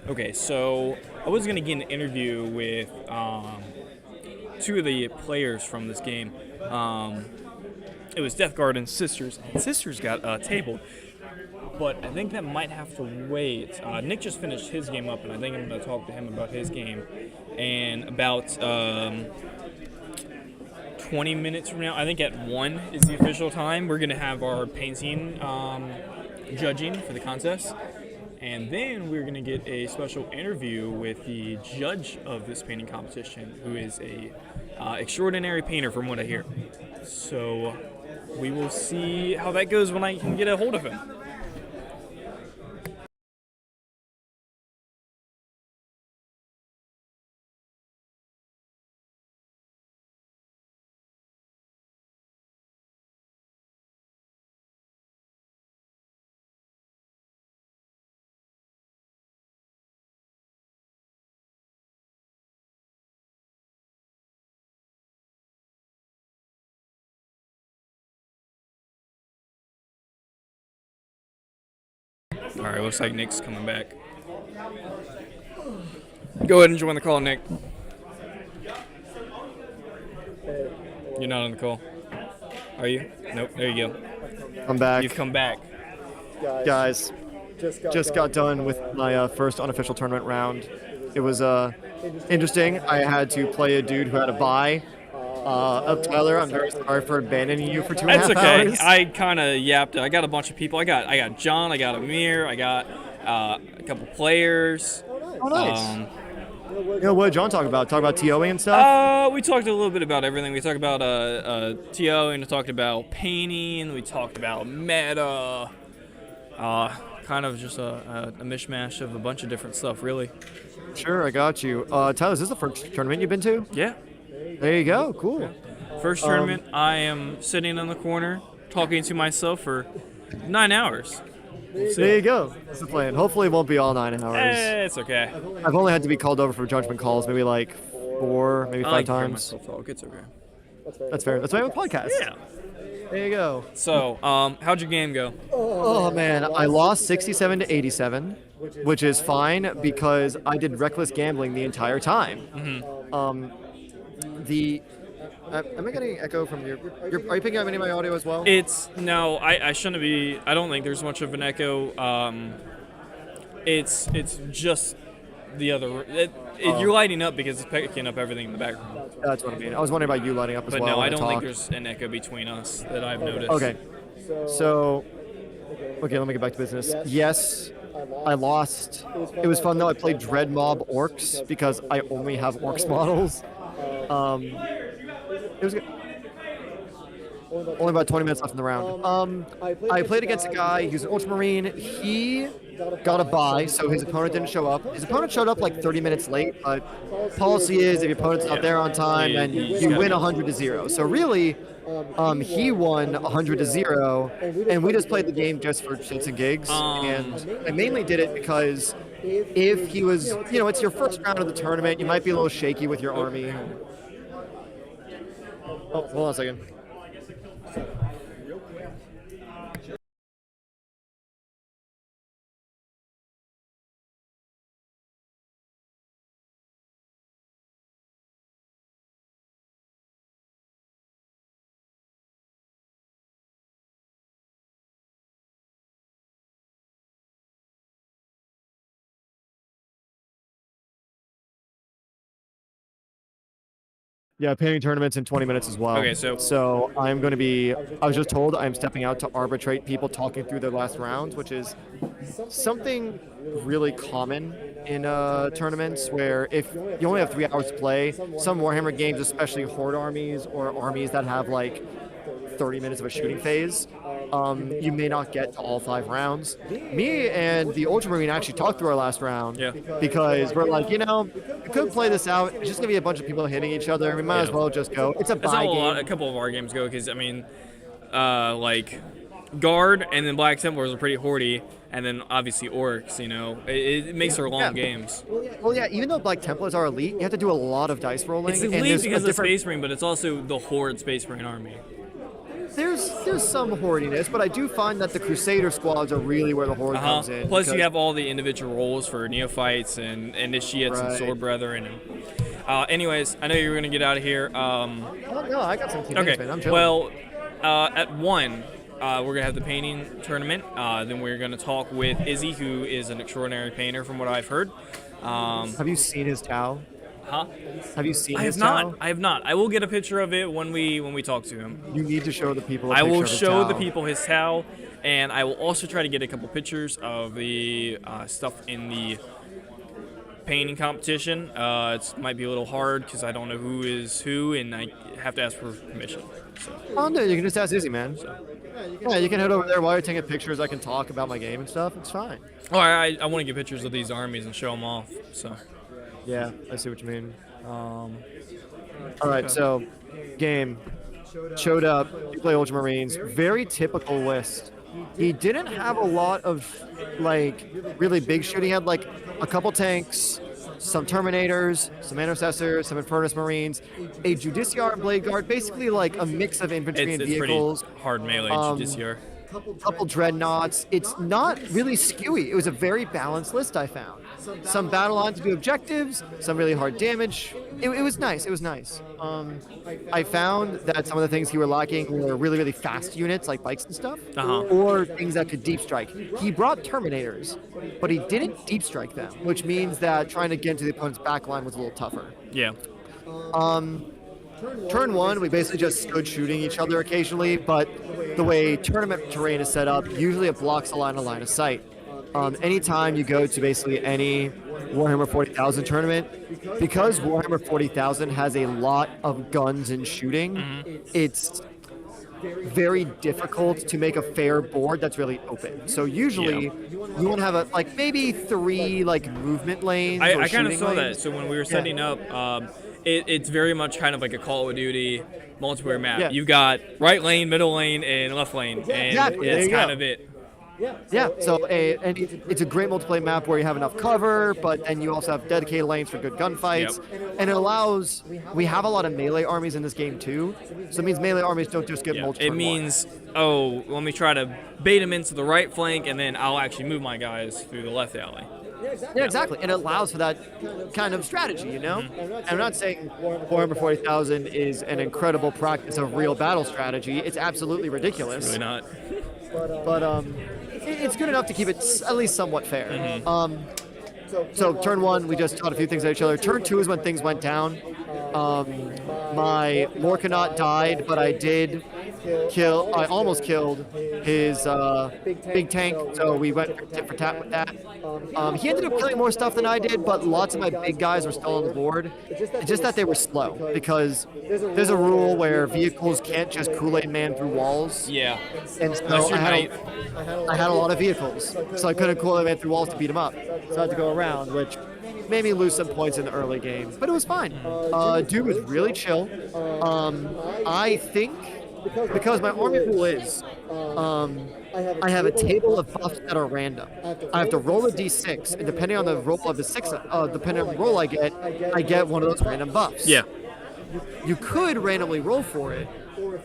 Okay, so I was gonna get an interview with two of the players from this game. It was Death Guard and Sisters. Sisters got tabled, but I think that might have to wait. Nick just finished his game up, and I think I'm gonna talk to him about his game. And about 20 minutes from now, I think at 1 is the official time, we're gonna have our painting judging for the contest. And then we're going to get a special interview with the judge of this painting competition, who is a extraordinary painter from what I hear. So we will see how that goes when I can get a hold of him. All right, looks like Nick's coming back. Go ahead and join the call, Nick. You're not on the call. Are you? Nope, there you go. I'm back. You've come back. Guys, just got done with my first unofficial tournament round. It was interesting. I had to play a dude who had a bye. Tyler, I'm very sorry for abandoning you for 2.5 hours. That's okay. I kind of yapped it. I got a bunch of people. I got John. I got Amir. I got a couple players. Oh, nice. You know, what did John talk about? Talk about TOing and stuff? We talked a little bit about everything. We talked about TOing. We talked about painting. We talked about meta. Kind of just a mishmash of a bunch of different stuff, really. Sure, I got you. Tyler, is this the first tournament you've been to? Yeah. There you go. Cool. Yeah. First tournament, I am sitting in the corner talking to myself for 9 hours. There you go. That's the plan. Hopefully it won't be all 9 hours. It's okay. I've only had to be called over for judgment calls maybe like 4, maybe 5 times. It's okay. That's fair. That's why I have a podcast. Yeah. There you go. So, how'd your game go? Oh man, I lost 67 to 87, which is fine because I did reckless gambling the entire time. Mm-hmm. Am I getting echo from are you picking up any of my audio as well? No, I shouldn't be. I don't think there's much of an echo. It's just the other. You're lighting up because it's picking up everything in the background. That's what I mean. I was wondering about you lighting up as well. But no, I don't think there's an echo between us that I've noticed. Okay. So, let me get back to business. Yes, I lost. It was fun though. I played Dread Mob Orcs because I only have Orcs models. It was good. Only about 20 minutes left in the round. I played against a guy, he's an Ultramarine. He got a bye, so his opponent didn't show up. His opponent showed up like 30 minutes late, but policy is if your opponent's not there on time, then you win 100 to 0. So really, he won 100 to 0, and we just played the game just for shits and gigs. And I mainly did it because if he was, it's your first round of the tournament, you might be a little shaky with your army. Oh, hold on a second. Yeah, painting tournaments in 20 minutes as well. Okay, so I'm going to be, I was just told I'm stepping out to arbitrate people talking through their last rounds, which is something really common in tournaments where if you only have 3 hours to play, some Warhammer games, especially Horde armies or armies that have like 30 minutes of a shooting phase, you may not get to all 5 rounds. Me and the Ultramarine actually talked through our last round because we're like, we could play this out. It's just going to be a bunch of people hitting each other. We might as well just go. It's a bye game. A couple of our games go because, like Guard and then Black Templars are pretty hordy, and then obviously Orcs, it makes for long games. Well, yeah, even though Black Templars are elite, you have to do a lot of dice rolling. It's elite because of Space Marine, but it's also the Horde Space Marine army. there's some hordiness, but I do find that the Crusader squads are really where the horde comes in. Plus, you because- have all the individual roles for neophytes and initiates and Right. sword brethren. Anyways, I know you were gonna get out of here. Oh, no, I got some team Okay. man. I'm chilling. Well, at 1, we're gonna have the painting tournament. Then we're gonna talk with Izzy, who is an extraordinary painter, from what I've heard. Have you seen his Tau? Huh? Have you seen I his have not. Tau? I have not. I will get a picture of it when we talk to him. You need to show the people. I will show the people his towel, and I will also try to get a couple pictures of the stuff in the painting competition. It might be a little hard because I don't know who is who, and I have to ask for permission. So. Oh no, you can just ask Izzy, man. Yeah, you can head over there while you're taking pictures. I can talk about my game and stuff. It's fine. Oh, I want to get pictures of these armies and show them off. So. Yeah, I see what you mean. All right, so game showed up. You play Ultramarines. Very typical list. He didn't have a lot of like really big shit. He had like a couple tanks, some Terminators, some Intercessors, some Infernus Marines, a Judiciar Blade Guard, basically like a mix of infantry and It's vehicles. pretty hard melee Judiciar. Couple Dreadnoughts. It's not really skewy. It was a very balanced list, I found. Some battle lines to do objectives, some really hard damage. It was nice. It was nice. I found that some of the things he were lacking were really, really fast units like bikes and stuff, or things that could deep strike. He brought Terminators, but he didn't deep strike them, which means that trying to get into the opponent's backline was a little tougher. Yeah. Turn 1, we basically just stood shooting each other occasionally, but the way tournament terrain is set up, usually it blocks a line of sight. Anytime you go to basically any Warhammer 40,000 tournament, because Warhammer 40,000 has a lot of guns and shooting, it's very difficult to make a fair board that's really open. So usually you want to have like maybe 3 like movement lanes. I kind of saw that. So when we were setting up, it's very much kind of like a Call of Duty multiplayer map. Yeah. You've got right lane, middle lane, and left lane, and Exactly. it's There you kind go. of it. Yeah, so and it's a great multiplayer map where you have enough cover, but then you also have dedicated lanes for good gunfights, and it allows. We have a lot of melee armies in this game too, so it means melee armies don't just get multiple. It means, oh, let me try to bait him into the right flank, and then I'll actually move my guys through the left alley. Yeah, exactly, and it allows for that kind of strategy, you know. And I'm not saying Warhammer 40,000 is an incredible practice of real battle strategy. It's absolutely ridiculous. Really not. But it's good enough to keep it at least somewhat fair. So turn 1, we just taught a few things at each other. Turn 2 is when things went down. My Morkanaut died, but I did kill. I almost killed his big tank, so we went tit for tat with that. He ended up killing more stuff than I did, but lots of my big guys were still on the board. It's just that they were slow, because there's a rule where vehicles can't just Kool-Aid man through walls. Yeah. And so Unless you're I had a lot of vehicles, so I couldn't Kool-Aid man through walls to beat them up. So I had to go around, which made me lose some points in the early game, but it was fine. Dude was really chill. I think because my army pool is, I have a table of buffs that are random. I have to roll a d6, and depending on the roll of the depending on the roll I get one of those random buffs. Yeah. You could randomly roll for it,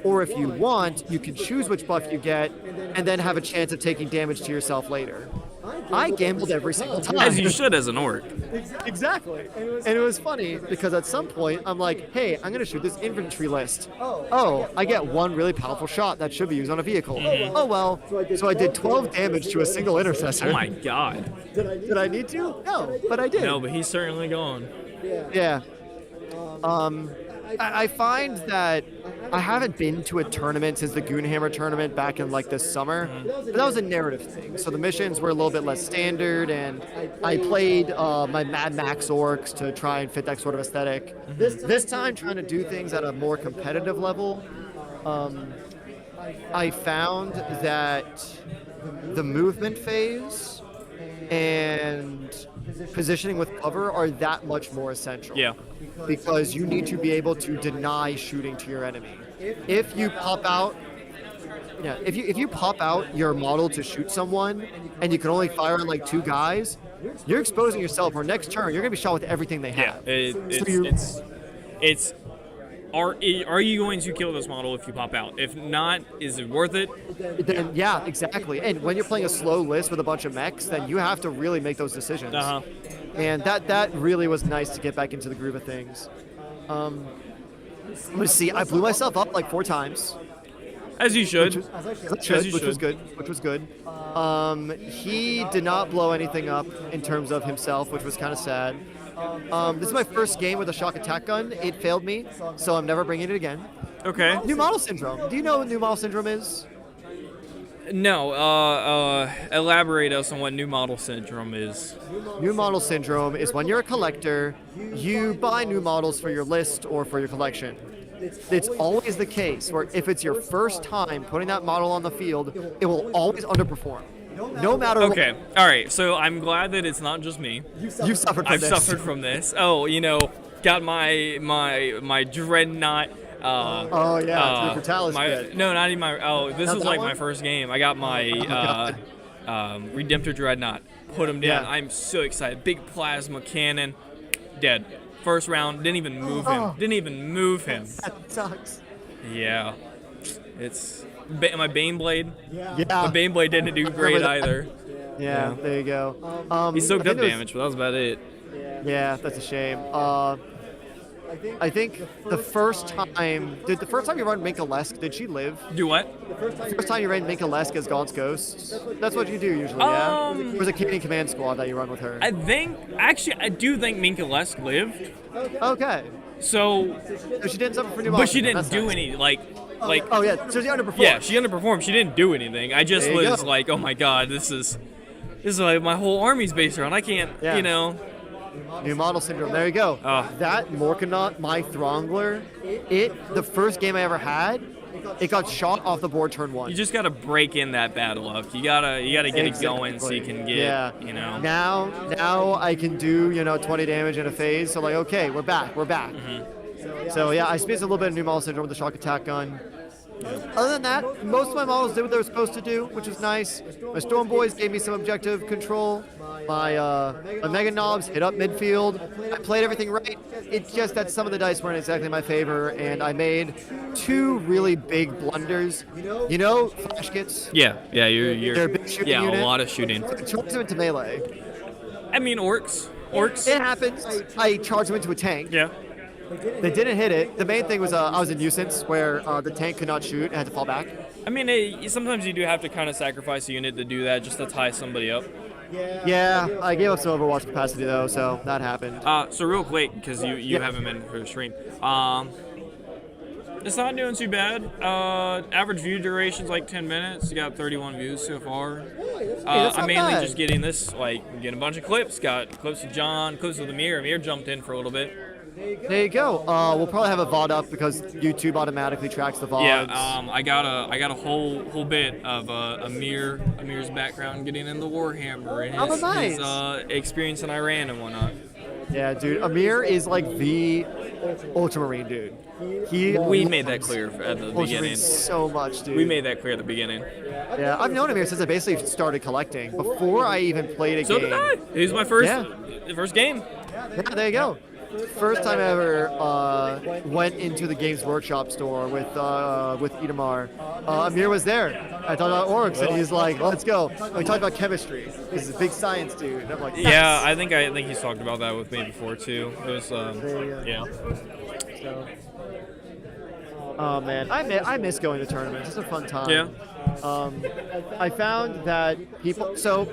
or if you want, you can choose which buff you get, and then have a chance of taking damage to yourself later. I gambled every single time. As you should as an orc. Exactly. And it was funny because at some point I'm like, hey, I'm going to shoot this infantry list. Oh, I get one really powerful shot that should be used on a vehicle. Oh, well. So I did 12 damage to a single intercessor. Oh my god. Did I need to? No, but I did. No, but he's certainly gone. Yeah. I find that I haven't been to a tournament since the Goonhammer tournament back in like this summer. But that was a narrative thing. So the missions were a little bit less standard, and I played my Mad Max orcs to try and fit that sort of aesthetic. This time, trying to do things at a more competitive level, I found that the movement phase and positioning with cover are that much more essential. Yeah. Because you need to be able to deny shooting to your enemy. If you pop out, if you pop out your model to shoot someone, and you can only fire on like 2 guys, you're exposing yourself. Or next turn, you're gonna be shot with everything they have. Yeah. It's are you going to kill this model if you pop out? If not, is it worth it? Then, yeah, exactly. And when you're playing a slow list with a bunch of mechs, then you have to really make those decisions. Uh-huh. And that really was nice to get back into the groove of things. Let's see. I blew myself up like 4 times. As you should. Which was good. He did not blow anything up in terms of himself, which was kind of sad. This is my first game with a shock attack gun. It failed me, so I'm never bringing it again. Okay. New model syndrome. Do you know what new model syndrome is? No. Elaborate us on what new model syndrome is. New model syndrome is when you're a collector, you buy new models for your list or for your collection. It's always the case where if it's your first time putting that model on the field, it will always underperform. No matter what. Okay. All right. So I'm glad that it's not just me. You've suffered from I've this. suffered from this. Oh, got my dreadnought. The Brutalis bit. No, not even my. Oh, this was like my first game. I got my Redemptor Dreadnought. Put him down. Yeah. I'm so excited. Big plasma cannon. Dead. First round. Didn't even move him. That sucks. Yeah. It's my Baneblade. Yeah. My Baneblade didn't do great either. Yeah, there you go. He soaked up damage, but that was about it. Yeah, that's a shame. I think the first time you run Minka-Lesk, did she live? Do what? The first time you ran Minka-Lesk as Gaunt's Ghost? That's what you do usually, yeah? It was a Canadian Command Squad that you run with her. I do think Minka-Lesk lived. Okay. So she didn't suffer for new but she models. didn't do any, like... Oh, yeah, so she underperformed. Yeah, she underperformed. She didn't do anything. I just There you was go. like, oh my god, this is like my whole army's based around. I can't, Yeah. New model syndrome. There you go. That Morkanaut, my Throngler, the first game I ever had, it got shot off the board turn 1. You just gotta break in that bad luck. You gotta get it going so you can get, Now I can do 20 damage in a phase. So like, okay, we're back. Mm-hmm. So yeah, I experienced a little bit of new model syndrome with the shock attack gun. Other than that, most of my models did what they were supposed to do, which was nice. My Storm Boys gave me some objective control. My Mega Knobs hit up midfield. I played everything right. It's just that some of the dice weren't exactly in my favor, and I made 2 really big blunders. Flash kits? Yeah, you're They're a big shooting unit. a lot of shooting. I charged them into melee. I mean, orcs. It happens. I charged them into a tank. Yeah. They didn't hit it. The main thing was I was a nuisance where the tank could not shoot and had to fall back. I mean, sometimes you do have to kind of sacrifice a unit to do that, just to tie somebody up. Yeah, I gave up some Overwatch capacity though, so that happened. So real quick, because you haven't been for the stream, it's not doing too bad. Average view duration's like 10 minutes. You got 31 views so far. I'm mainly just getting getting a bunch of clips. Got clips of John, clips of Amir. Amir jumped in for a little bit. There you go. We'll probably have a VOD up because YouTube automatically tracks the VODs. Yeah, I got a whole bit of Amir's background getting in the Warhammer and his experience in Iran and whatnot. Yeah, dude, Amir is like the Ultramarine dude. We made that clear at the beginning. So much, dude. We made that clear at the beginning. Yeah, I've known Amir since I basically started collecting. Before I even played a game. So did I. It was my first game. Yeah, there you go. First time I ever went into the Games Workshop store with Idamar. Amir was there. I talked about orcs, and he's like, "Let's go." And we talked about chemistry. He's a big science dude. And I'm like, yes. Yeah, I think he's talked about that with me before too. It was yeah. So, oh man, I miss going to tournaments. It's a fun time. Yeah. I found that people. So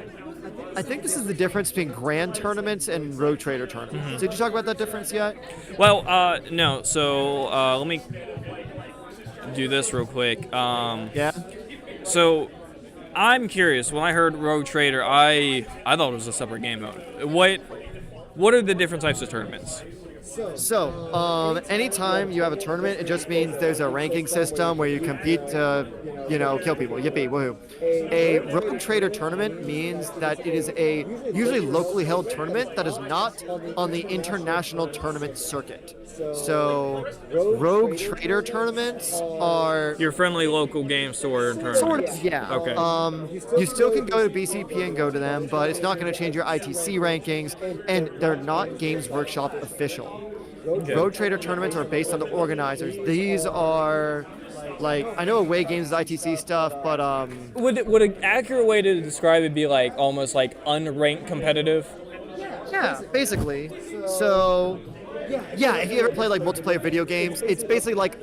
I think this is the difference between grand tournaments and rogue trader tournaments. Mm-hmm. Did you talk about that difference yet? Well, no. So let me do this real quick. Yeah. So I'm curious. When I heard rogue trader, I thought it was a separate game mode. What are the different types of tournaments? So, anytime you have a tournament, it just means there's a ranking system where you compete to, kill people. Yippee, woohoo. A Rogue Trader tournament means that it is a usually locally held tournament that is not on the international tournament circuit. So, Rogue Trader tournaments are... Your friendly local game store tournament. Sort of, yeah. Okay. You still can go to BCP and go to them, but it's not going to change your ITC rankings, and they're not Games Workshop official. Road Trader tournaments are based on the organizers. These are like, I know away games is ITC stuff, but Would an accurate way to describe it be like almost like unranked competitive? yeah, basically. So yeah, if you ever play like multiplayer video games, it's basically like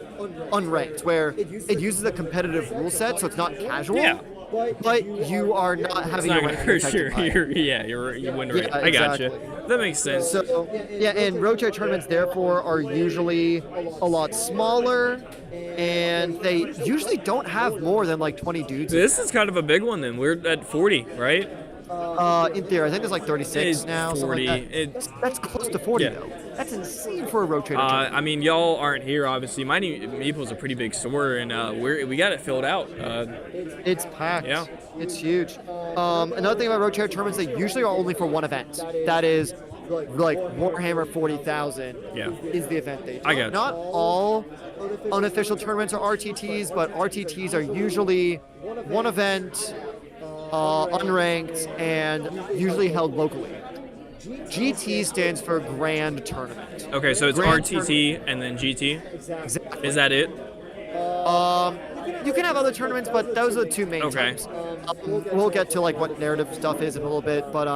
unranked, where it uses a competitive rule set, so it's not casual. Yeah. But you are not having your ranking for affected sure. by it. You win right. Yeah, I gotcha. exactly. That makes sense. So yeah, and road trip tournaments therefore are usually a lot smaller, and they usually don't have more than like 20 dudes. This is kind of a big one then. We're at 40, right? In theory, I think there's like 36 It's now. 40. Like that. That's close to 40 Yeah. though. That's insane for a road trader tournament. I mean, y'all aren't here, obviously. Meeple's a pretty big store, and we got it filled out. It's packed. Yeah. It's huge. Another thing about road trader tournaments, they usually are only for one event. That is like Warhammer 40,000 Yeah. is the event they do. I got you. Not all unofficial tournaments are RTTs, but RTTs are usually one event, unranked, and usually held locally. GT stands for Grand Tournament. Okay, so it's Grand RTT and then GT. Exactly. Is that it? You can have other tournaments, but those are the two main Okay. types. We'll get to like what narrative stuff is in a little bit, but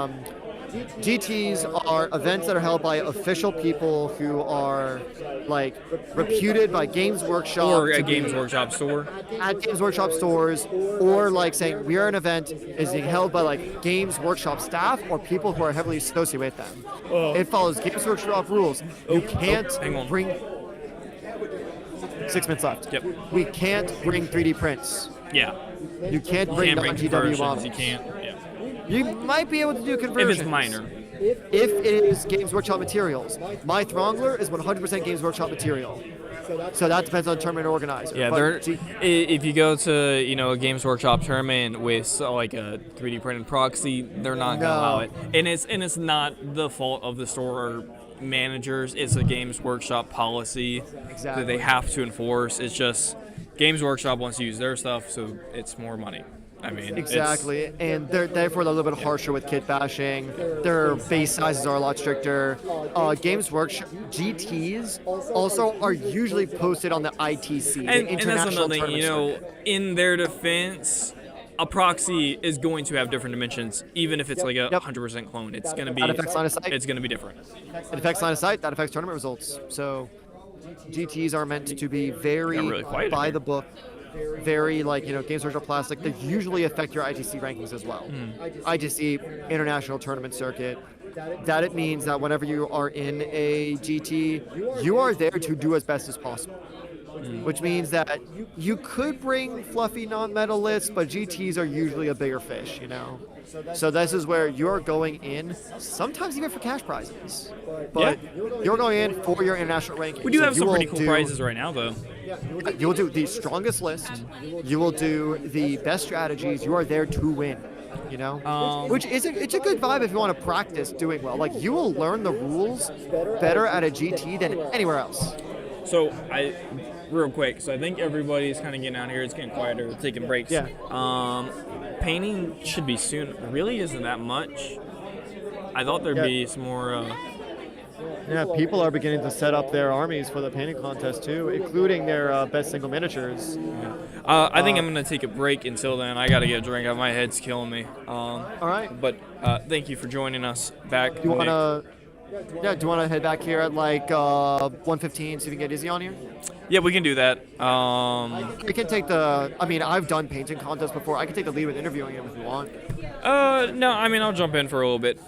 GTs are events that are held by official people who are like reputed by Games Workshop Or to a be Games Workshop store? at Games Workshop stores, or like saying we are an event is being held by like Games Workshop staff or people who are heavily associated with them. It follows Games Workshop rules. You can't hang on. bring 6 minutes left. Yep. We can't bring 3D prints. Yeah. You can't You bring can't bring non-GW conversions. models. You can't. Yeah. You might be able to do If conversions. it's minor. If it is Games Workshop materials. My Throngler is 100% Games Workshop material. So that depends on tournament organizer. Yeah, But if you go to a Games Workshop tournament with like a 3D printed proxy, they're not gonna allow it, and it's not the fault of the store managers. It's a Games Workshop policy that they have to enforce. It's just Games Workshop wants to use their stuff, so it's more money. I mean, exactly, and they're therefore a little bit harsher with kit bashing. Their base sizes are a lot stricter. Games Workshop GTs also are usually posted on the ITC, the And that's International another thing, Tournament Circuit. in their defense, a proxy is going to have different dimensions, even if it's like a 100% clone. It's gonna be That affects line of sight. it's gonna be different. It affects line of sight. That affects tournament results. So GTs are meant to be very Got really quiet in by here. the book, very like Games Workshop plastic. They usually affect your ITC rankings as well. ITC International Tournament Circuit. That it means that whenever you are in a GT, you are there to do as best as possible. Which means that you could bring fluffy non-medalists, but GTs are usually a bigger fish, So this is where you're going in, sometimes even for cash prizes. But you're going in for your international ranking. We do So have you some will pretty cool prizes right now, though. You will do the strongest list. You will do the best strategies. You are there to win. Which it's a good vibe if you want to practice doing well. Like you will learn the rules better at a GT than anywhere else. So real quick, so I think everybody's kind of getting out here. It's getting quieter, taking breaks. Yeah. Painting should be soon. Really isn't that much. I thought there'd be some more. Yeah, people are beginning to set up their armies for the painting contest too, including their best single miniatures. I think I'm gonna take a break until then. I gotta get a drink. My head's killing me. All right. But thank you for joining us back. Do you wanna head back here at like 1:15 so you can get Izzy on here? Yeah, we can do that. You can take I've done painting contests before. I can take the lead with interviewing him if you want. No, I'll jump in for a little bit.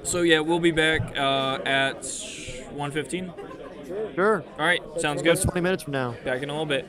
So yeah, we'll be back at 1:15. Sure. All right, sounds good. 20 minutes from now. Back in a little bit.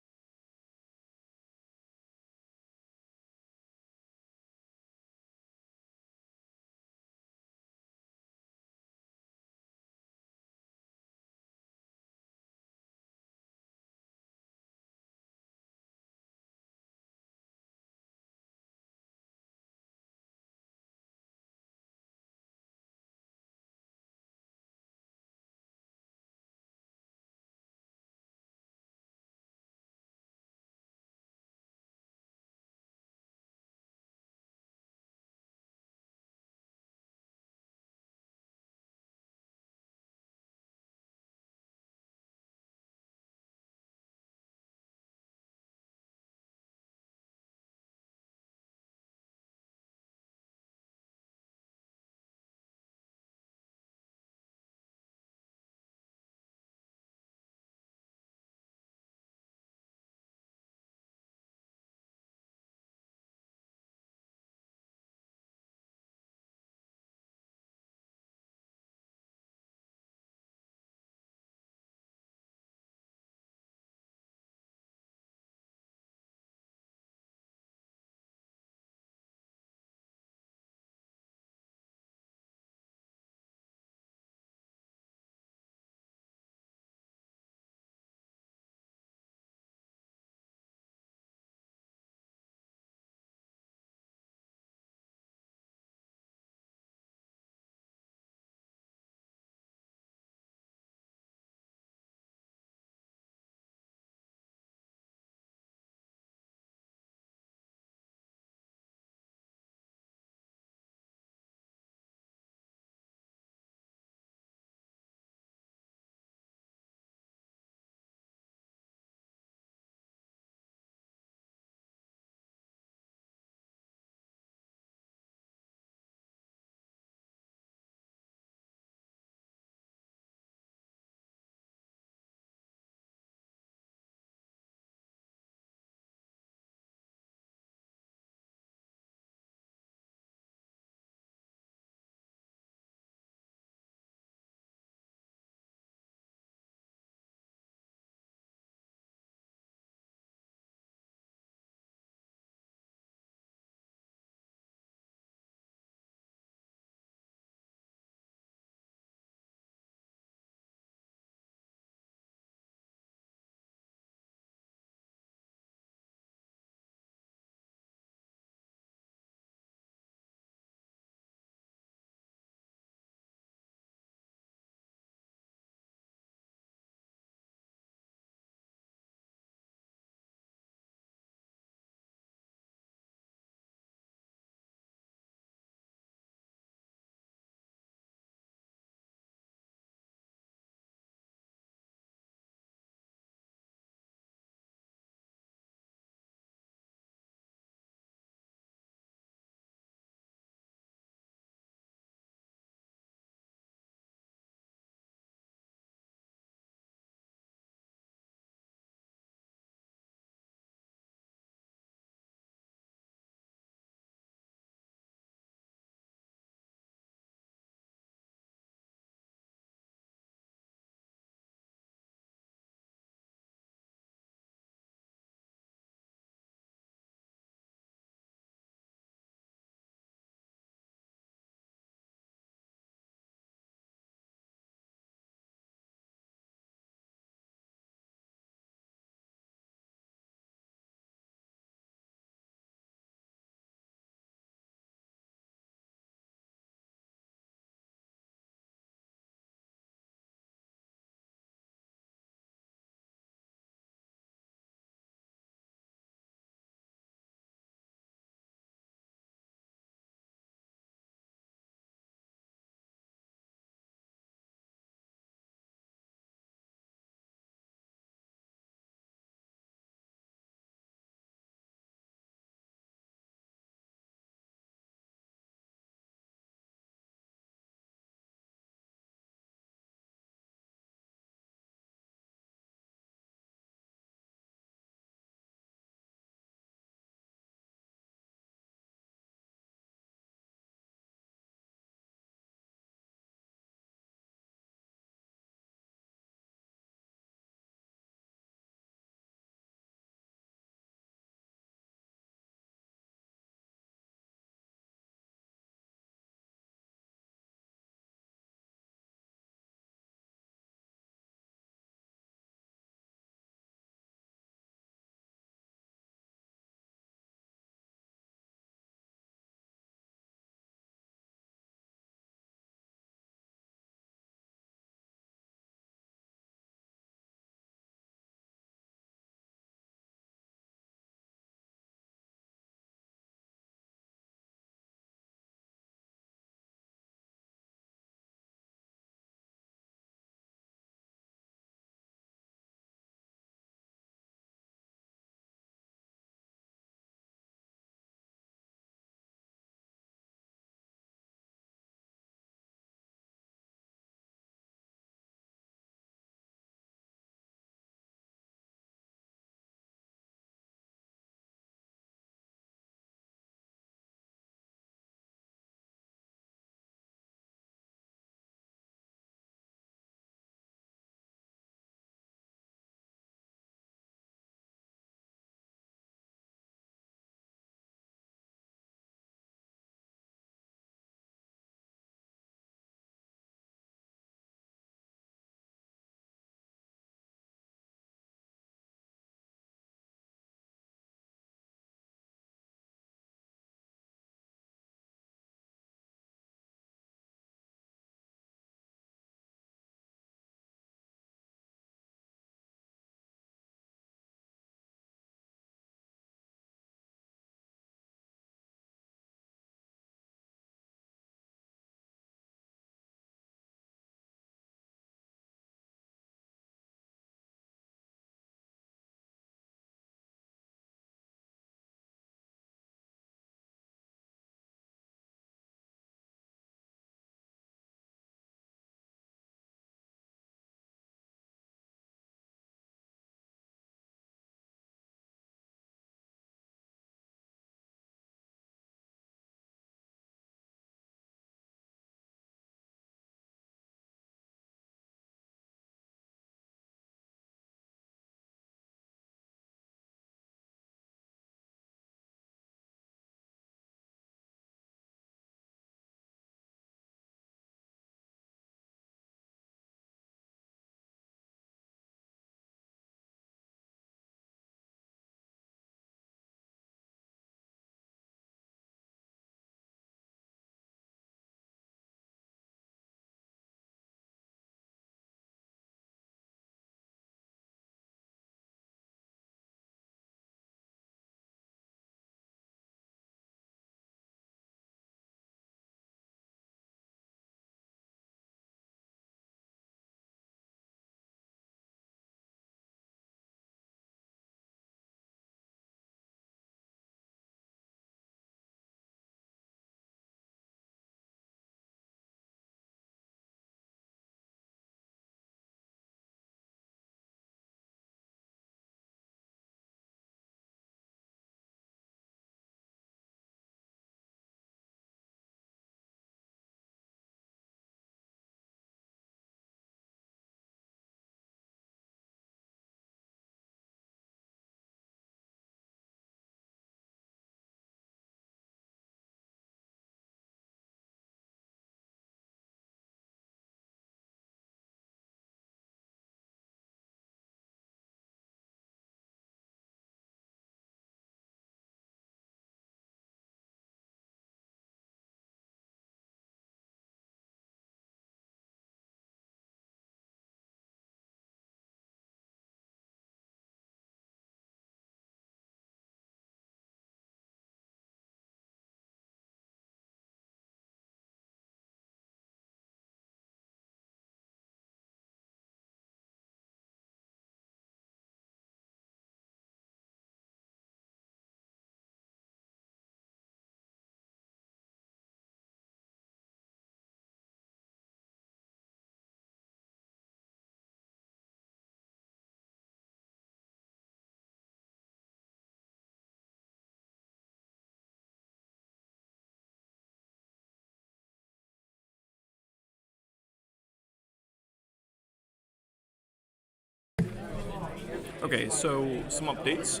Okay, so some updates.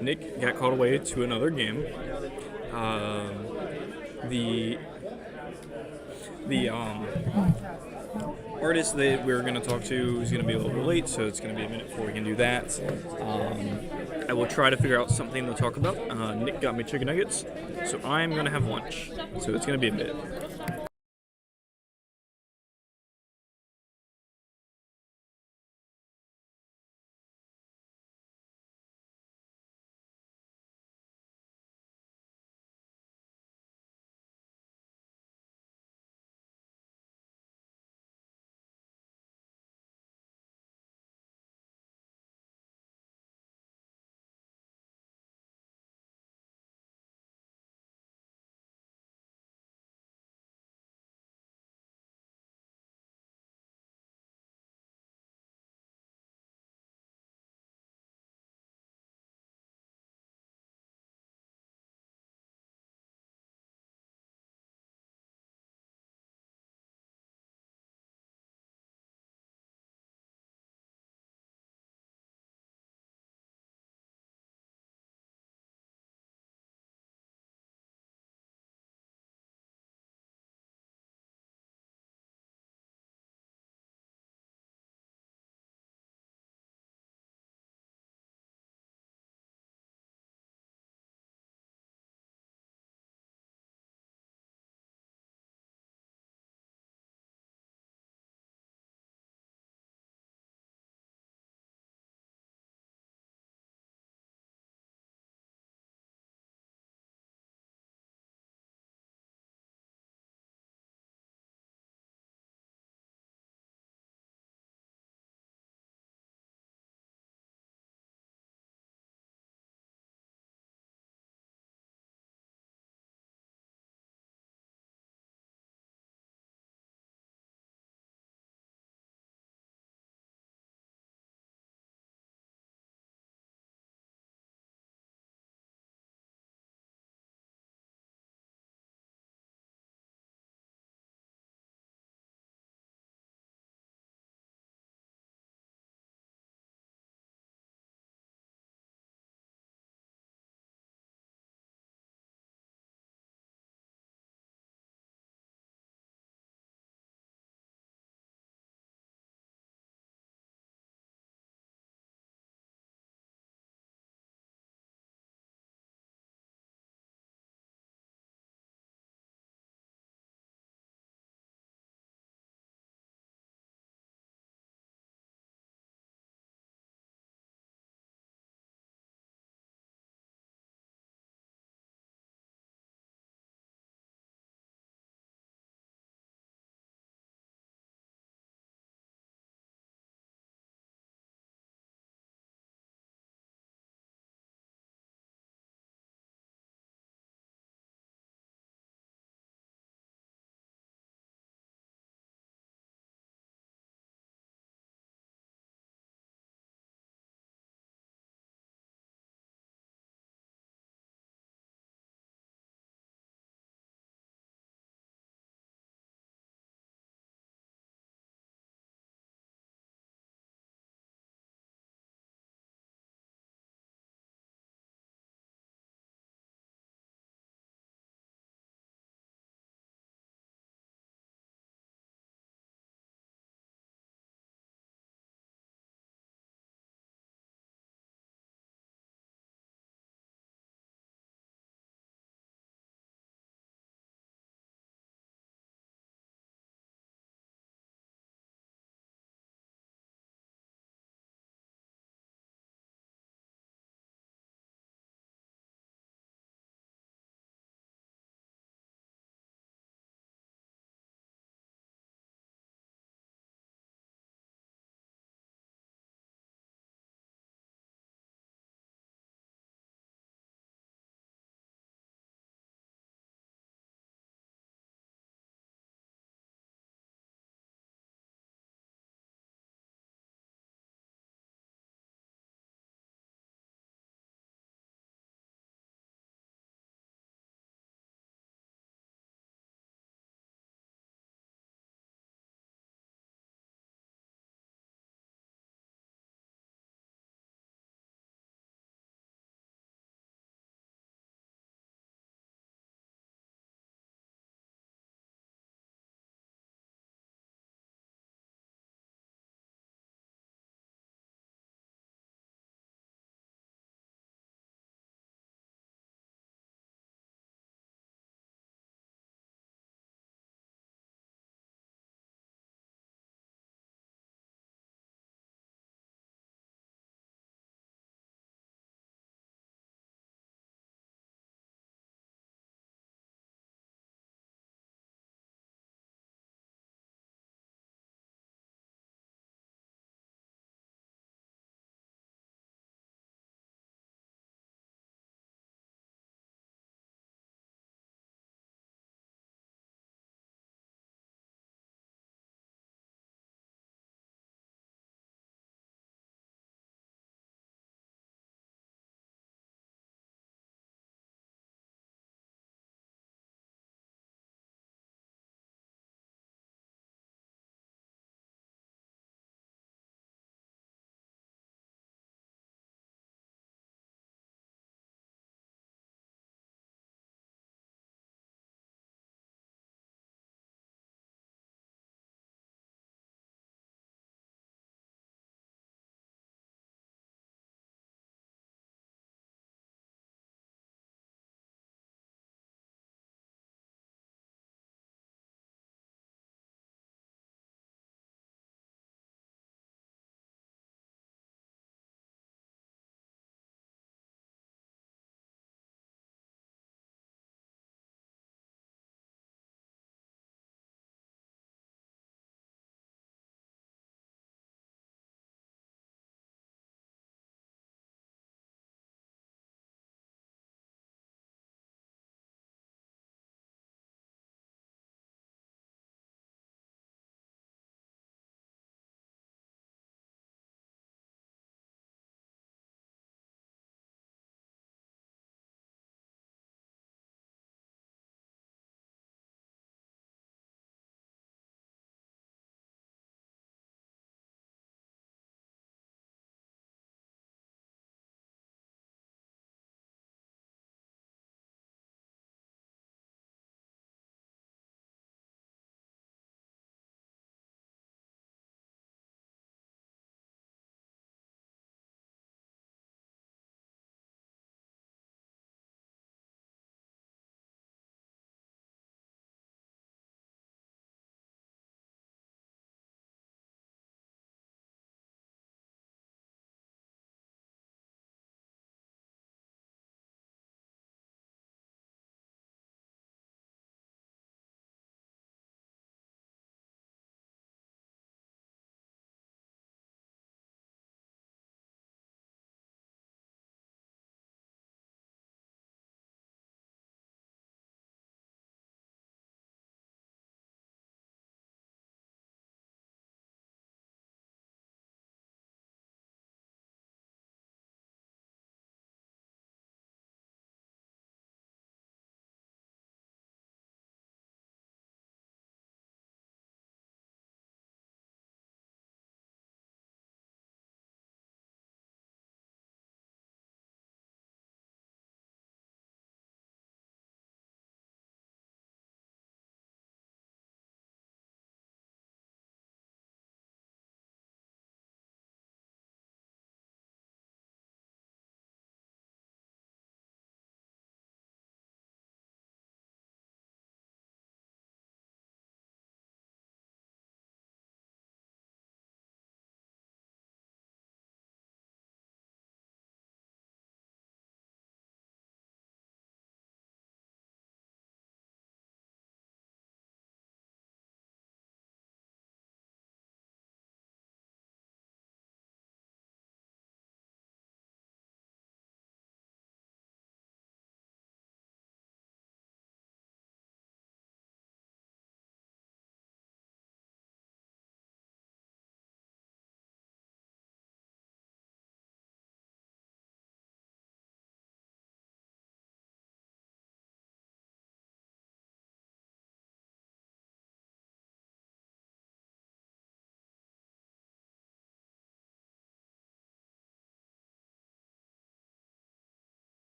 Nick got called away to another game. The artist that we're going to talk to is going to be a little bit late, so it's going to be a minute before we can do that. I will try to figure out something to talk about. Nick got me chicken nuggets, so I'm going to have lunch. So it's going to be a bit.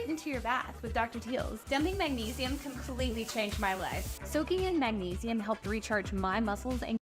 straight into your bath with Dr. Teal's. Dumping magnesium completely changed my life. Soaking in magnesium helped recharge my muscles and